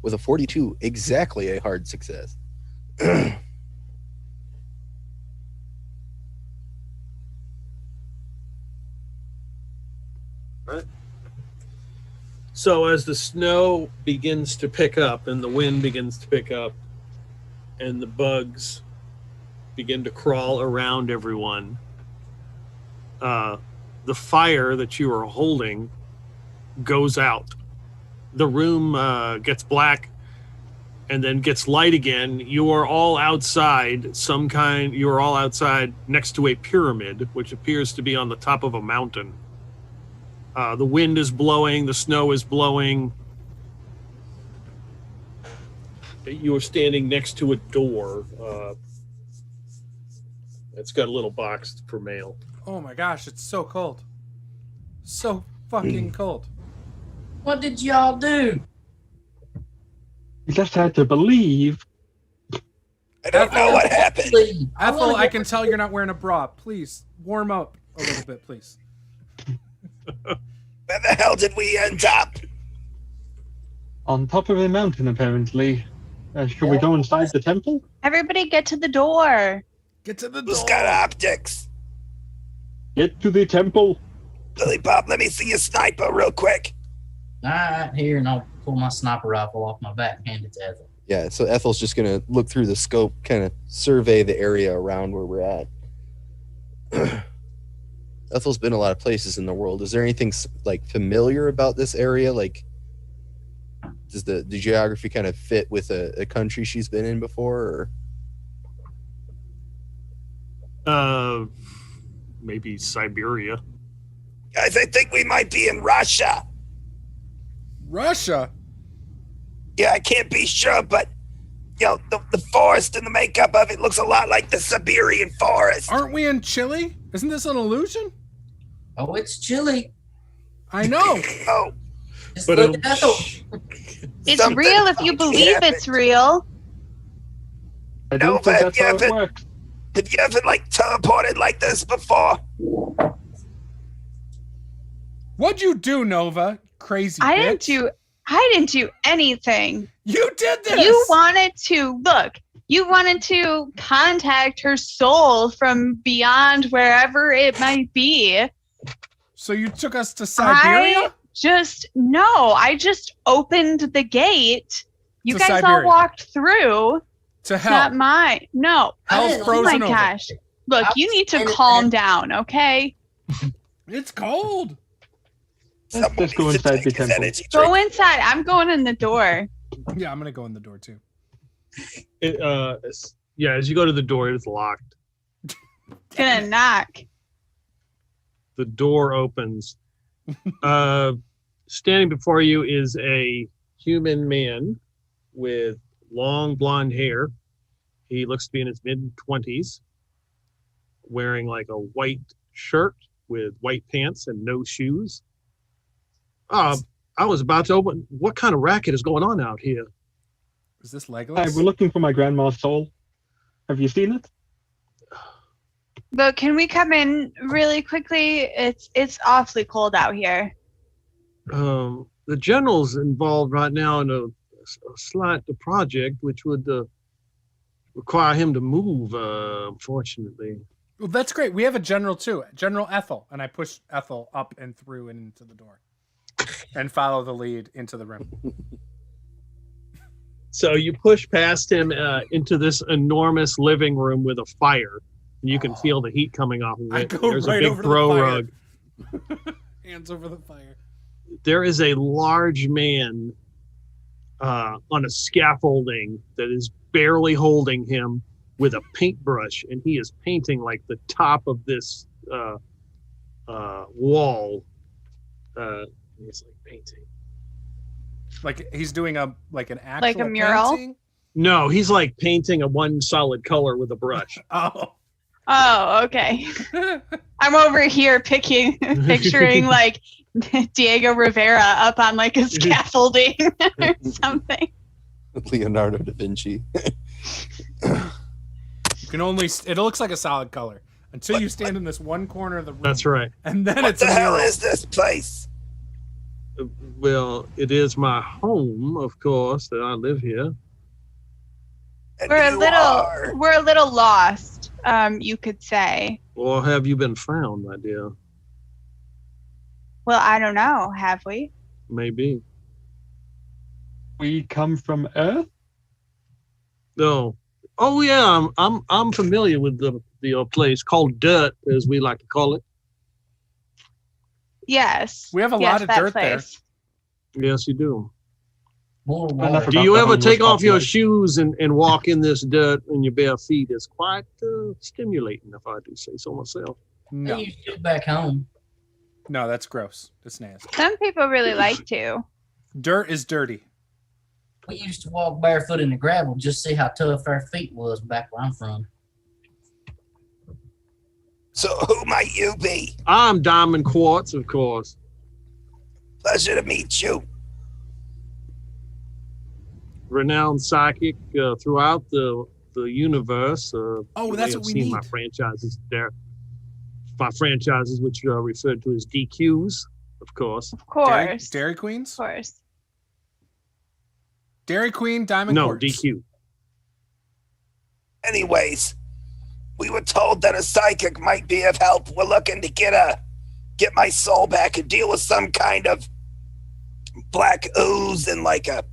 With a 42, exactly a hard success. So as the snow begins to pick up and the wind begins to pick up and the bugs begin to crawl around everyone. The fire that you are holding goes out. The room gets black and then gets light again. You are all outside you are all outside next to a pyramid, which appears to be on the top of a mountain. The wind is blowing, the snow is blowing. You are standing next to a door. It's got a little box for mail. Oh my gosh, it's so cold. So fucking cold. What did y'all do? You just had to believe. I don't know what happened. Please, Ethel, wanna I get- can tell you're not wearing a bra. Please warm up a little bit, please. Where the hell did we end up? On top of a mountain, apparently. Should we go inside the temple? Everybody get to the door. Get to the Who's door. got optics? Get to the temple. Billy Bob, let me see your sniper real quick. All right, here, and I'll pull my sniper rifle off my back and hand it to Ethel. Yeah, so Ethel's just gonna look through the scope, kind of survey the area around where we're at. Ethel's been a lot of places in the world. Is there anything like familiar about this area? Like, does the geography kind of fit with a country she's been in before? Or Maybe Siberia. Guys, I think we might be in Russia. Russia? Yeah, I can't be sure, but the forest and the makeup of it looks a lot like the Siberian forest. Aren't we in Chile? Isn't this an illusion? Oh, it's chilly. I know. Oh, Just But look at Ethel. It's Something real if you funky believe happened. it's real. I No, don't think but that's how yeah, it works. have you ever teleported like this before? What'd you do, Nova? Crazy I bitch. didn't do anything. You did this. You wanted to contact her soul from beyond wherever it might be. So you took us to Siberia? I just opened the gate. You To guys all Siberia. walked through. To It's hell. not mine. No. Hell's didn't- Oh my frozen over. gosh. Look, I you was need to standing calm there. down, okay? It's cold. Let's just go Somebody should inside take the his temple. energy Go drink. inside. I'm going in the door. Yeah, I'm gonna go in the door too. As you go to the door, it's locked. Gonna knock. The door opens. Standing before you is a human man with long blonde hair. He looks to be in his mid-20s, wearing like a white shirt with white pants and no shoes. I was about to open. What kind of racket is going on out here? Is this Hi, Legolas? we're looking for my grandma's soul. Have you seen it? But can we come in really quickly? It's awfully cold out here. The general's involved right now in a slight project, which would require him to move, unfortunately. Well, that's great. We have a general too, General Ethel, and I push Ethel up and through and into the door, and follow the lead into the room. So you push past him into this enormous living room with a fire. You can feel the heat coming off of I it. go There's right a big over to the throw fire. rug. Hands over the fire. There is a large man on a scaffolding that is barely holding him with a paintbrush, and he is painting like the top of this wall. He's like painting. Like he's doing an actual Like a mural? painting? No, he's like painting a one solid color with a brush. Oh. Oh, okay. I'm over here picturing like Diego Rivera up on like a scaffolding or something. Leonardo da Vinci. You can only. It looks like a solid color until you stand in this one corner of the room. That's right. And then What it's the a hell mural. is this place? Well, it is my home, of course, that I live here. And We're you a little lost, you could say. Or have you been found, my dear? Well, I don't know. Have we? Maybe. We come from Earth? No, Oh yeah, I'm familiar with the place called Dirt, as we like to call it. Yes. We have a lot of that dirt there. place. Yes, you do. More Enough water. Do about you the ever homeless take off your population. shoes and walk in this dirt in your bare feet? It's quite stimulating, if I do say so myself. No, You should get back home. no, that's gross. That's nasty. Some people really like to. Dirt is dirty. We used to walk barefoot in the gravel just to see how tough our feet was back where I'm from. So who might you be? I'm Diamond Quartz, of course. Pleasure to meet you. Renowned psychic throughout the universe. Oh, you that's may what have we seen need. my franchises there. My franchises, which are referred to as DQs, of course. Of course. Dairy Of Queens? course. Dairy Queen, Diamond No, Quartz. DQ. Anyways, we were told that a psychic might be of help. We're looking to get my soul back and deal with some kind of black ooze and like a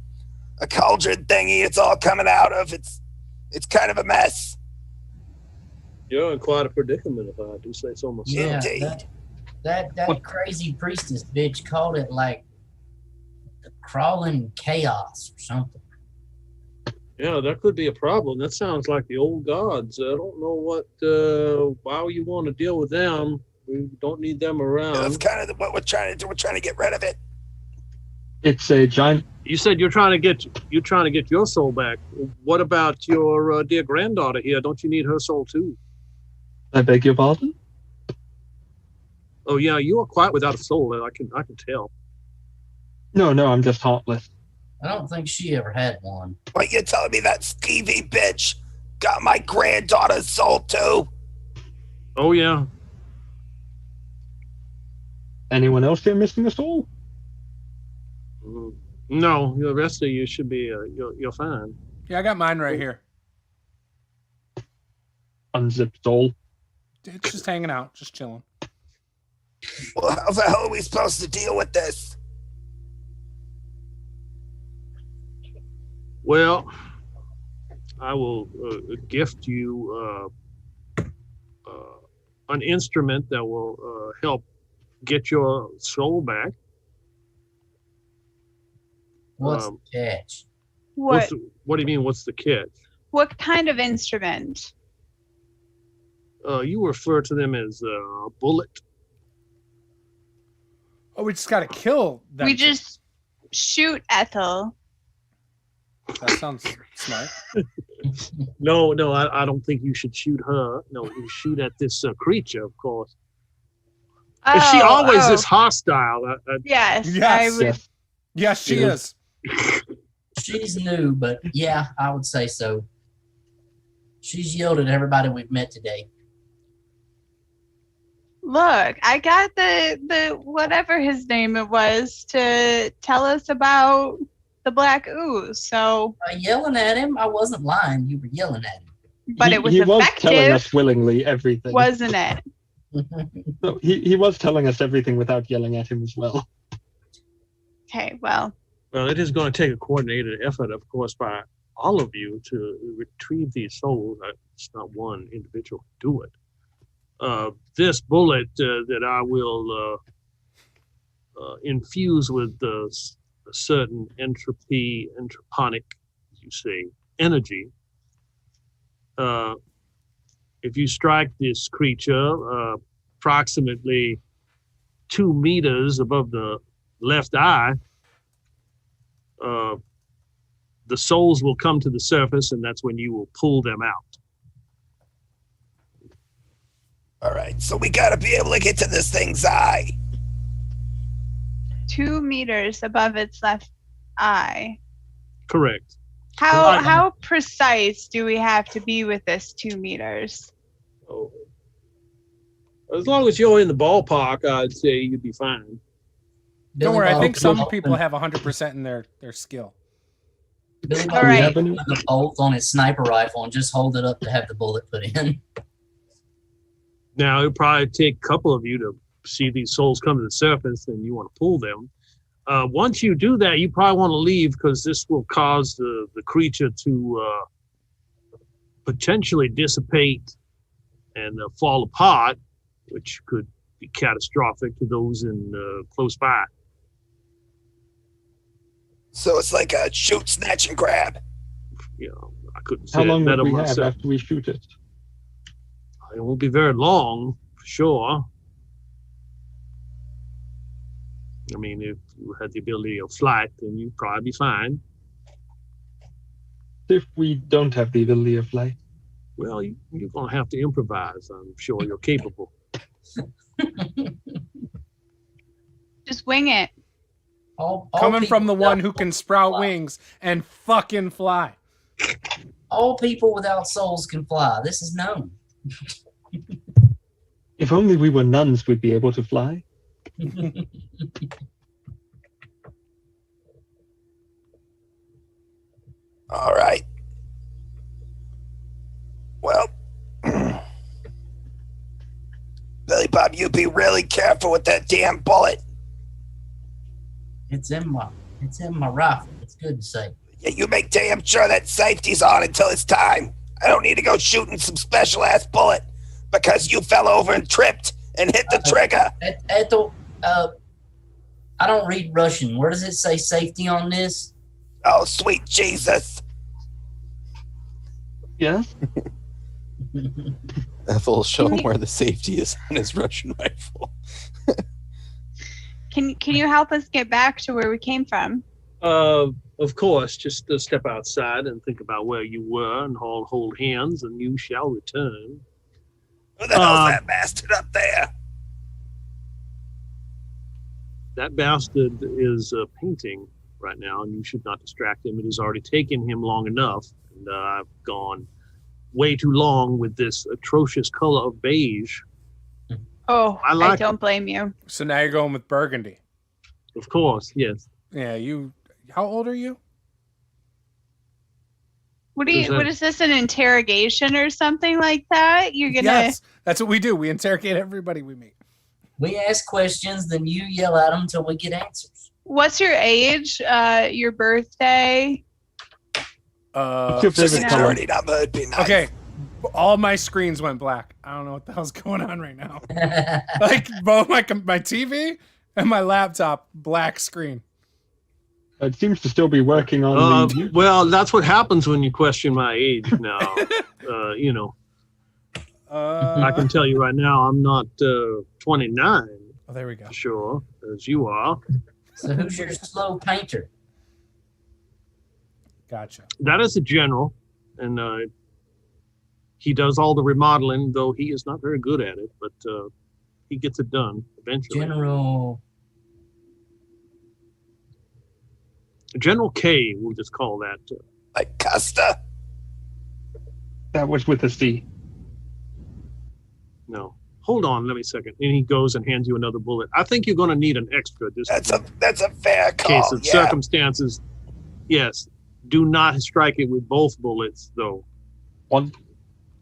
cauldron thingy it's all coming out of. It's kind of a mess. You're in quite a predicament, if I do say so myself. Yeah, Indeed. that crazy priestess bitch called it like the crawling chaos or something. Yeah, that could be a problem. That sounds like the old gods. I don't know why you want to deal with them. We don't need them around. That's kind of what we're trying to do. We're trying to get rid of it. It's a giant. You said you're trying to get your soul back. What about your dear granddaughter here? Don't you need her soul too? I beg your pardon? Oh yeah, you are quite without a soul. I can tell. No, I'm just heartless. I don't think she ever had one. What, you're telling me that skeevy bitch got my granddaughter's soul too? Oh yeah. Anyone else here missing a soul? No, the rest of you should be. You're fine. Yeah, I got mine right here. Unzipped soul. It's just hanging out, just chilling. Well, how the hell are we supposed to deal with this? Well, I will gift you an instrument that will help get your soul back. What's the catch? What What do you mean? What's the catch? what kind of instrument? You refer to them as a bullet. Oh, we just gotta kill them. We just shoot Ethel. That sounds smart. No, I don't think you should shoot her. No, you shoot at this creature, of course. And she always is hostile. Yes, Yes. I would. Yes. Yes, she Yeah. is. She's new, but yeah, I would say so. She's yelled at everybody we've met today. Look, I got the whatever his name it was to tell us about the black ooze. So, By yelling at him, I wasn't lying. You were yelling at him. but it was he was telling effective, us willingly everything. wasn't it? No, he was telling us everything without yelling at him as well. Okay, well, Well, it is going to take a coordinated effort, of course, by all of you to retrieve these souls. It's not one individual who do it. This bullet that I will infuse with a certain entroponic, you say, energy. If you strike this creature approximately 2 meters above the left eye, the souls will come to the surface, and that's when you will pull them out. All right, so we gotta be able to get to this thing's eye. 2 meters above its left eye. Correct. How precise do we have to be with this 2 meters? Oh. As long as you're in the ballpark, I'd say you'd be fine. Don't Billy worry, I Bob think put some the- people have 100% in their skill. Billy Bob All right. put the bolt on his sniper rifle and just hold it up to have the bullet put in. Now, it'll probably take a couple of you to see these souls come to the surface, and you want to pull them. Once you do that, you probably want to leave, because this will cause the creature to potentially dissipate and fall apart, which could be catastrophic to those in close by. So it's like a shoot, snatch, and grab. You know, I couldn't say How it long better would we have myself. after we shoot it? It won't be very long, for sure. I mean, if you had the ability of flight, then you'd probably be fine. If we don't have the ability of flight. Well, you're going to have to improvise. I'm sure you're capable. Just wing it. All Coming people from the without one who can sprout fly. wings and fucking fly. All people without souls can fly. This is known. If only we were nuns, we'd be able to fly. All right. Well, Billy Bob, you be really careful with that damn bullet. It's in my rifle. It's good to say. Yeah, you make damn sure that safety's on until it's time. I don't need to go shooting some special ass bullet because you fell over and tripped and hit the trigger. Ethel, I don't read Russian. Where does it say safety on this? Oh, sweet Jesus. Yes? Ethel will show him where the safety is on his Russian rifle. Can you help us get back to where we came from? Of course, just step outside and think about where you were and hold hands, and you shall return. Who the hell's that bastard up there? That bastard is painting right now, and you should not distract him. It has already taken him long enough, and I've gone way too long with this atrocious color of beige. Oh, I I like don't blame you. So now you're going with burgundy. Of course, yes. Yeah, you. How old are you? What Is that- is this, an interrogation or something like that? You're gonna Yes, that's what we do. We interrogate everybody we meet. We ask questions, then you yell at them until we get answers. What's your age? Your birthday? What's your Just a favorite color? dirty number would be nice. Okay, all my screens went black. I don't know what the hell's going on right now. Like both my TV and my laptop, black screen. It seems to still be working on the... Well, that's what happens when you question my age now. You know, I can tell you right now, I'm not 29, Oh, there we go. sure, as you are. So who's your slow painter? Gotcha. That is a general, and he does all the remodeling, though he is not very good at it, but he gets it done eventually. General K, we'll just call that. Like Custa? That was with a C. No. Hold on, let me a second. And he goes and hands you another bullet. I think you're going to need an extra just That's a fair in case call. of Yeah. circumstances. Yes. Do not strike it with both bullets, though, One.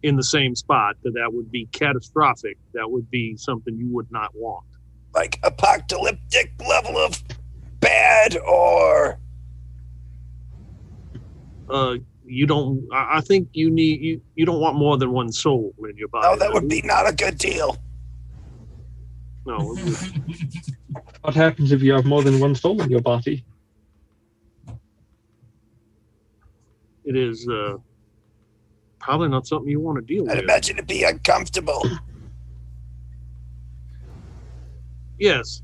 in the same spot. That would be catastrophic. That would be something you would not want. Like apocalyptic level of bad, or You don't. I think you need. You don't want more than one soul in your body. no, that would be not a good deal. No. What happens if you have more than one soul in your body? It is probably not something you want to deal I'd with. imagine it'd be uncomfortable. Yes.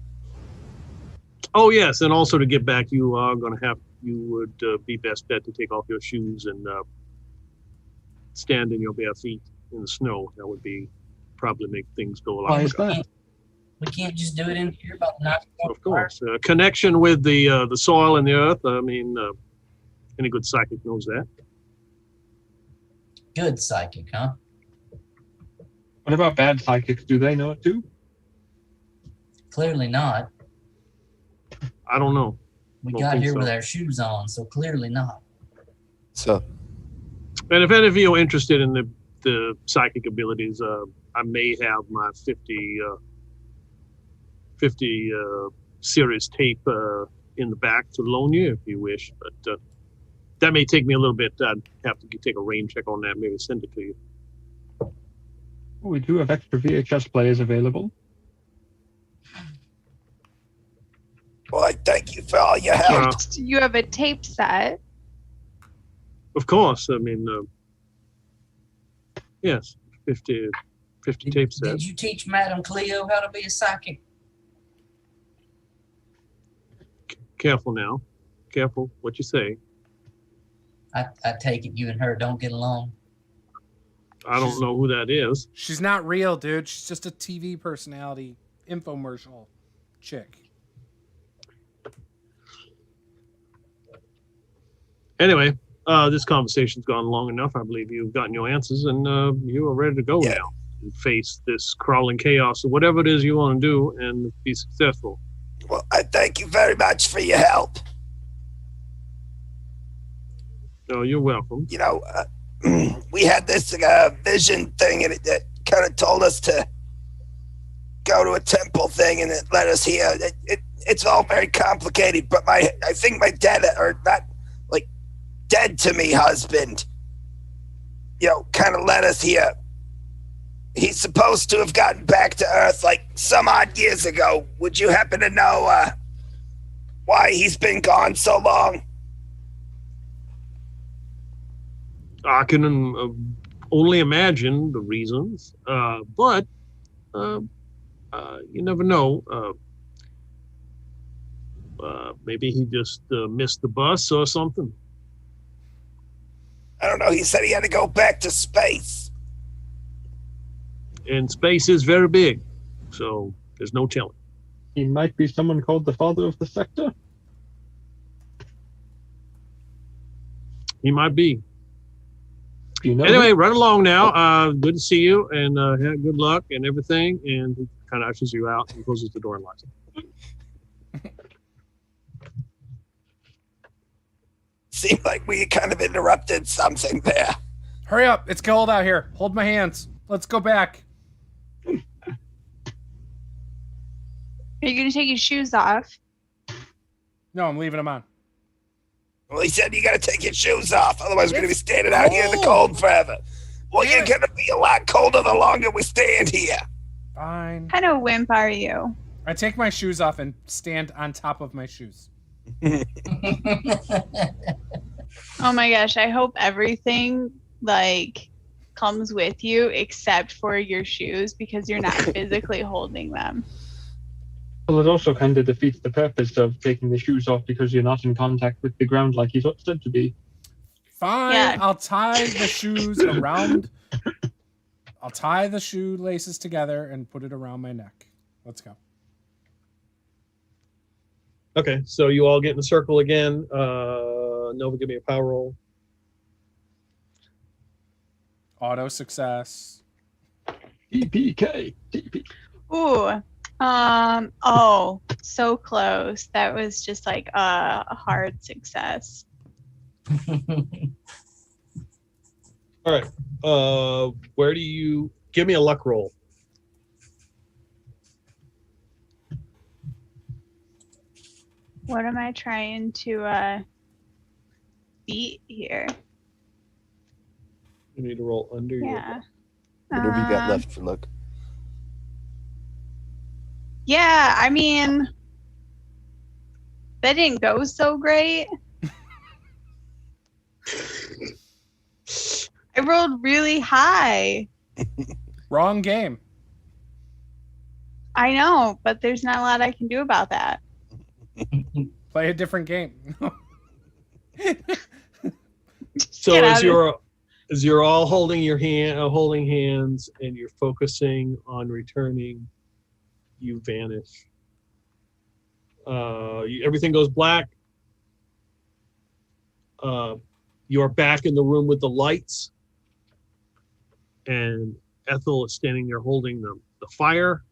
Oh, yes, and also to get back, you are going to have. You would be best bet to take off your shoes and stand in your bare feet in the snow. That would be probably make things go a lot Why is quicker. that? We can't just do it in here about the night. Of course, connection with the soil and the earth. I mean, any good psychic knows that. Good psychic, huh? What about bad psychics? Do they know it too? Clearly not. I don't know. We Don't got think here so. with our shoes on, so clearly not. So And if any of you are interested in the psychic abilities, I may have my 50 series tape in the back to loan you if you wish. But That may take me a little bit. I'd have to take a rain check on that. Maybe send it to you. We do have extra VHS players available. Boy, thank you for all your help. You have a tape set. Of course. I mean, yes, 50 tape sets. Did you teach Madame Cleo how to be a psychic? Careful now. Careful what you say. I take it you and her don't get along. I don't know who that is. She's not real, dude. She's just a TV personality, infomercial chick. Anyway, this conversation's gone long enough. I believe you've gotten your answers, and you are ready to go now and face this crawling chaos or whatever it is you want to do and be successful. Well, I thank you very much for your help. Oh, you're welcome. You know, we had this vision thing, and it kind of told us to go to a temple thing, and it led us here. It's all very complicated, but I think my dead to me husband, kind of led us here. He's supposed to have gotten back to Earth like some odd years ago. Would you happen to know why he's been gone so long? I can only imagine the reasons, but you never know. Maybe he just missed the bus or something. I don't know. He said he had to go back to space. And space is very big, so there's no telling. He might be someone called the father of the sector. He might be. Do you know Anyway, him? run along now. Good to see you, and good luck and everything. And he kind of ushers you out and closes the door and locks it. Seemed like we kind of interrupted something there. Hurry up. It's cold out here. Hold my hands. Let's go back. Are you going to take your shoes off? No, I'm leaving them on. Well, he said you got to take your shoes off, otherwise we're going to be standing out here in the cold forever. Well, you're going to be a lot colder the longer we stand here. Fine. What kind of wimp are you? I take my shoes off and stand on top of my shoes. Oh my gosh, I hope everything comes with you except for your shoes because you're not physically holding them. Well, it also kind of defeats the purpose of taking the shoes off because you're not in contact with the ground like he's said to be. Fine. Yeah. I'll tie the shoes around. I'll tie the shoelaces together and put it around my neck. Let's go. Okay, so you all get in a circle again. Nova, give me a power roll. Auto success. TPK. Ooh. Oh, so close. That was just like a hard success. All right. Where do you give me a luck roll? What am I trying to beat here? You need to roll under Yeah. What have you got left for luck? Yeah, I mean, that didn't go so great. I rolled really high. Wrong game. I know, but there's not a lot I can do about that. Play a different game. So Get as out you're all holding hands and you're focusing on returning, you vanish. Everything goes black. You're back in the room with the lights, and Ethel is standing there holding the fire.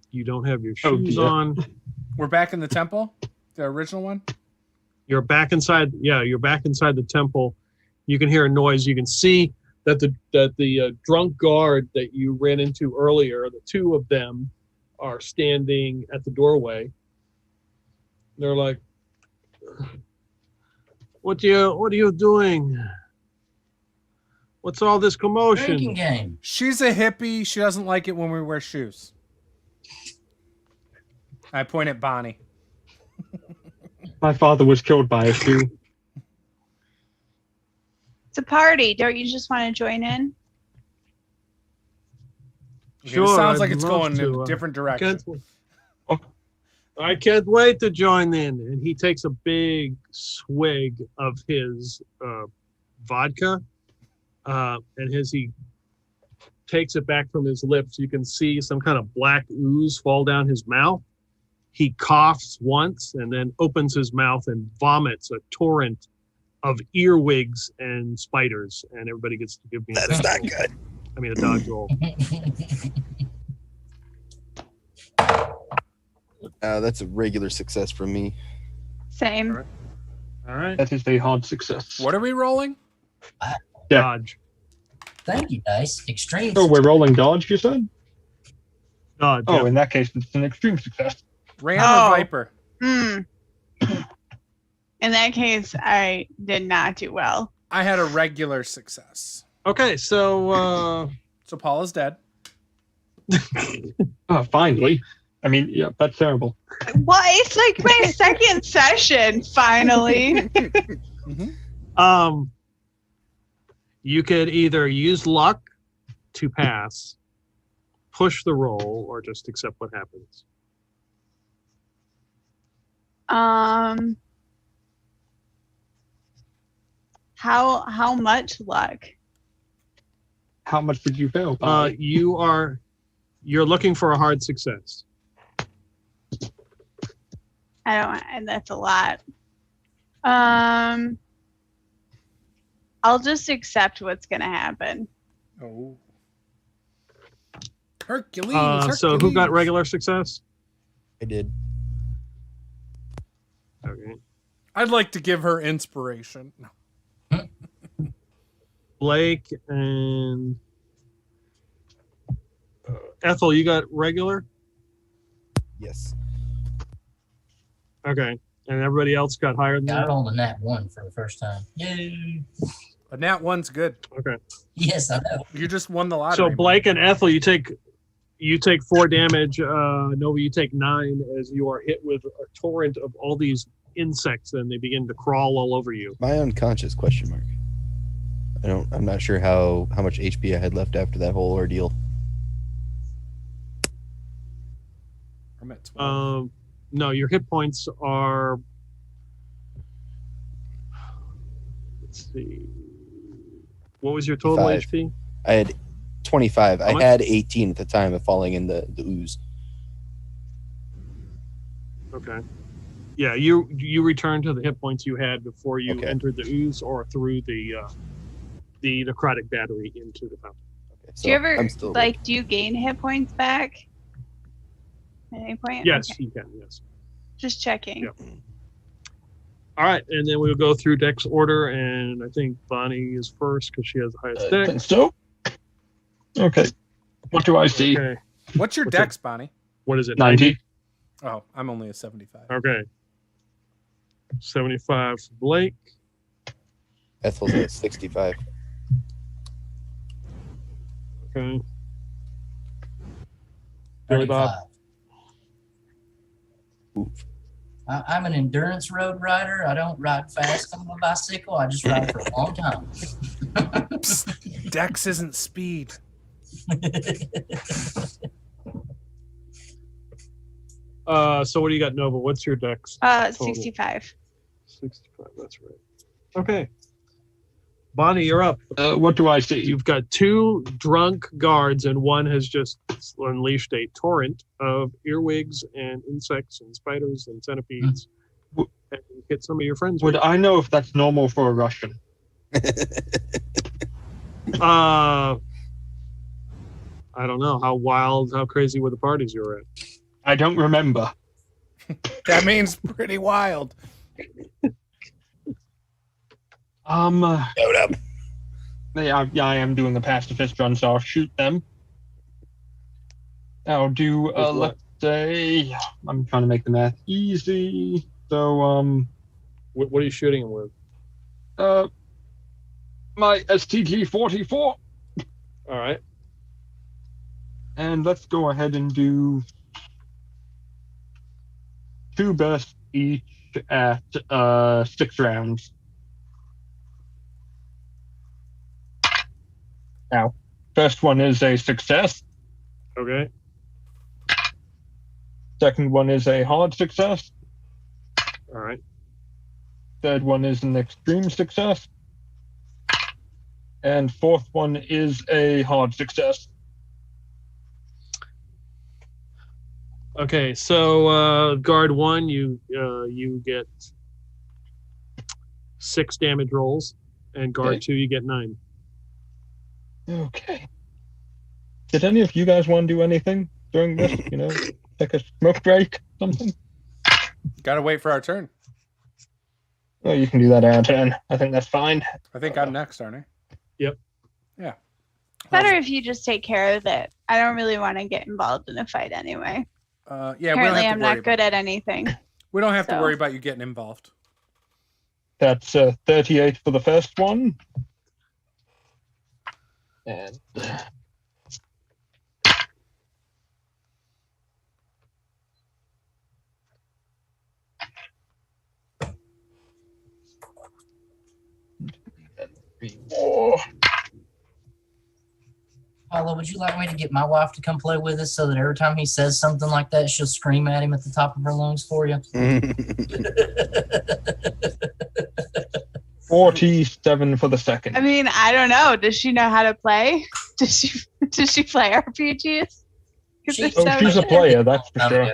You don't have your shoes on. We're back in the temple, the original one. You're back inside. Yeah, you're back inside the temple. You can hear a noise. You can see that the drunk guard that you ran into earlier, the two of them, are standing at the doorway. They're like, what are you doing? What's all this commotion? Drinking game. She's a hippie. She doesn't like it when we wear shoes. I point at Bonnie. My father was killed by a shoe. It's a party. Don't you just want to join in? Okay, Sure, it sounds like I'd it's love going in to. a different direction. I can't wait to join in. And he takes a big swig of his vodka. And as he takes it back from his lips, you can see some kind of black ooze fall down his mouth. He coughs once and then opens his mouth and vomits a torrent of earwigs and spiders. And everybody gets to give me That's not good. a dodge roll. That's a regular success from me. Same. All right. That is a hard success. What are we rolling? Yeah. Dodge. Thank you, Dice. Extreme. Oh, we're rolling dodge, you said? Dodge. Oh, yeah. in that case, it's an extreme success. Ram Oh. or Viper? In that case, I did not do well. I had a regular success. Okay, so So Paul is dead. Oh, finally. I mean, yeah, that's terrible. Well, it's like my second session, finally. you could either use luck to pass, push the roll, or just accept what happens. How much luck? How much did you fail by? You're looking for a hard success. I don't. And that's a lot. I'll just accept what's gonna happen. Oh. Hercules. So who got regular success? I did. Okay. I'd like to give her inspiration. No. Blake and Ethel, you got regular? Yes. Okay. And everybody else got higher than Got that? on the nat 1 for the first time. Yay! A nat 1's good. Okay. Yes, I know. You just won the lottery. So man. Blake and Ethel, you take 4 damage. Nova, you take 9 as you are hit with a torrent of all these insects, and they begin to crawl all over you. My unconscious question mark. I'm not sure how much HP I had left after that whole ordeal. I'm at 12. No, your hit points are. Let's see. What was your total 5. HP? I had 25. How I much? had 18 at the time of falling in the ooze. Okay. Yeah, you return to the hit points you had before you Okay. entered the ooze or through the necrotic battery into the fountain. Okay, Do you so ever I'm still do you gain hit points back at any point? Yes, Okay. you can. Yes. Just checking. Yep. All right, and then we'll go through Dex order, and I think Bonnie is first because she has the highest Dex. So? Okay. What do I see? Okay. What's your what's dex, Bonnie? What is it? 90. Oh, I'm only a 75. Okay. 75 for Blake. Ethel's at 65. Okay. Billy Bob. 35. Oof. I'm an endurance road rider. I don't ride fast on my bicycle. I just ride for a long time. Dex isn't speed. So what do you got, Nova? What's your Dex? Total. 65. 65. That's right. Okay. Bonnie, you're up. What do I see? You've got 2 drunk guards, and one has just unleashed a torrent of earwigs and insects and spiders and centipedes, and hit some of your friends. Would I know if that's normal for a Russian? I don't know how crazy were the parties you were at. I don't remember. That means pretty wild. Load up. Yeah, I am doing the pacifist run, so I'll shoot them. I'll do, With what? let's say, I'm trying to make the math easy. So, What are you shooting him with? my STG-44. All right. And let's go ahead and do 2 bursts each at 6 rounds. Now, first one is a success. Okay. Second one is a hard success. All right. Third one is an extreme success. And fourth one is a hard success. Okay, so guard 1, you get 6 damage rolls, and guard Okay. 2, you get 9. Okay. Did any of you guys want to do anything during this? Take a smoke break, something? Gotta wait for our turn. Oh, you can do that our turn. I think that's fine. I think I'm next, aren't I? Yep. Yeah. Better if you just take care of it. I don't really want to get involved in a fight anyway. Yeah, we don't Apparently, have I'm to worry not good at anything. We don't have to so. worry about you getting involved. That's 38 for the first one. And three more. Paula, would you like me to get my wife to come play with us so that every time he says something like that, she'll scream at him at the top of her lungs for you? 47 for the second. I mean, I don't know. Does she know how to play? Does she play RPGs? 'Cause if so, She's a player, that's for sure.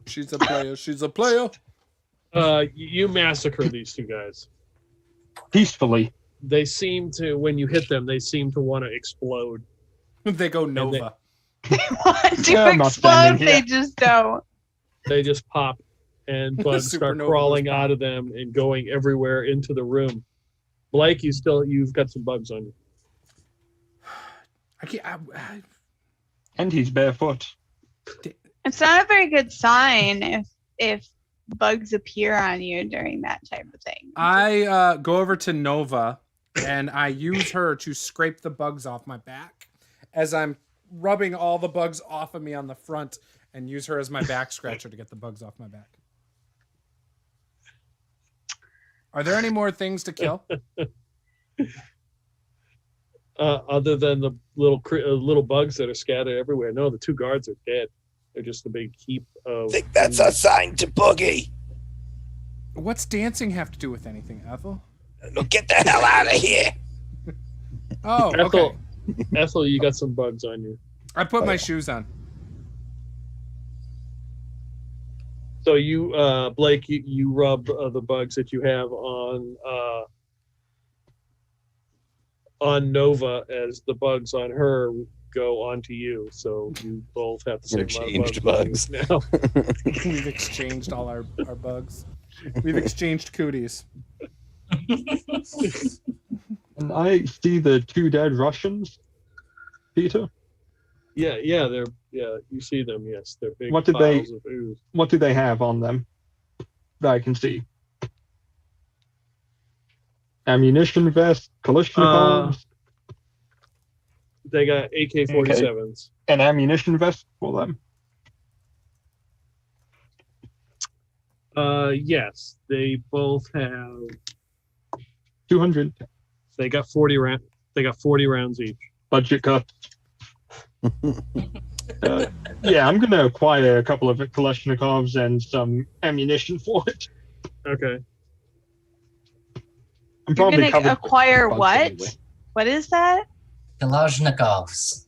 She's a player. She's a player. You massacre these 2 guys. Peacefully. They seem to, when you hit them, they seem to want to explode. They go Nova. want to Yeah, I'm not explode, standing they here. just don't. They just pop, and bugs start Supernova crawling goes out of them and going everywhere into the room. Blake, you've got some bugs on you. I can't. And he's barefoot. It's not a very good sign if bugs appear on you during that type of thing. I go over to Nova and I use her to scrape the bugs off my back as I'm rubbing all the bugs off of me on the front, and use her as my back scratcher to get the bugs off my back. Are there any more things to kill? Other than the little bugs that are scattered everywhere. No, the 2 guards are dead. They're just a big heap of. I think that's a sign to boogie. What's dancing have to do with anything, Ethel? No, get the hell out of here. Oh, Ethel, okay. Ethel, you got some bugs on you. I put my shoes on. So you, Blake, you rub the bugs that you have on Nova as the bugs on her go onto you. So you both have the same Interchanged amount of bugs. now. We've exchanged all our bugs. We've exchanged cooties. And I see the 2 dead Russians, Peter. Yeah, you see them. Yes, they're big What did they- piles of ooze. What do they have on them that I can see? Ammunition vest, Kalashnikovs, They got AK-47s. an ammunition vest for them. Yes, they both have. 200 They got 40 round. They got 40 rounds each. budget cuts. Yeah, I'm gonna acquire a couple of Kalashnikovs and some ammunition for it. Okay. I'm You're probably gonna covered acquire with bugs what? anyway. What is that? Kalashnikovs.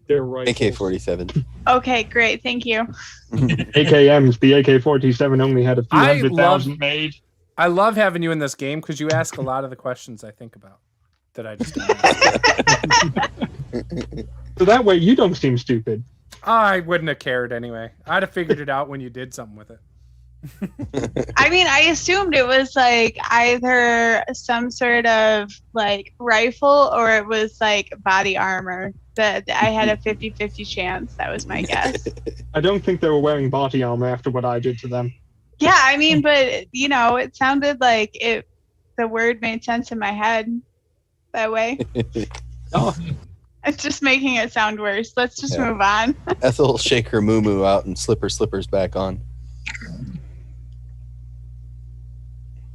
They're right. AK-47. Okay, great. Thank you. AKMs, the AK-47 only had a few I 100,000 made. I love having you in this game because you ask a lot of the questions I think about that I just don't. So that way you don't seem stupid. I wouldn't have cared anyway. I'd have figured it out when you did something with it. I mean, I assumed it was like either some sort of like rifle or it was like body armor. That I had a 50-50 chance. That was my guess. I don't think they were wearing body armor after what I did to them. Yeah, I mean, but you know, it sounded like the word made sense in my head that way. Oh, It's just making it sound worse. Let's just Yeah. move on. Ethel will shake her moo out and slip her slippers back on.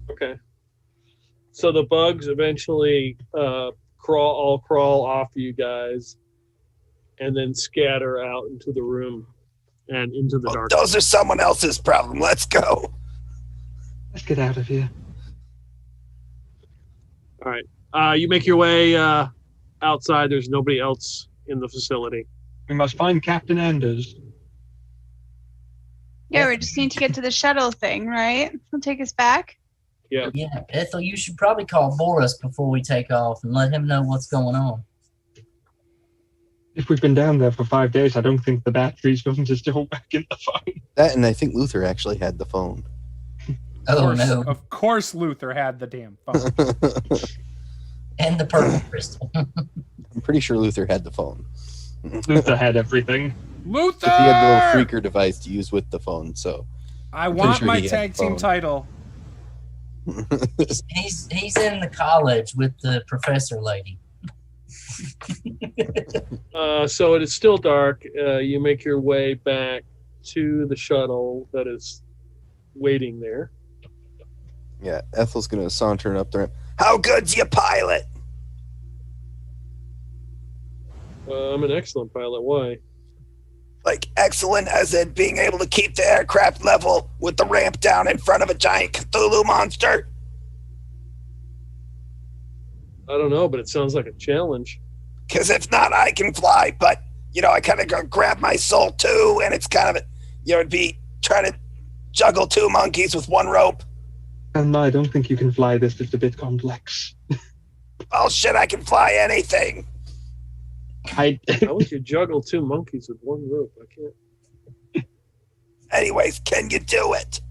okay. So the bugs eventually crawl off you guys, and then scatter out into the room and into the dark. Those are someone else's problem. Let's go. Let's get out of here. All right. You make your way outside. There's nobody else in the facility. We must find Captain Anders. Yeah, we just need to get to the shuttle thing, right? It'll take us back. Yeah. Yeah, Ethel, you should probably call Boris before we take off and let him know what's going on. If we've been down there for 5 days, I don't think the battery's going to still work in the phone. That, and I think Luther actually had the phone. Oh, no. Of course Luther had the damn phone. And the purple crystal. I'm pretty sure Luther had the phone. Luther had everything. Luther! But he had the little freaker device to use with the phone, so I pretty want sure my he had tag the team phone. title. He's in the college with the professor lady. So it is still dark. You make your way back to the shuttle that is waiting there. Yeah, Ethel's gonna saunter up there. How good's your pilot? I'm an excellent pilot. Why? Like excellent as in being able to keep the aircraft level with the ramp down in front of a giant Cthulhu monster? I don't know, but it sounds like a challenge. Because if not, I can fly. But, you know, I kind of grab my soul too, and it's kind of, you know, it'd be trying to juggle two monkeys with one rope. And I don't think you can fly this. It's a bit complex. Oh shit, I can fly anything. I How would you juggle two monkeys with one rope? I can't. Anyways, can you do it?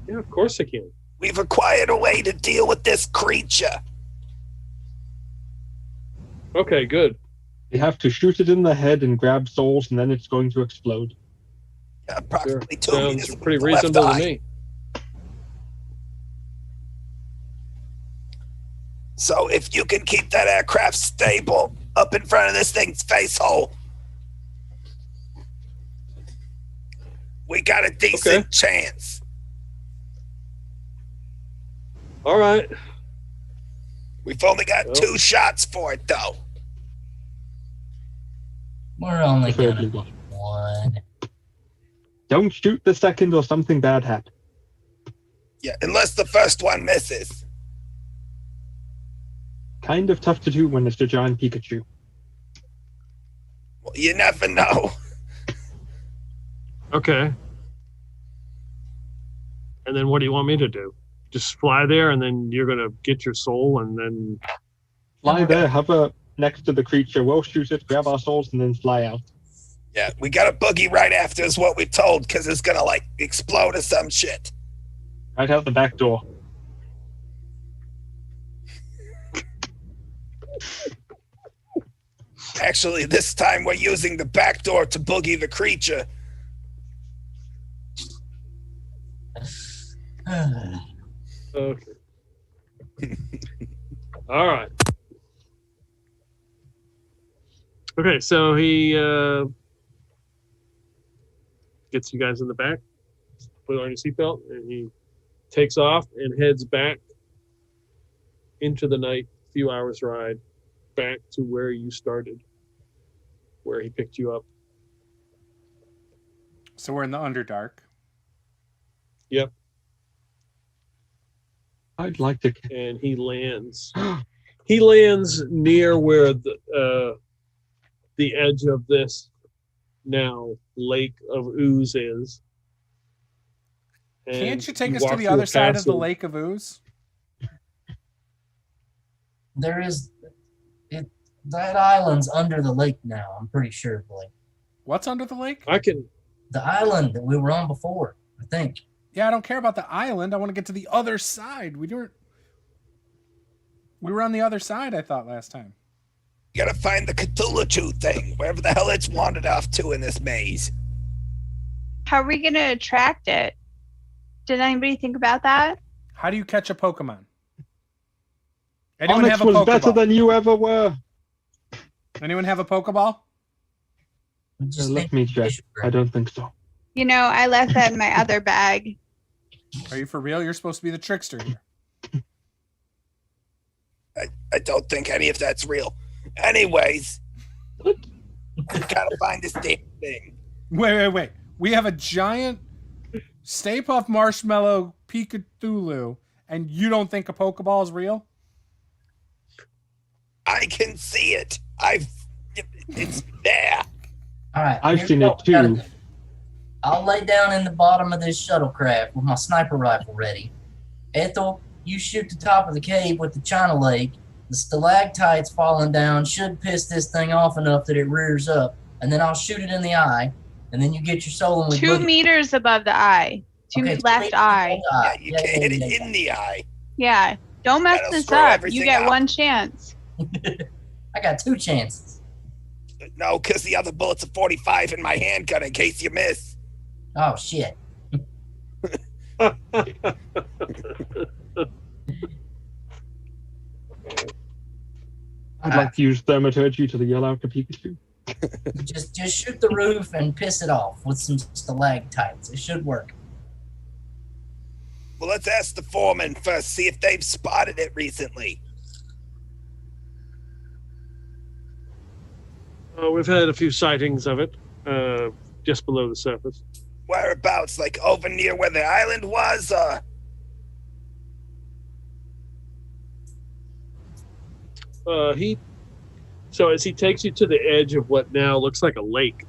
Yeah, of course I can. We've acquired a way to deal with this creature. Okay, good. You have to shoot it in the head and grab souls, and then it's going to explode. Approximately 2 Sounds meters pretty from the left reasonable to eye. me. So if you can keep that aircraft stable up in front of this thing's face hole, we got a decent chance. All right. We've only got Well. 2 shots for it, though. We're only Preferably gonna one. one. Don't shoot the second or something bad happens. Yeah, unless the first one misses. Kind of tough to do when it's a giant Pikachu. Well, you never know. Okay. And then what do you want me to do? Just fly there, and then you're gonna get your soul, and then Fly there, hover next to the creature, we'll shoot it, grab our souls, and then fly out. Yeah, we got a boogie right after is what we told, because it's gonna, like, explode or some shit. Right out the back door. Actually, this time we're using the back door to boogie the creature. okay. All right. Okay, so he gets you guys in the back, put on your seatbelt, and he takes off and heads back into the night, few hours ride, back to where you started, where he picked you up. So we're in the Underdark. Yep. I'd like to. And he lands. He lands near where the edge of this now lake of ooze is. And Can't you take us walk to the through a other side of the passage. Lake of Ooze? There is that island's under the lake now. I'm pretty sure, Blake. What's under the lake? I can. The island that we were on before, I think. Yeah, I don't care about the island. I want to get to the other side. We were on the other side, I thought, last time. You gotta find the Cthulhu thing, wherever the hell it's wandered off to in this maze. How are we going to attract it? Did anybody think about that? How do you catch a Pokemon? Anyone Onyx have a was better Pokeball? than you ever were. Anyone have a Pokeball? Let me check. I don't think so. You know, I left that in my other bag. Are you for real? You're supposed to be the trickster here. I don't think any of that's real. Anyways, we gotta find this damn thing. Wait. We have a giant Stay Puft Marshmallow Cthulhu, and you don't think a Pokeball is real? I can see it. It's there. All right. I've here's seen what it we gotta too. do. I'll lay down in the bottom of this shuttlecraft with my sniper rifle ready. Ethel, you shoot the top of the cave with the China Lake. The stalactites falling down should piss this thing off enough that it rears up, and then I'll shoot it in the eye, and then you get your soul and we 2 boogie. meters above the eye. 2 Okay, 2 left meters eye. above the eye. You can't hit it in the eye. Yeah. Don't mess That'll this screw up. everything You get up. 1 chance. I got 2 chances. No, because the other bullet's a 45 in my handgun in case you miss. Oh, shit. I'd like to use thaumaturgy to yell out to Pikachu. Just shoot the roof and piss it off with some stalactites. It should work. Well, let's ask the foreman first, see if they've spotted it recently. We've had a few sightings of it, just below the surface. Whereabouts? Like over near where the island was? So as he takes you to the edge of what now looks like a lake,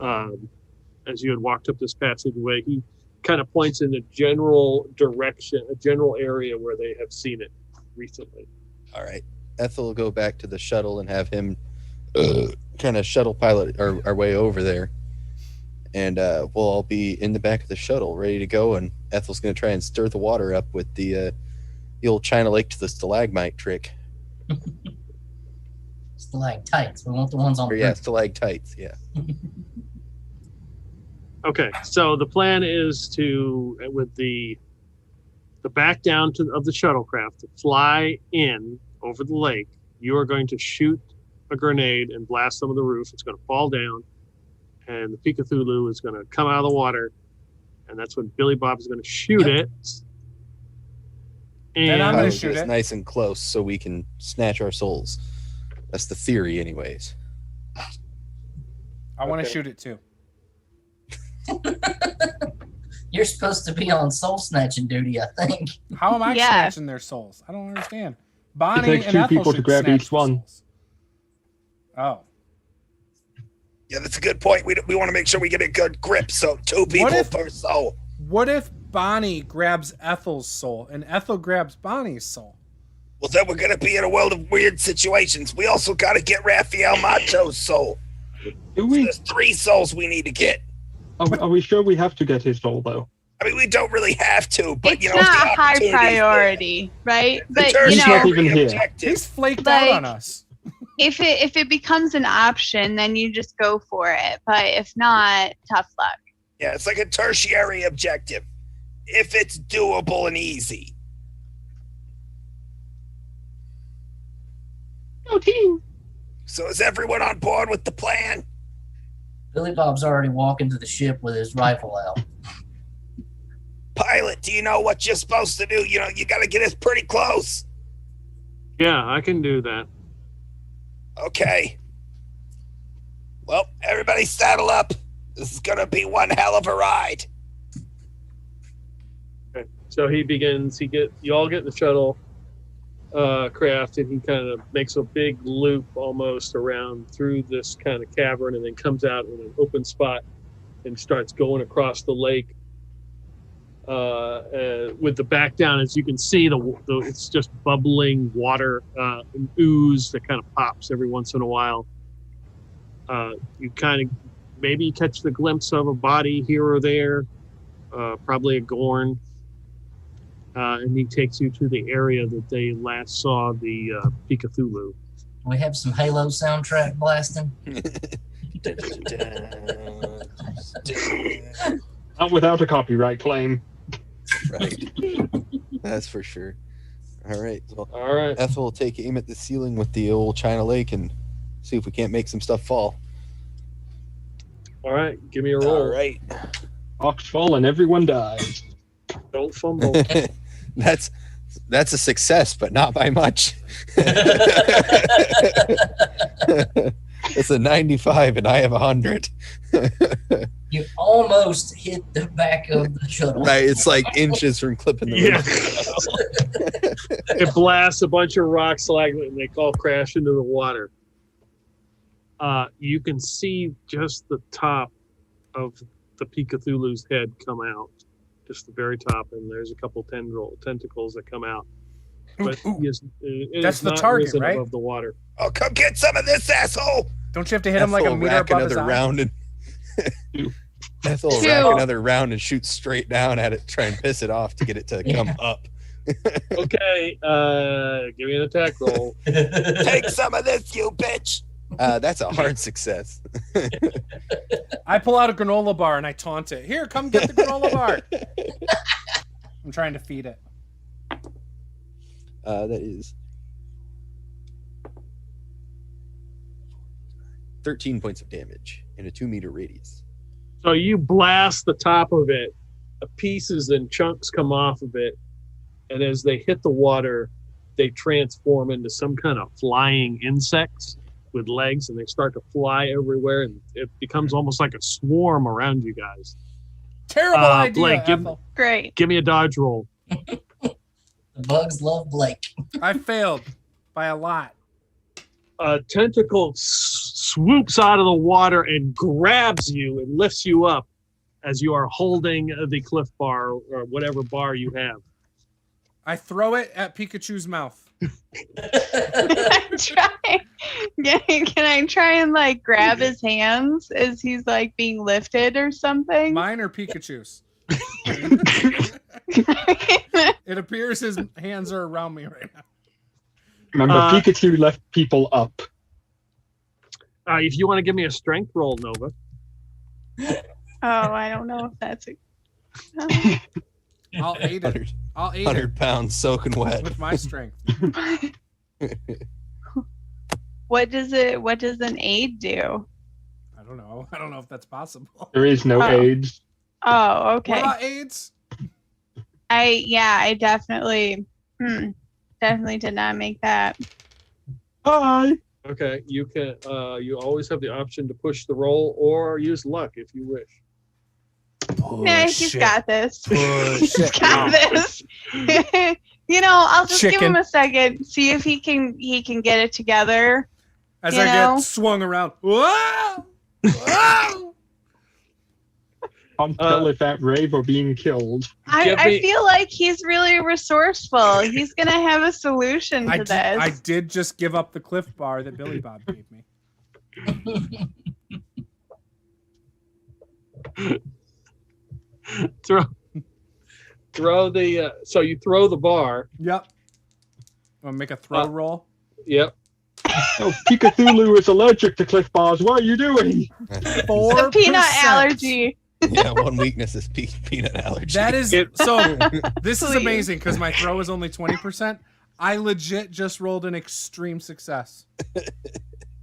as you had walked up this passageway, he kind of points in a general direction, a general area where they have seen it recently. All right. Ethel will go back to the shuttle and have him kind of shuttle pilot our way over there. And we'll all be in the back of the shuttle ready to go. And Ethel's going to try and stir the water up with the old China Lake to the stalagmite trick. Stalactites. We want the ones on Or, yeah, stalactites. Yeah. Okay, so the plan is to, with the back down of the shuttlecraft, to fly in over the lake. You are going to shoot a grenade and blast some of the roof. It's going to fall down, and the Cthulhu is going to come out of the water, and that's when Billy Bob is going to shoot it. Oh, Then I'm And gonna Get shoot us it. nice and close so we can snatch our souls. That's the theory, anyways. I want to Okay. shoot it too. You're supposed to be on soul snatching duty, I think. How am I Yeah. snatching their souls? I don't understand. Bonnie takes and 2 Ethel people to should grab snatch each the one. souls. Oh. Yeah, that's a good point. We want to make sure we get a good grip, so 2 people if- per soul. What if Bonnie grabs Ethel's soul and Ethel grabs Bonnie's soul? Well, then we're going to be in a world of weird situations. We also got to get Raphael Macho's soul. Do So we? there's 3 souls we need to get. Are we sure we have to get his soul, though? I mean, we don't really have to, but It's you know, not if the a high opportunity's there. priority, right? The But you tertiary He's not know, even here. objective. He's flaked out Like- on us. if it becomes an option, then you just go for it. But if not, tough luck. Yeah, it's like a tertiary objective. If it's doable and easy. No team. So is everyone on board with the plan? Billy Bob's already walking to the ship with his rifle out. Pilot, do you know what you're supposed to do? You know, you got to get us pretty close. yeah, I can do that. Okay. Well, everybody saddle up. This is going to be one hell of a ride. Okay. So he begins. You all get in the shuttle craft, and he kind of makes a big loop almost around through this kind of cavern, and then comes out in an open spot and starts going across the lake. With the back down, as you can see, it's just bubbling water, an ooze that kind of pops every once in a while. You kind of maybe catch the glimpse of a body here or there, probably a Gorn. And he takes you to the area that they last saw the Cthulhu. We have some Halo soundtrack blasting. Not without a copyright claim. Right. That's for sure. All right. Well, All right. Ethel will take aim at the ceiling with the old China Lake and see if we can't make some stuff fall. All right. Give me a roll. All right. Rocks fall and everyone dies. Don't fumble. That's a success, but not by much. It's a 95 and I have 100. You almost hit the back of the shuttle. Right, it's like inches from clipping the Yeah. roof. It blasts a bunch of rock slag and they all crash into the water. You can see just the top of the Cthulhu's head come out, just the very top, and there's a couple tentacles that come out. But Ooh, he is, it That's is the not target, risen right? above the water. Oh, come get some of this, asshole! Don't you have to hit him like a Ethel meter rack above his another eye? round and Ethel will Two. rack another round and shoot straight down at it, try and piss it off to get it to come up. Okay, give me an attack roll. Take some of this, you bitch! That's a hard success. I pull out a granola bar and I taunt it. Here, come get the granola bar. I'm trying to feed it. That is 13 points of damage in a 2-meter radius. So you blast the top of it, pieces and chunks come off of it, and as they hit the water, they transform into some kind of flying insects with legs, and they start to fly everywhere, and it becomes almost like a swarm around you guys. Terrible idea, Blake, Ethel. Great. Give me a dodge roll. The bugs love Blake. I failed by a lot. A tentacle swoops out of the water and grabs you and lifts you up as you are holding the cliff bar or whatever bar you have. I throw it at Pikachu's mouth. I'm trying. Can I try and like grab his hands as he's like being lifted or something? Mine or Pikachu's? It appears his hands are around me right now. Remember, Pikachu left people up. If you want to give me a strength roll, Nova. Oh, I don't know if that's a. I'll aid it. 100, I'll aid 100 pounds soaking it wet. with my strength. What does an aid do? I don't know. I don't know if that's possible. There is no Oh. AIDS. Oh, What okay. about AIDS? I definitely did not make that. Hi. Okay, you can. You always have the option to push the roll or use luck if you wish. Nah, he's got this. He's Shit. got this. I'll just give Chicken. him a second, see if he can get it together. As You I know? get swung around. Whoa! Whoa! Can't tell if that rave or being killed. Give I me- feel like he's really resourceful. He's gonna have a solution to this. I did just give up the Cliff Bar that Billy Bob gave me. Throw the. So you throw the bar. Yep. Want to make a throw roll? Yep. Oh, Cthulhu is allergic to cliff bars. What are you doing? the peanut 4%. allergy. Yeah, one weakness is peanut allergy. That is It- so. This is Please. amazing because my throw is only 20%. I legit just rolled an extreme success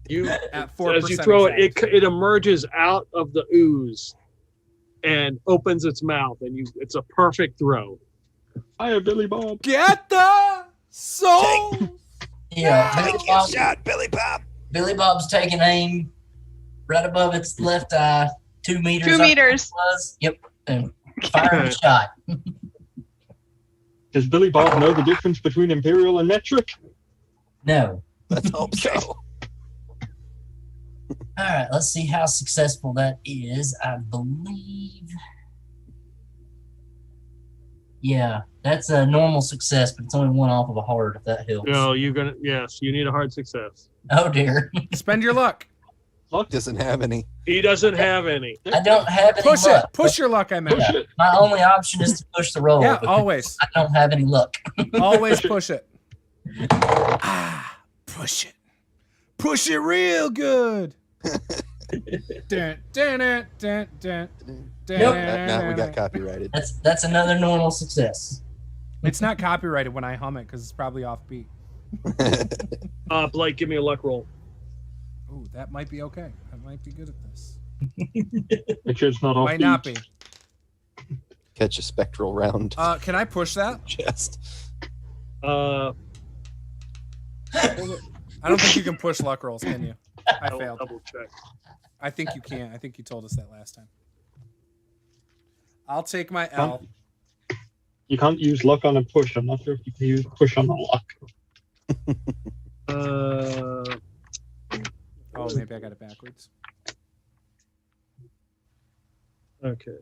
You at 4%. as you throw it, exact. it emerges out of the ooze and opens its mouth, and it's a perfect throw. Hiya, Billy Bob. Get the soul. Yeah, Take your shot, Billy Bob! Billy Bob's taking aim right above its left eye, 2 meters. 2 up meters. it was. Yep, and firing a shot. Does Billy Bob know the difference between imperial and metric? No. Let's hope so. All right, let's see how successful that is. I believe. Yeah, that's a normal success, but it's only one off of a hard, if that helps. No, yes, you need a hard success. Oh, dear. Spend your luck. Luck doesn't have any. He doesn't have any. I don't have any Push luck. it. Push your luck, I meant. Push it. My only option is to push the roll. Yeah, because always. I don't have any luck. Always push it. Push it. Push it real good. Dun, dun, dun, dun, dun, dun, Nope. Now we got copyrighted. That's another normal success. It's not copyrighted when I hum it because it's probably offbeat. Blake, give me a luck roll. Ooh, that might be okay. I might be good at this. Make sure it's not off. Might not be. Catch a spectral round. Can I push that? Chest. Uh, I don't think you can push luck rolls, can you? I I'll failed. double check. I think you can. I think you told us that last time. I'll take my L. You can't use luck on a push. I'm not sure if you can use push on a luck. Oh, maybe I got it backwards. Okay.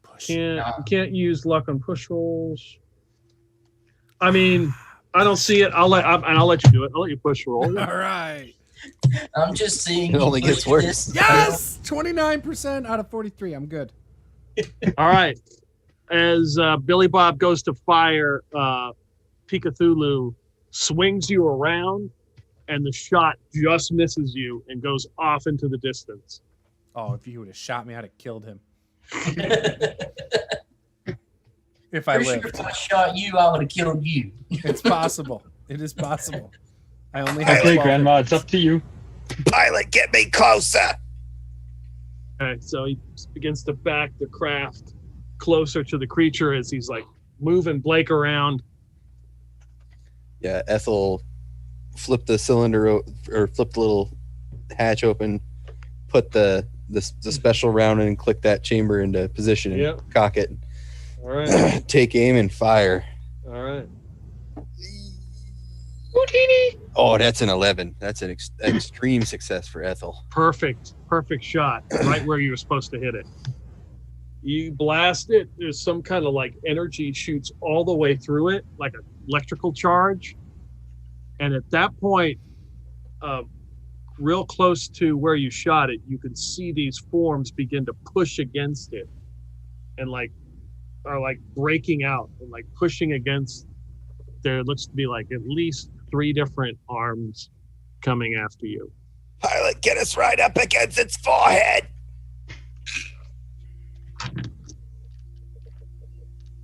Push. Can't use luck on push rolls. I mean, I don't see it. I'll let you do it. I'll let you push roll. All right. I'm just seeing. It only you gets push worse. this. Yes! 29% out of 43. I'm good. All right. As Billy Bob goes to fire, Cthulhu swings you around, and the shot just misses you and goes off into the distance. Oh, if you would have shot me, I'd have killed him. If I Pretty sure lived. if I shot you, I would have killed you. It's possible. It is possible. I only have Okay, 12. Grandma, it's up to you. Pilot, get me closer. Okay, so he begins to back the craft closer to the creature as he's like moving Blake around. Yeah, Ethel flipped the cylinder or flipped the little hatch open, put the special round in, and click that chamber into position and Yep. cock it. All right. Take aim and fire. All right. Oh, that's an 11. That's an extreme success for Ethel. Perfect shot right where you were supposed to hit it. You blast it. There's some kind of like energy shoots all the way through it, like an electrical charge. And at that point, real close to where you shot it, you can see these forms begin to push against it, and are breaking out and like pushing against. There looks to be like at least 3 different arms coming after you. Pilot, get us right up against its forehead.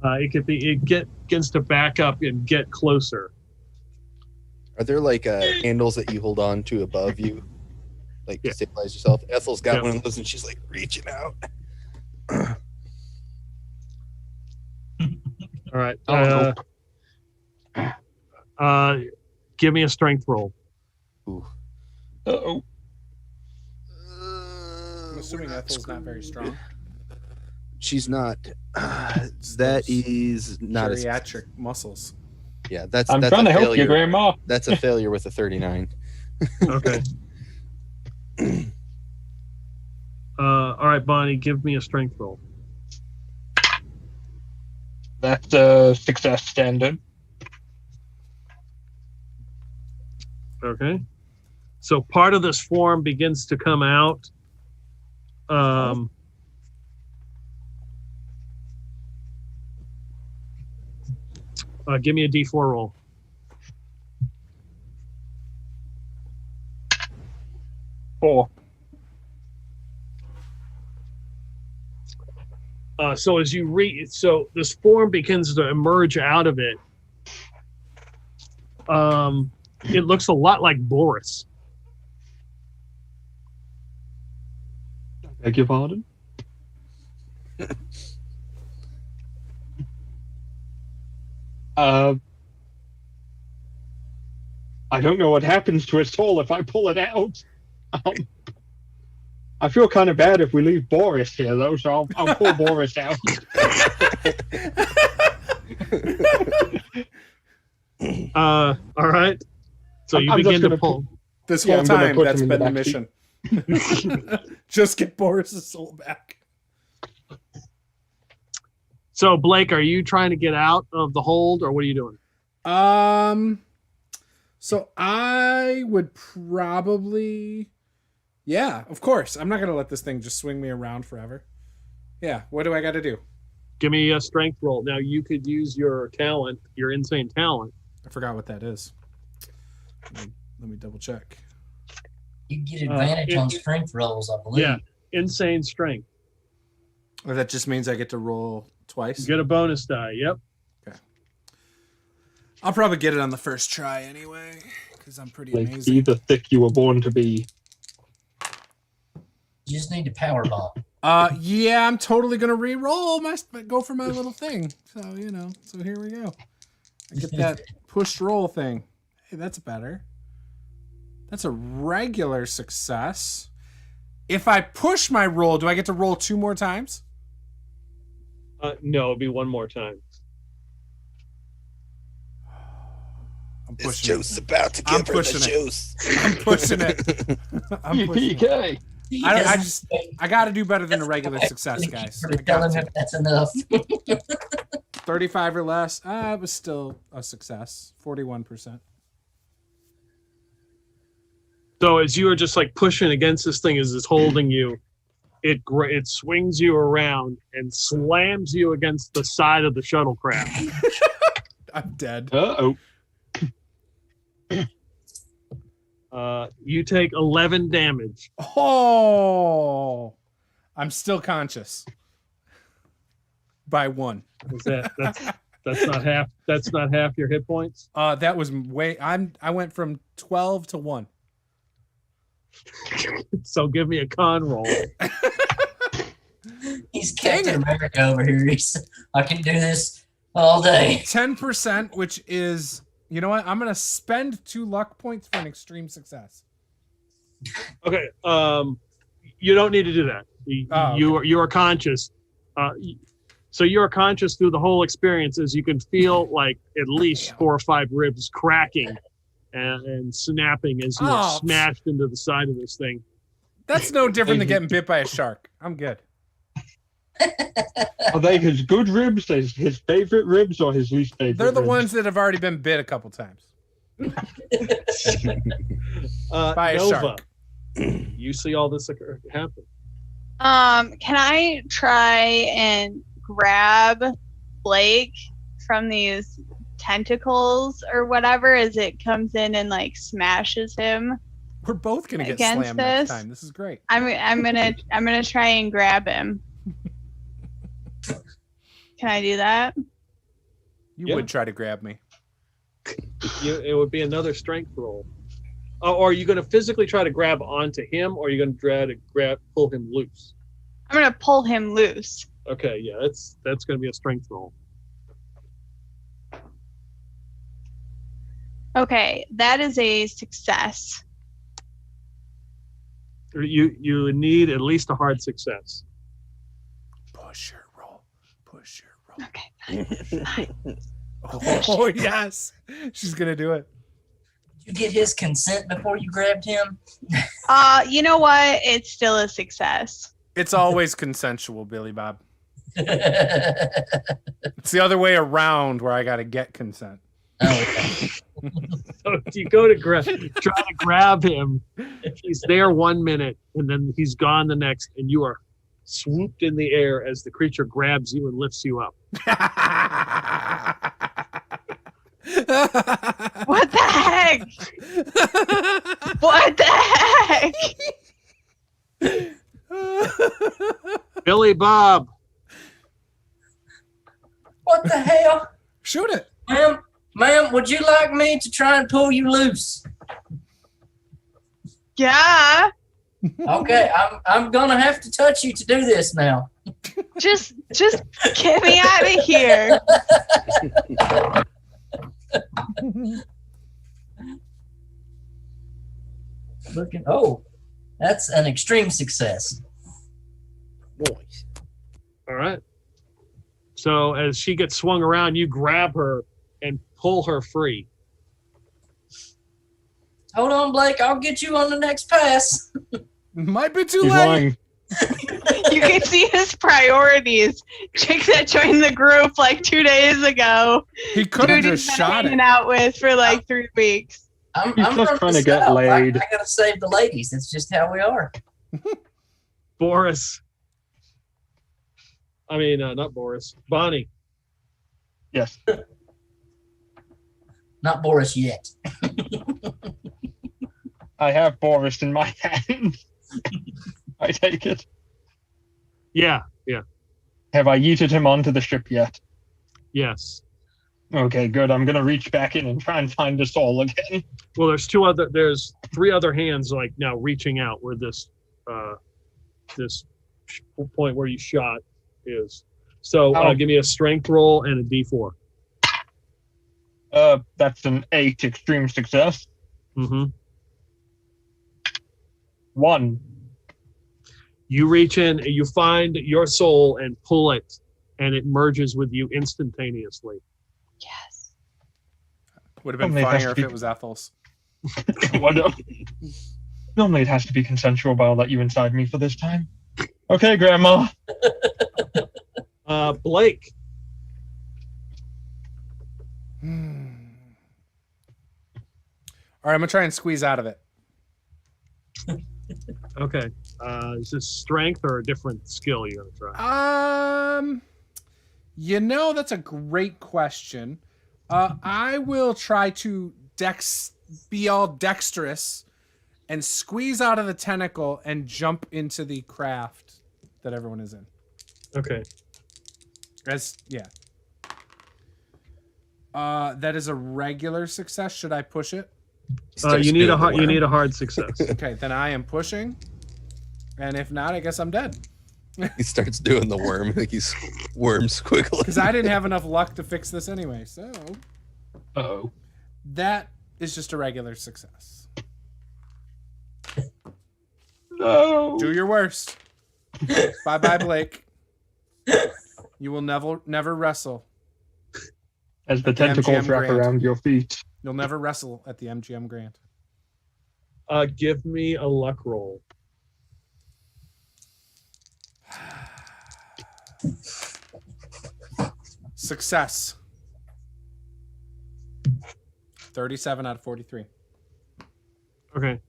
It begins to back up and get closer. Are there like handles that you hold on to above you, like Yeah. to stabilize yourself? Ethel's got Yeah. one of those, and she's like reaching out. All right. Oh, Give me a strength roll. Ooh. Uh-oh. I'm assuming Ethel's not very strong. She's not. That is not. Geriatric muscles. Yeah, that's. I'm that's trying a to help failure. you, Grandma. That's a failure with a 39. Okay. All right, Bonnie, give me a strength roll. That's a success standard. Okay. So part of this form begins to come out. Give me a D4 roll. Four. So as you read, so this form begins to emerge out of it. It looks a lot like Boris. Beg your pardon? I don't know what happens to its soul if I pull it out. I feel kind of bad if we leave Boris here, though, so I'll pull Boris out. All right. So you I'm just begin to gonna pull. This Yeah, whole I'm gonna time, put that's him in been the the mission. Just get Boris's soul back. So Blake, are you trying to get out of the hold, or what are you doing? So I would probably, yeah, of course. I'm not gonna let this thing just swing me around forever. Yeah, what do I got to do? Give me a strength roll. Now you could use your talent, your insane talent. I forgot what that is. Let me double check. You get advantage on strength rolls, I believe. Yeah, insane strength. Or that just means I get to roll twice? You get a bonus die, yep. Okay. I'll probably get it on the first try anyway, because I'm pretty Like, amazing. be the thick you were born to be. You just need to power bomb. Yeah, I'm totally gonna re-roll go for my little thing. So so here we go. I get that pushed roll thing. Hey, that's better. That's a regular success. If I push my roll, do I get to roll 2 more times? No, it'll be one more time. I'm This pushing Juice is about to give her the juice. I'm pushing it. I'm pushing it. PK. I got to do better than a regular success, guys. I Tell got him to. if that's enough. 35 or less. It was still a success. 41%. So as you are just like pushing against this thing as it's holding you, it swings you around and slams you against the side of the shuttlecraft. I'm dead. Uh-oh. You take 11 damage. Oh, I'm still conscious. By 1. Is that's not half? That's not half your hit points. That was way. I went from 12 to 1. So give me a con roll. He's Captain America over here. I can do this all day. 10%, which is, you know what? I'm gonna spend 2 luck points for an extreme success. Okay. You don't need to do that. You are conscious. So you are conscious through the whole experience as you can feel like at least 4 or 5 ribs cracking and snapping as you are smashed into the side of this thing. That's no different than getting bit by a shark. I'm good. Are they his good ribs, his favorite ribs, or his least favorite? They're the ribs? ones that have already been bit a couple times. By a Nova, shark. you see all this happen. Can I try and grab Blake from these tentacles or whatever as it comes in and like smashes him? We're both gonna get Against slammed next this? time. This is great. I'm gonna try and grab him. Can I do that? You would try to grab me. It would be another strength roll. Or are you going to physically try to grab onto him, or are you going to try to pull him loose? I'm gonna pull him loose. Okay, yeah, that's going to be a strength roll. Okay, that is a success. You need at least a hard success. Push your roll. Push your roll. Okay, fine. Oh yes, she's gonna do it. Did you get his consent before you grabbed him? You know what? It's still a success. It's always consensual, Billy Bob. Oh, It's the other way around where I gotta get consent. okay. So if you go to try to grab him, he's there 1 minute, and then he's gone the next, and you are swooped in the air as the creature grabs you and lifts you up. What the heck? What the heck? Billy Bob. What the hell? Shoot it. Ma'am, would you like me to try and pull you loose? Yeah. Okay, I'm gonna have to touch you to do this now. Just get me out of here. That's an extreme success. Boys. All right. So as she gets swung around, you grab her and pull her free. Hold on, Blake. I'll get you on the next pass. Might be too He's late. lying. You can see his priorities. Chick that joined the group like 2 days ago. He could have Dude just he's been shot hanging it. out with for like 3 weeks. I'm He's just from trying the to get South. laid. I gotta save the ladies. That's just how we are. Boris. I mean, not Boris. Bonnie. Yes. Not Boris yet. I have Boris in my hand. I take it. Yeah. Have I yeeted him onto the ship yet? Yes. Okay, good. I'm gonna reach back in and try and find us all again. Well, there's 3 other hands like now reaching out where this point where you shot is. So give me a strength roll and a D4. That's an 8 extreme success. Mm-hmm. 1. You reach in, you find your soul and pull it, and it merges with you instantaneously. Yes. Would have been Only it has funnier to if be- it was Ethel's. Normally it has to be consensual, but I'll let you inside me for this time. Okay, Grandma. Blake. All right, I'm gonna try and squeeze out of it. Okay. Is this strength or a different skill you're gonna try? That's a great question. I will try to be all dexterous and squeeze out of the tentacle and jump into the craft that everyone is in. Okay. That is a regular success. Should I push it? You need a hard success. Okay, then I am pushing. And if not, I guess I'm dead. He starts doing the worm, like he's worm squiggling. Because I didn't have enough luck to fix this anyway. So Uh-oh. that is just a regular success. No. Do your worst. Bye-bye, Blake. You will never wrestle. As the At the tentacles MGM wrap Grand. around your feet. You'll never wrestle at the MGM Grand. Give me a luck roll. Success. 37 out of 43. Okay.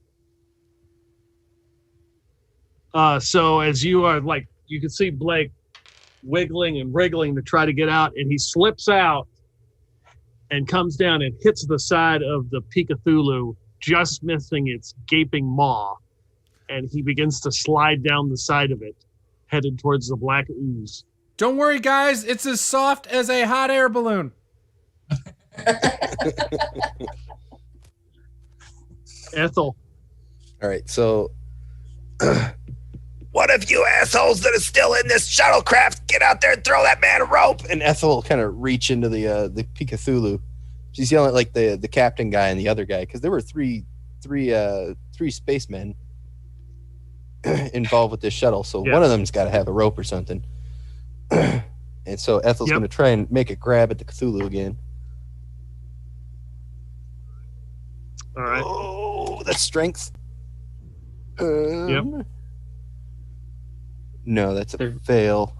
So as you are you can see Blake wiggling and wriggling to try to get out, and he slips out and comes down and hits the side of the Cthulhu, just missing its gaping maw, and he begins to slide down the side of it, headed towards the black ooze. Don't worry, guys. It's as soft as a hot air balloon. Ethel. All right, so One of you assholes that is still in this shuttlecraft, get out there and throw that man a rope. and Ethel will kind of reach into the Cthulhu. She's yelling at like the captain guy and the other guy because there were three spacemen involved with this shuttle. So Yes. one of them's got to have a rope or something. And so Ethel's Yep. going to try and make a grab at the Cthulhu again. All right. Oh, that's strength. Yep. No, that's a There- fail.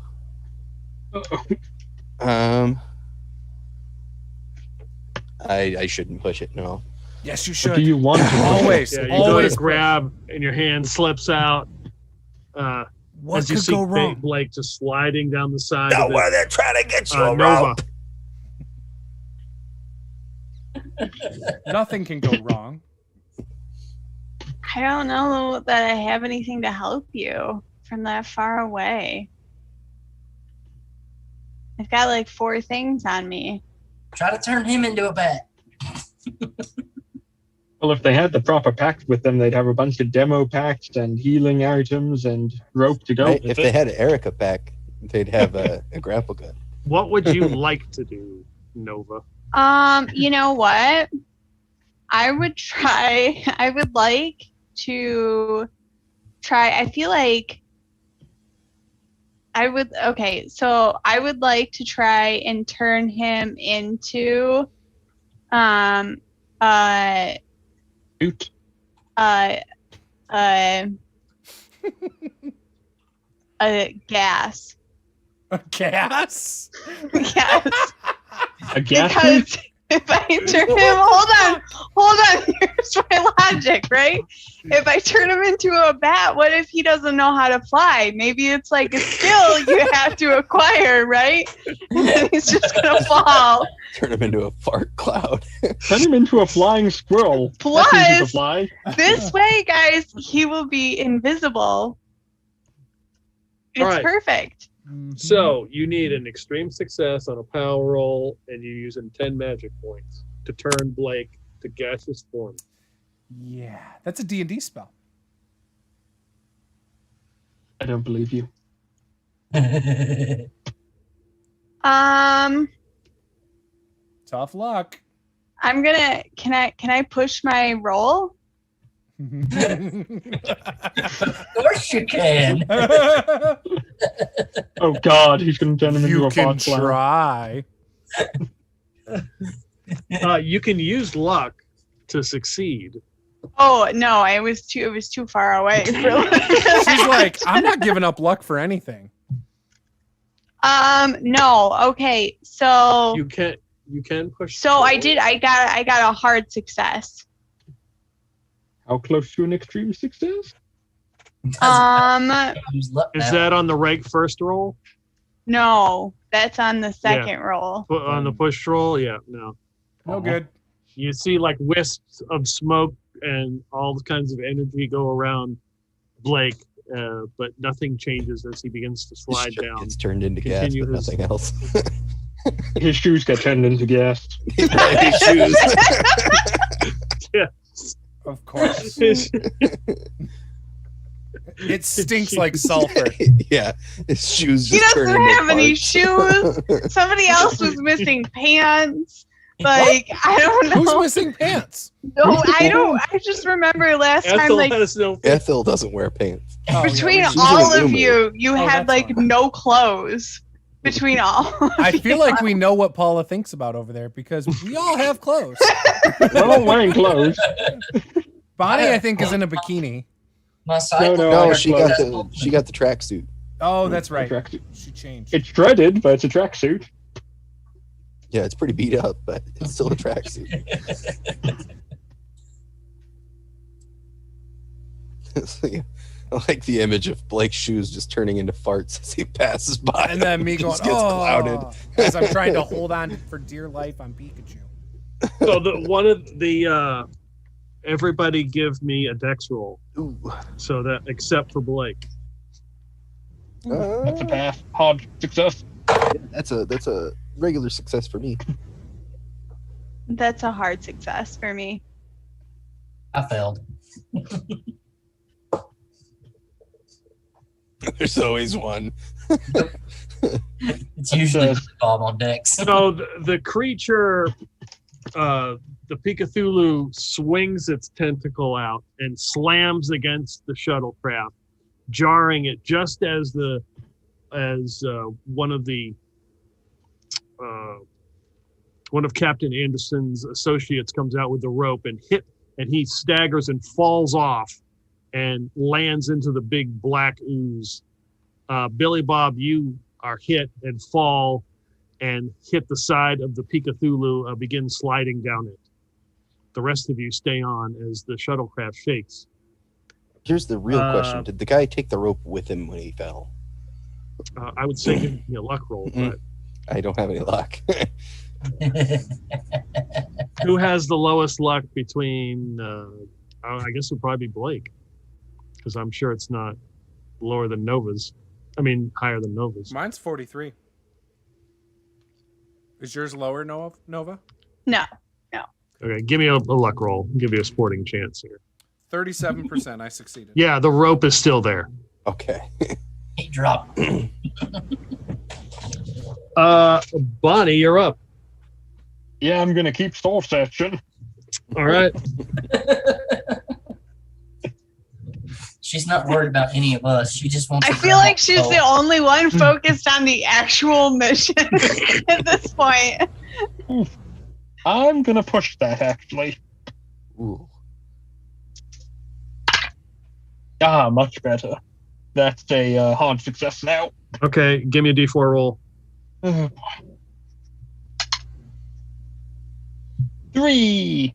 Uh-oh. I shouldn't push it. No. Yes, you But should. do you want to? Always. Yeah, you always. go to grab, and your hand slips out. What as you could see go wrong? Blake just sliding down the side No, of where it. they're trying to get you a Nova. rope. Nothing can go wrong. I don't know that I have anything to help you from that far away. I've got like 4 things on me. Try to turn him into a bat. Well, if they had the proper pact with them, they'd have a bunch of demo packs and healing items and rope to go Right? with If it. they had an Erica pack, they'd have a grapple gun. What would you like to do, Nova? You know what? I would like to try. I feel like I would like to try and turn him into Shoot. a gas. A gas? Yes. A gas Because if I turn him, hold on. Here's my logic, right? If I turn him into a bat, what if he doesn't know how to fly? Maybe it's like a skill you have to acquire, right? And then he's just gonna fall. Turn him into a fart cloud. Turn him into a flying squirrel. Plus, That's easy to fly. this way, guys, he will be invisible. It's Alright. perfect. So you need an extreme success on a power roll, and you're using 10 magic points to turn Blake to gaseous form. Yeah, that's a D&D spell. I don't believe you. Tough luck. I'm gonna. Can I push my roll? Of course you can. Oh God, he's going to turn him into You a can fart cloud. try. You can use luck to succeed. Oh no, it was too far away. For She's like, I'm not giving up luck for anything. No. Okay. So You can push. so I did. I got a hard success. How close to an extreme success? Is that on the first roll? No, that's on the second roll. On the push roll? Yeah, no. No good. You see like wisps of smoke and all kinds of energy go around Blake, but nothing changes as he begins to slide down. It's turned into gas, Continue but his- nothing else. His shoes get turned into gas. His shoes. Of course. It stinks like sulfur. Yeah, his shoes He just turn doesn't into have any farts. shoes. Somebody else was missing pants. Like I don't know. Who's missing pants? No, I don't. I just remember last time, Ethel like has no. Ethel doesn't wear pants. Oh, yeah, between she's all an of Umu. you Oh, had that's like fine. no clothes. Between all. I feel like we know what Paula thinks about over there because we all have clothes. We're all wearing clothes. Bonnie, I think, is in a bikini. My cycle. No, No, I she got the tracksuit. Oh, that's right. Tracksuit. She changed. It's dreaded, but it's a tracksuit. Yeah, it's pretty beat up, but it's still a tracksuit. I like the image of Blake's shoes just turning into farts as he passes by. And then me He going, just gets oh, clouded. as I'm trying to hold on for dear life on Pikachu. So one of the everybody give me a dex roll. Ooh. So that except for Blake. That's a pass. Hard success. That's a regular success for me. That's a hard success for me. I failed. There's always one. It's usually the bomb on decks. So the creature, the Cthulhu, swings its tentacle out and slams against the shuttlecraft, jarring it just as one of Captain Anderson's associates comes out with the rope and he staggers and falls off and lands into the big black ooze. Billy Bob, you are hit and fall and hit the side of the Cthulhu, begin sliding down it. The rest of you stay on as the shuttlecraft shakes. Here's the real question: did the guy take the rope with him when he fell? I would say give me a luck roll, but I don't have any luck. who has the lowest luck between? I guess it would probably be Blake, because I'm sure it's not lower than Nova's. I mean, higher than Nova's. Mine's 43. Is yours lower, Nova? No. Okay, give me a luck roll. Give you a sporting chance here. 37%. I succeeded. Yeah, the rope is still there. Okay. He dropped. Bonnie, you're up. Yeah, I'm gonna keep soul searching. All right. She's not worried about any of us. She just wants. I to feel grab like she's Ethel. the only one focused on the actual mission at this point. I'm gonna push that actually. Ooh. Much better. That's a hard success now. Okay, give me a D4 roll. 3.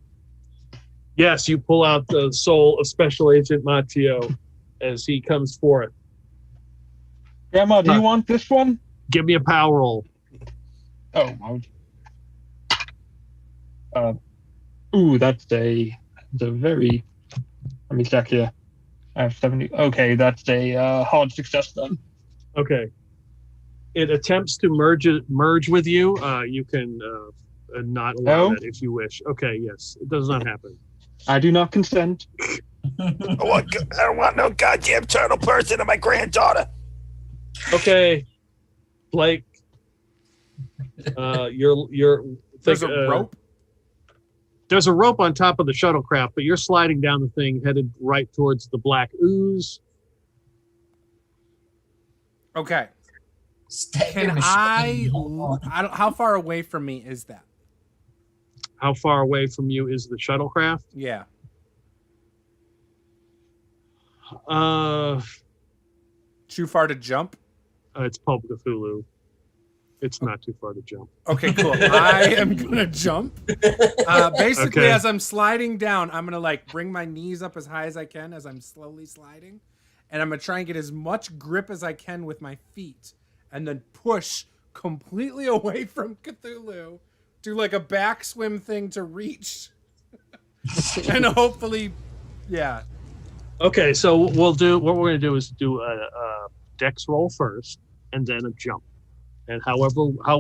Yes, you pull out the soul of Special Agent Matteo as he comes forth. Grandma, do you want this one? Give me a power roll. Oh, that's a very. Let me check here. I have 70. Okay, that's a hard success then. Okay. It attempts to merge with you. You can not allow that if you wish. Okay, yes. It does not happen. I do not consent. I don't want no goddamn turtle person and my granddaughter. Okay, Blake. There's a rope. There's a rope on top of the shuttlecraft, but you're sliding down the thing, headed right towards the black ooze. Okay. Can how far away from me is that? How far away from you is the shuttlecraft? Yeah. Too far to jump? It's Pulp Cthulhu. It's not too far to jump. Okay, cool. I am gonna jump. Basically, Okay. as I'm sliding down, I'm gonna like bring my knees up as high as I can as I'm slowly sliding, and I'm gonna try and get as much grip as I can with my feet, and then push completely away from Cthulhu. Do like a backswim thing to reach, and hopefully, yeah. Okay, so what we're gonna do is do a dex roll first, and then a jump. And how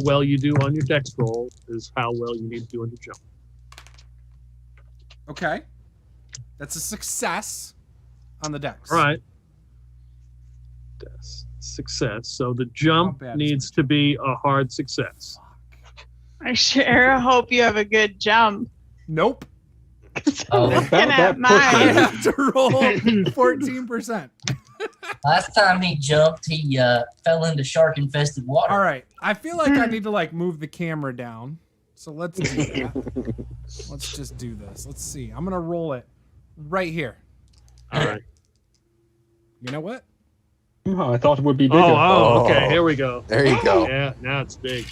well you do on your dex roll is how well you need to do on your jump. Okay, that's a success on the dex. All right. That's success. So the jump bad is needs to be a hard success. I sure hope you have a good jump. Nope. Oh, Looking that at pushes. I mine. have to roll 14%. last time he jumped, he fell into shark-infested water. All right. I feel like I need to like move the camera down. So let's do that. Let's just do this. Let's see. I'm gonna roll it right here. All right. You know what? Oh, I thought it would be bigger. Okay. Here we go. There you go. Yeah, now it's big.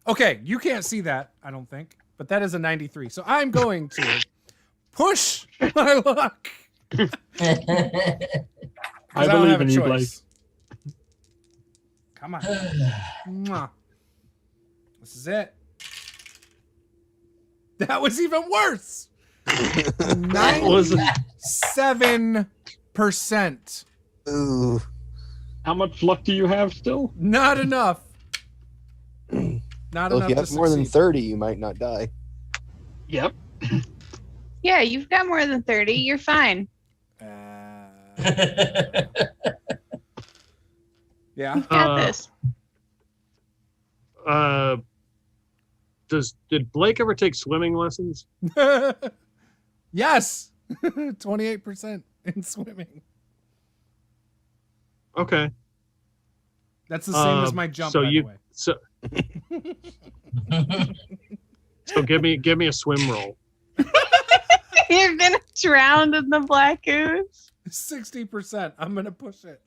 Okay, you can't see that, I don't think, but that is a 93. So I'm going to push my luck. I 'Cause don't believe have a in you, Blake. choice. Come on. Mwah. This is it. That was even worse. Was 97%. Ooh. How much luck do you have still? Not enough. Not Well, enough if you have to more than succeed. 30, you might not die. Yep. Yeah, you've got more than 30. You're fine. Yeah. You've got this. Did Blake ever take swimming lessons? Yes. 28% in swimming. Okay. That's the same as my jump, so by you- the way. So give me a swim roll. You're gonna drown in the black ooze. 60%. I'm gonna push it.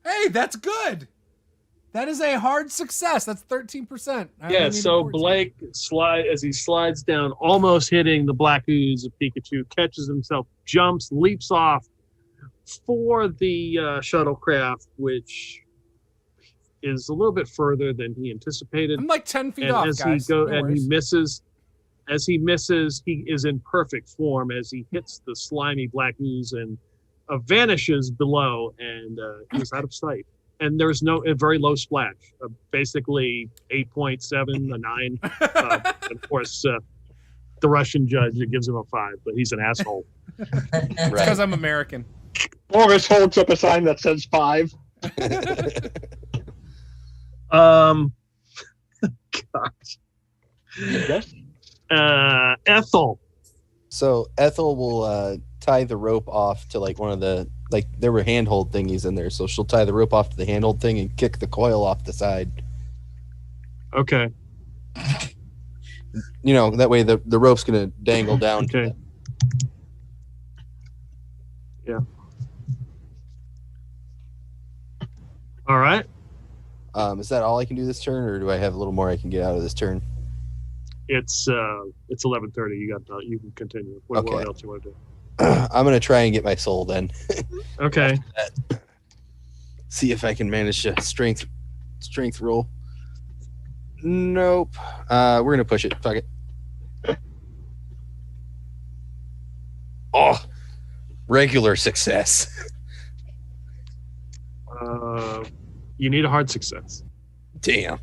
Hey, that's good. That is a hard success. That's 13%. I only Yeah. need So 14. Blake as he slides down, almost hitting the black ooze of Pikachu, catches himself, jumps, leaps off for the shuttlecraft, which is a little bit further than he anticipated. I'm like 10 feet And off, as guys. he No and worries. he misses, he is in perfect form as he hits the slimy black ooze and vanishes below, and he's out of sight. And there's a very low splash, basically 8.7, a 9. And of course, the Russian judge gives him a 5, but he's an asshole. It's because I'm American. Boris holds up a sign that says 5. Gosh. Yes. Ethel. So Ethel will tie the rope off to like one of the there were handhold thingies in there, so she'll tie the rope off to the handhold thing and kick the coil off the side. Okay. You know, that way the rope's gonna dangle down. Okay. To it. Yeah. All right. Is that all I can do this turn, or do I have a little more I can get out of this turn? It's 11:30. You can continue. What Okay. else you want to do? I'm gonna try and get my soul then. Okay. See if I can manage a strength roll. Nope. We're gonna push it. Fuck it. Oh, regular success. You need a hard success. Damn.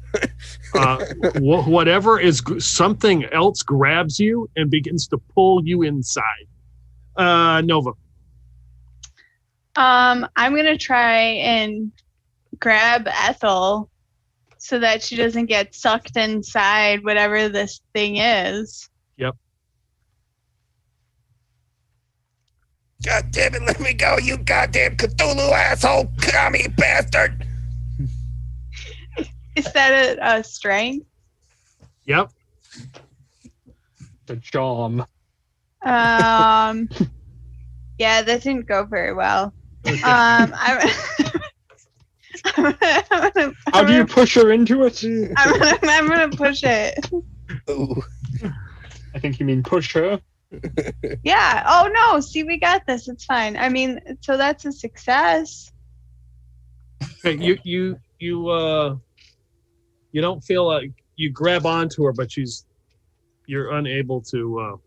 Whatever is something else grabs you and begins to pull you inside. Nova. I'm gonna try and grab Ethel so that she doesn't get sucked inside whatever this thing is. Yep. God damn it, let me go, you goddamn Cthulhu asshole, commie bastard! Is that a strength? Yep. The charm. Yeah, that didn't go very well. I'm How do you push her into it? I'm gonna push it. Ooh. I think you mean push her. Yeah. Oh no. See, we got this. It's fine. I mean, so that's a success. Okay, you don't feel like you grab onto her, but you're unable to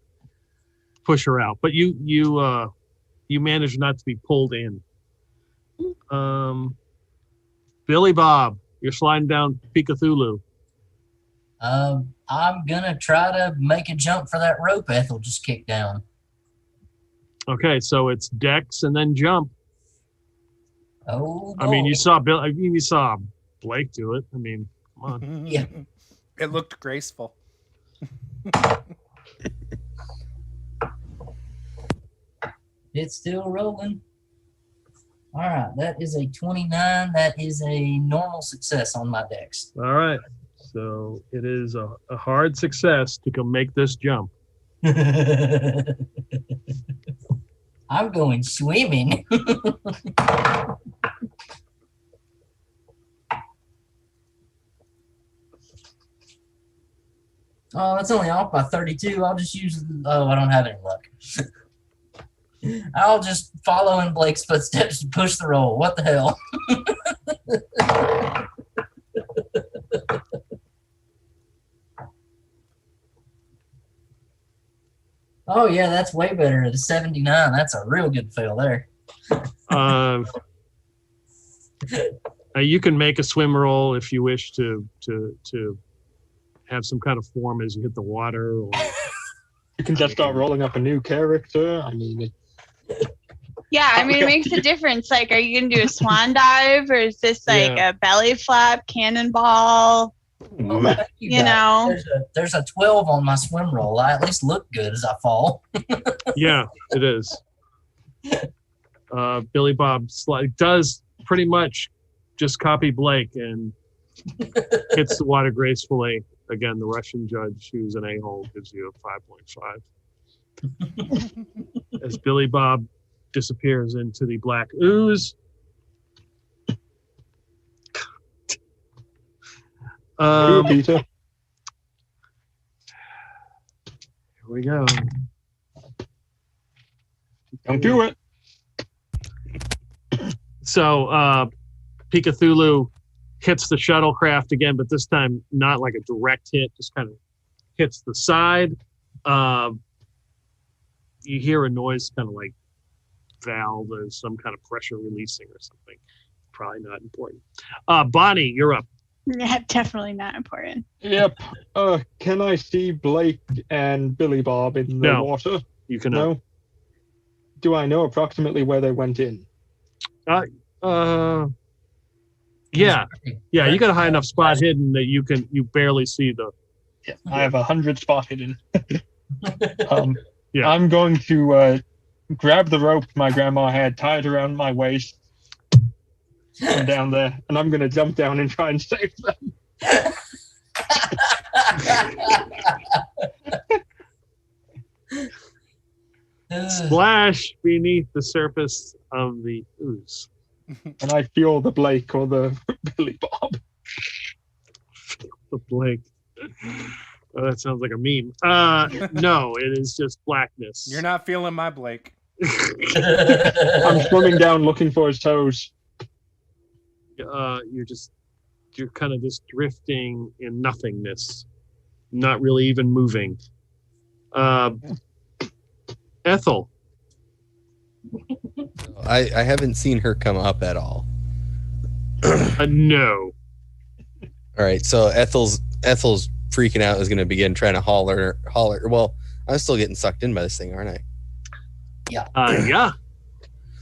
push her out. But you manage not to be pulled in. Billy Bob, you're sliding down Cthulhu. I'm gonna try to make a jump for that rope Ethel just kicked down. Okay, so it's Dex and then jump. Oh, I mean, boy. you saw Bill. I mean, you saw Blake do it. I mean, come on. Yeah. It looked graceful. It's still rolling. All right, that is a 29. That is a normal success on my dex. All right, so it is a hard success to go make this jump. I'm going swimming. Oh, that's only off by 32. I'll just use. Oh, I don't have any luck. I'll just follow in Blake's footsteps to push the roll. What the hell? Oh, yeah, that's way better. At a 79, that's a real good fail there. You can make a swim roll if you wish to have some kind of form as you hit the water. Or You can just start rolling up a new character. I mean, Yeah, I mean, it makes a difference. Like, are you gonna do a swan dive, or is this like a belly flap, cannonball? Oh, You know, there's a 12 on my swim roll. I at least look good as I fall. Yeah, it is. Billy Bob does pretty much just copy Blake and hits the water gracefully. Again, the Russian judge, who's an a-hole, gives you a 5.5. As Billy Bob disappears into the black ooze. Peter. Here we go. Don't do it. So, Cthulhu hits the shuttlecraft again, but this time not like a direct hit, just kind of hits the side. You hear a noise kind of like valve or some kind of pressure releasing or something. Probably not important. Bonnie, you're up. yeah, definitely not important. Yep. Can I see Blake and Billy Bob in the No. water? You can. No. Do I know approximately where they went in? Yeah. You got a high enough spot hidden that you barely see the. Yeah. I have 100 spot hidden. Yeah. I'm going to grab the rope my grandma had, tie it around my waist, and down there, and I'm going to jump down and try and save them. Splash beneath the surface of the ooze. And I feel the Blake or the Billy Bob. The Blake. Oh, that sounds like a meme. No, it is just blackness. You're not feeling my Blake. I'm swimming down looking for his toes. You're kind of just drifting in nothingness, not really even moving. Ethel. I haven't seen her come up at all. No. All right, so Ethel's freaking out, is going to begin trying to holler. Well, I'm still getting sucked in by this thing, aren't I? Yeah.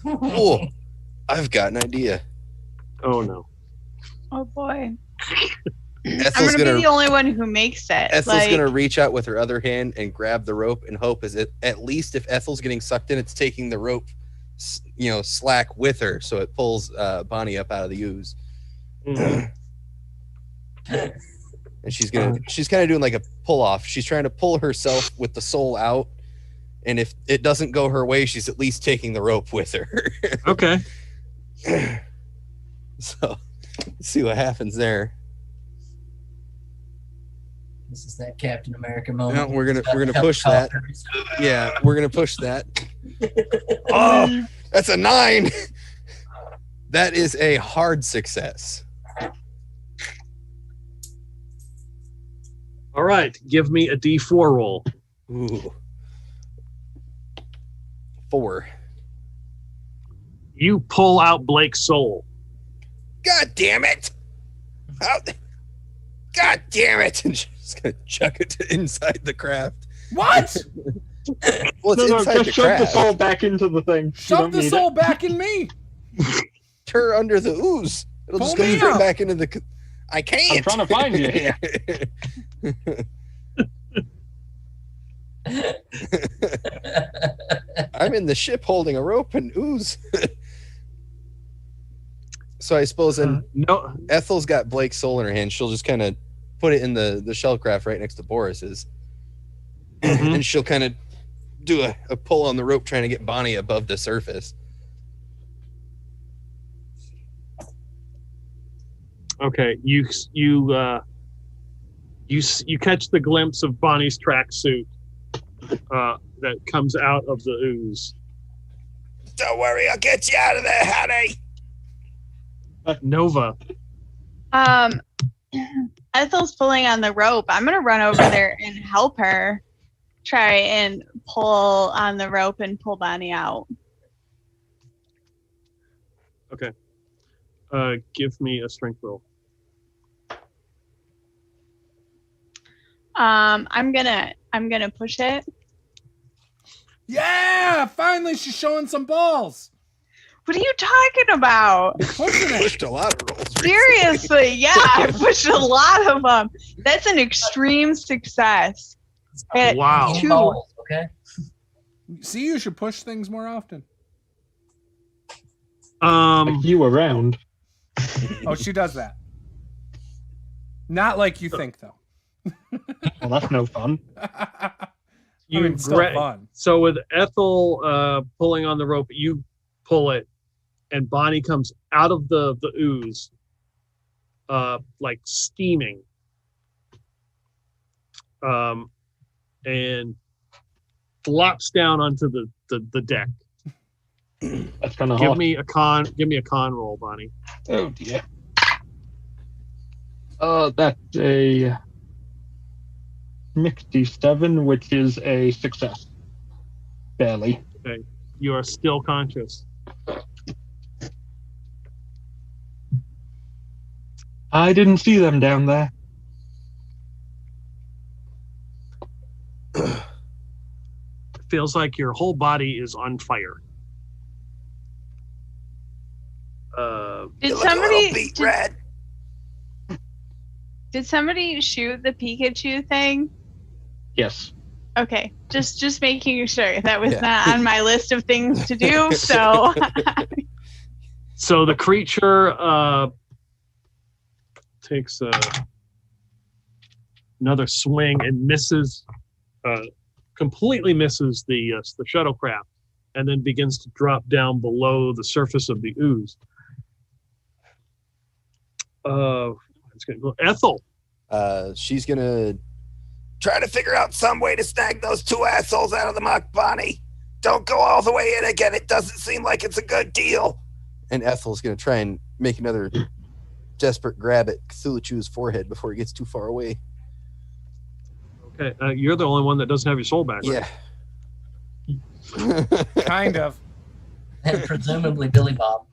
Oh, I've got an idea. Oh no. Oh boy. Ethel's I'm gonna be the only one who makes it. Ethel's gonna reach out with her other hand and grab the rope and hope at least if Ethel's getting sucked in, it's taking the rope, slack with her, so it pulls Bonnie up out of the ooze. Mm-hmm. And she's kind of doing like a pull off. She's trying to pull herself with the soul out, and if it doesn't go her way, she's at least taking the rope with her. Okay. So let's see what happens there. This is that Captain America moment. No, we're gonna push that. Yeah, we're gonna push that. Oh, that's a 9. That is a hard success. All right. Give me a D4 roll. Ooh. 4. You pull out Blake's soul. God damn it! God damn it! And she's gonna chuck it inside the craft. What? Well, it's inside just the shove the craft. soul back into the thing. Shove the soul back in me. Her under the ooze. It'll just Pull go me straight out. back into the. I can't. I'm trying to find you here. I'm in the ship holding a rope and ooze. So I suppose No. Ethel's got Blake's soul in her hand. She'll just kind of put it in the shellcraft right next to Boris's. Mhm. And she'll kind of do a pull on the rope trying to get Bonnie above the surface. Okay. You catch the glimpse of Bonnie's tracksuit that comes out of the ooze. Don't worry, I'll get you out of there, honey. Nova. Ethel's pulling on the rope. I'm gonna run over there and help her try and pull on the rope and pull Bonnie out. Okay. Give me a strength roll. I'm gonna push it. Yeah, finally she's showing some balls. What are you talking about? Pushing it. Pushed a lot of rolls. Seriously, yeah, I pushed a lot of them. That's an extreme success. At Wow. 2. Balls, okay. See, you should push things more often. Like you around. Oh, she does that. Not like you think, though. Well, that's no fun. I You mean, it's still gra- fun. So with Ethel pulling on the rope, you pull it, and Bonnie comes out of the ooze, like steaming, and flops down onto the deck. That's kind of Give hot. me a con roll, Bonnie. Oh dear. That's a 67, which is a success. Barely. You are still conscious. I didn't see them down there. It feels like your whole body is on fire. Did You look a little somebody beat red. did somebody shoot the Pikachu thing? Yes. Okay, just making sure that was Yeah. not on my list of things to do. So So the creature takes another swing and misses, completely misses the shuttlecraft, and then begins to drop down below the surface of the ooze. It's gonna go Ethel. She's gonna. Try to figure out some way to snag those two assholes out of the muck, Bonnie. Don't go all the way in again. It doesn't seem like it's a good deal. And Ethel's gonna try and make another desperate grab at Cthulhu's forehead before he gets too far away. Okay, you're the only one that doesn't have your soul back. Right? Yeah. Kind of. And presumably Billy Bob.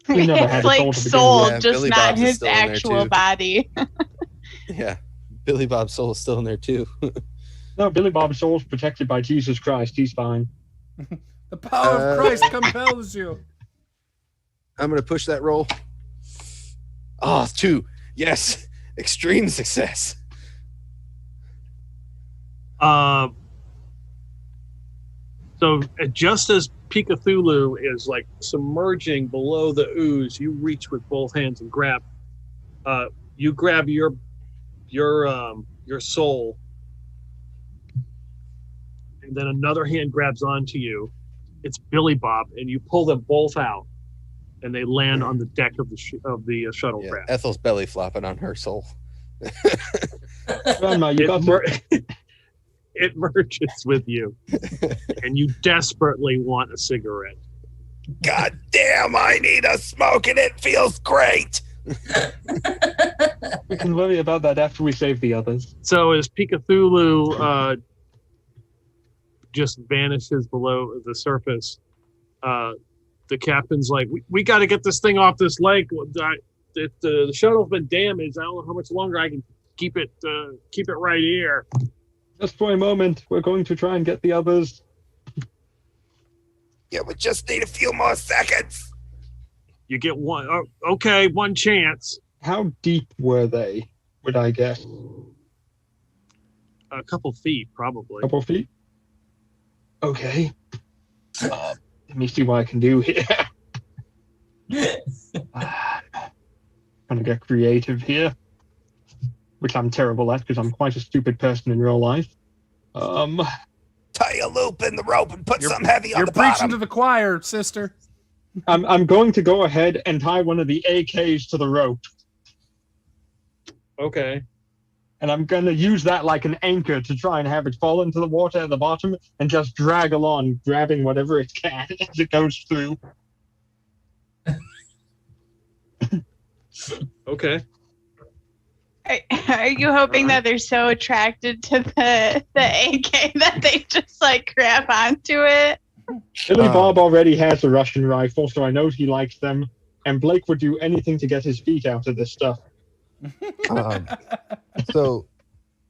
We never had It's a like soul to begin soul, with. Yeah, just Billy not Bob's is his still in there, actual too. body. Yeah. Billy Bob's soul is still in there too. No, Billy Bob's soul's protected by Jesus Christ. He's fine. The power of Christ compels you. I'm gonna push that roll. Oh, 2. Yes. Extreme success. So just as Cthulhu is like submerging below the ooze, you reach with both hands and grab. You grab your soul, and then another hand grabs onto you. It's Billy Bob, and you pull them both out, and they land on the deck of the shuttlecraft. Yeah, Ethel's belly flopping on her soul. Grandma, you got It merges with you, and you desperately want a cigarette. God damn, I need a smoke and it feels great. We can worry about that after we save the others. So as Cthulhu just vanishes below the surface, the captain's like, we got to get this thing off this lake. The shuttle's been damaged. I don't know how much longer I can keep it right here. Just for a moment, we're going to try and get the others. Yeah, we just need a few more seconds. You get one. Oh, okay, one chance. How deep were they, would I guess? A couple feet, probably. Couple feet? Okay. Let me see what I can do here. Trying to get creative here, which I'm terrible at because I'm quite a stupid person in real life. Tie a loop in the rope and put some heavy on You're the preaching bottom. to the choir, sister. I'm going to go ahead and tie one of the AKs to the rope, Okay. and I'm going to use that like an anchor to try and have it fall into the water at the bottom and just drag along, grabbing whatever it can as it goes through. Okay. Are you hoping that they're so attracted to the AK that they just like grab onto it? Billy Bob already has a Russian rifle, so I know he likes them, and Blake would do anything to get his feet out of this stuff. So,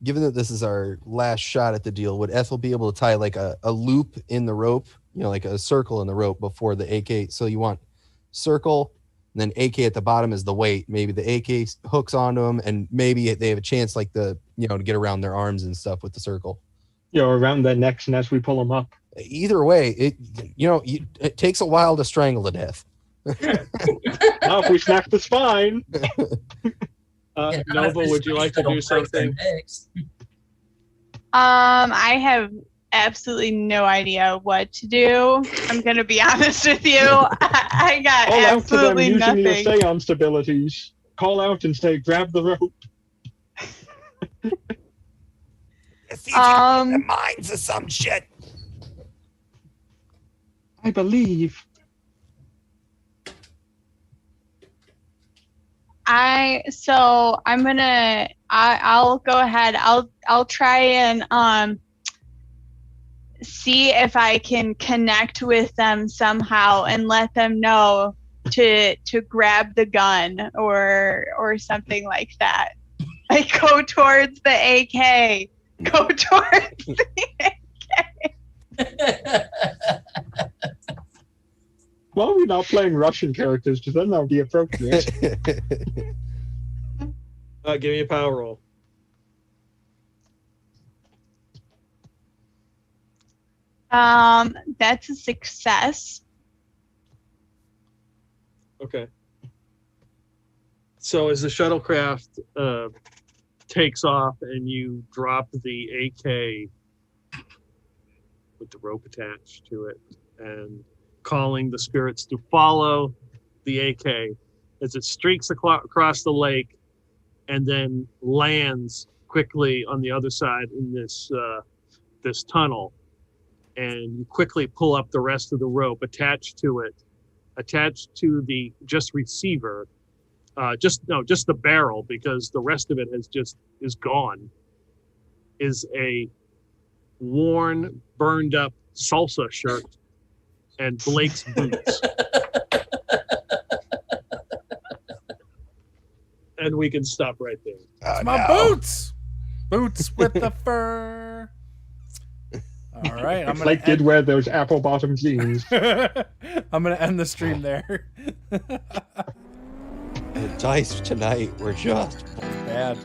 given that this is our last shot at the deal, would Ethel be able to tie like a loop in the rope, like a circle in the rope before the AK? So you want circle, and then AK at the bottom is the weight. Maybe the AK hooks onto them, and maybe they have a chance like to get around their arms and stuff with the circle. Around their necks, and as we pull them up. Either way, it takes a while to strangle to death. Now, if we snap the spine. Nova, would you like to do something? I have absolutely no idea what to do. I'm gonna be honest with you. I got Call out to them absolutely using nothing. your seance abilities. Call out and say, grab the rope. See if you can get the minds of some shit. I believe. I'll go ahead. I'll try and see if I can connect with them somehow and let them know to grab the gun or something like that. Like go towards the AK. Go towards the AK. Why are we not playing Russian characters? Because then that would be appropriate. Give me a power roll. That's a success. Okay. So as the shuttlecraft takes off and you drop the AK with the rope attached to it and calling the spirits to follow, the AK as it streaks across the lake and then lands quickly on the other side in this tunnel. And you quickly pull up the rest of the rope attached to the receiver, just the barrel, because the rest of it is gone, is a worn, burned up salsa shirt and Blake's boots. And we can stop right there. It's my boots! Boots with the fur. All right. Blake did wear those apple bottom jeans. I'm going to end the stream there. The dice tonight were just bad.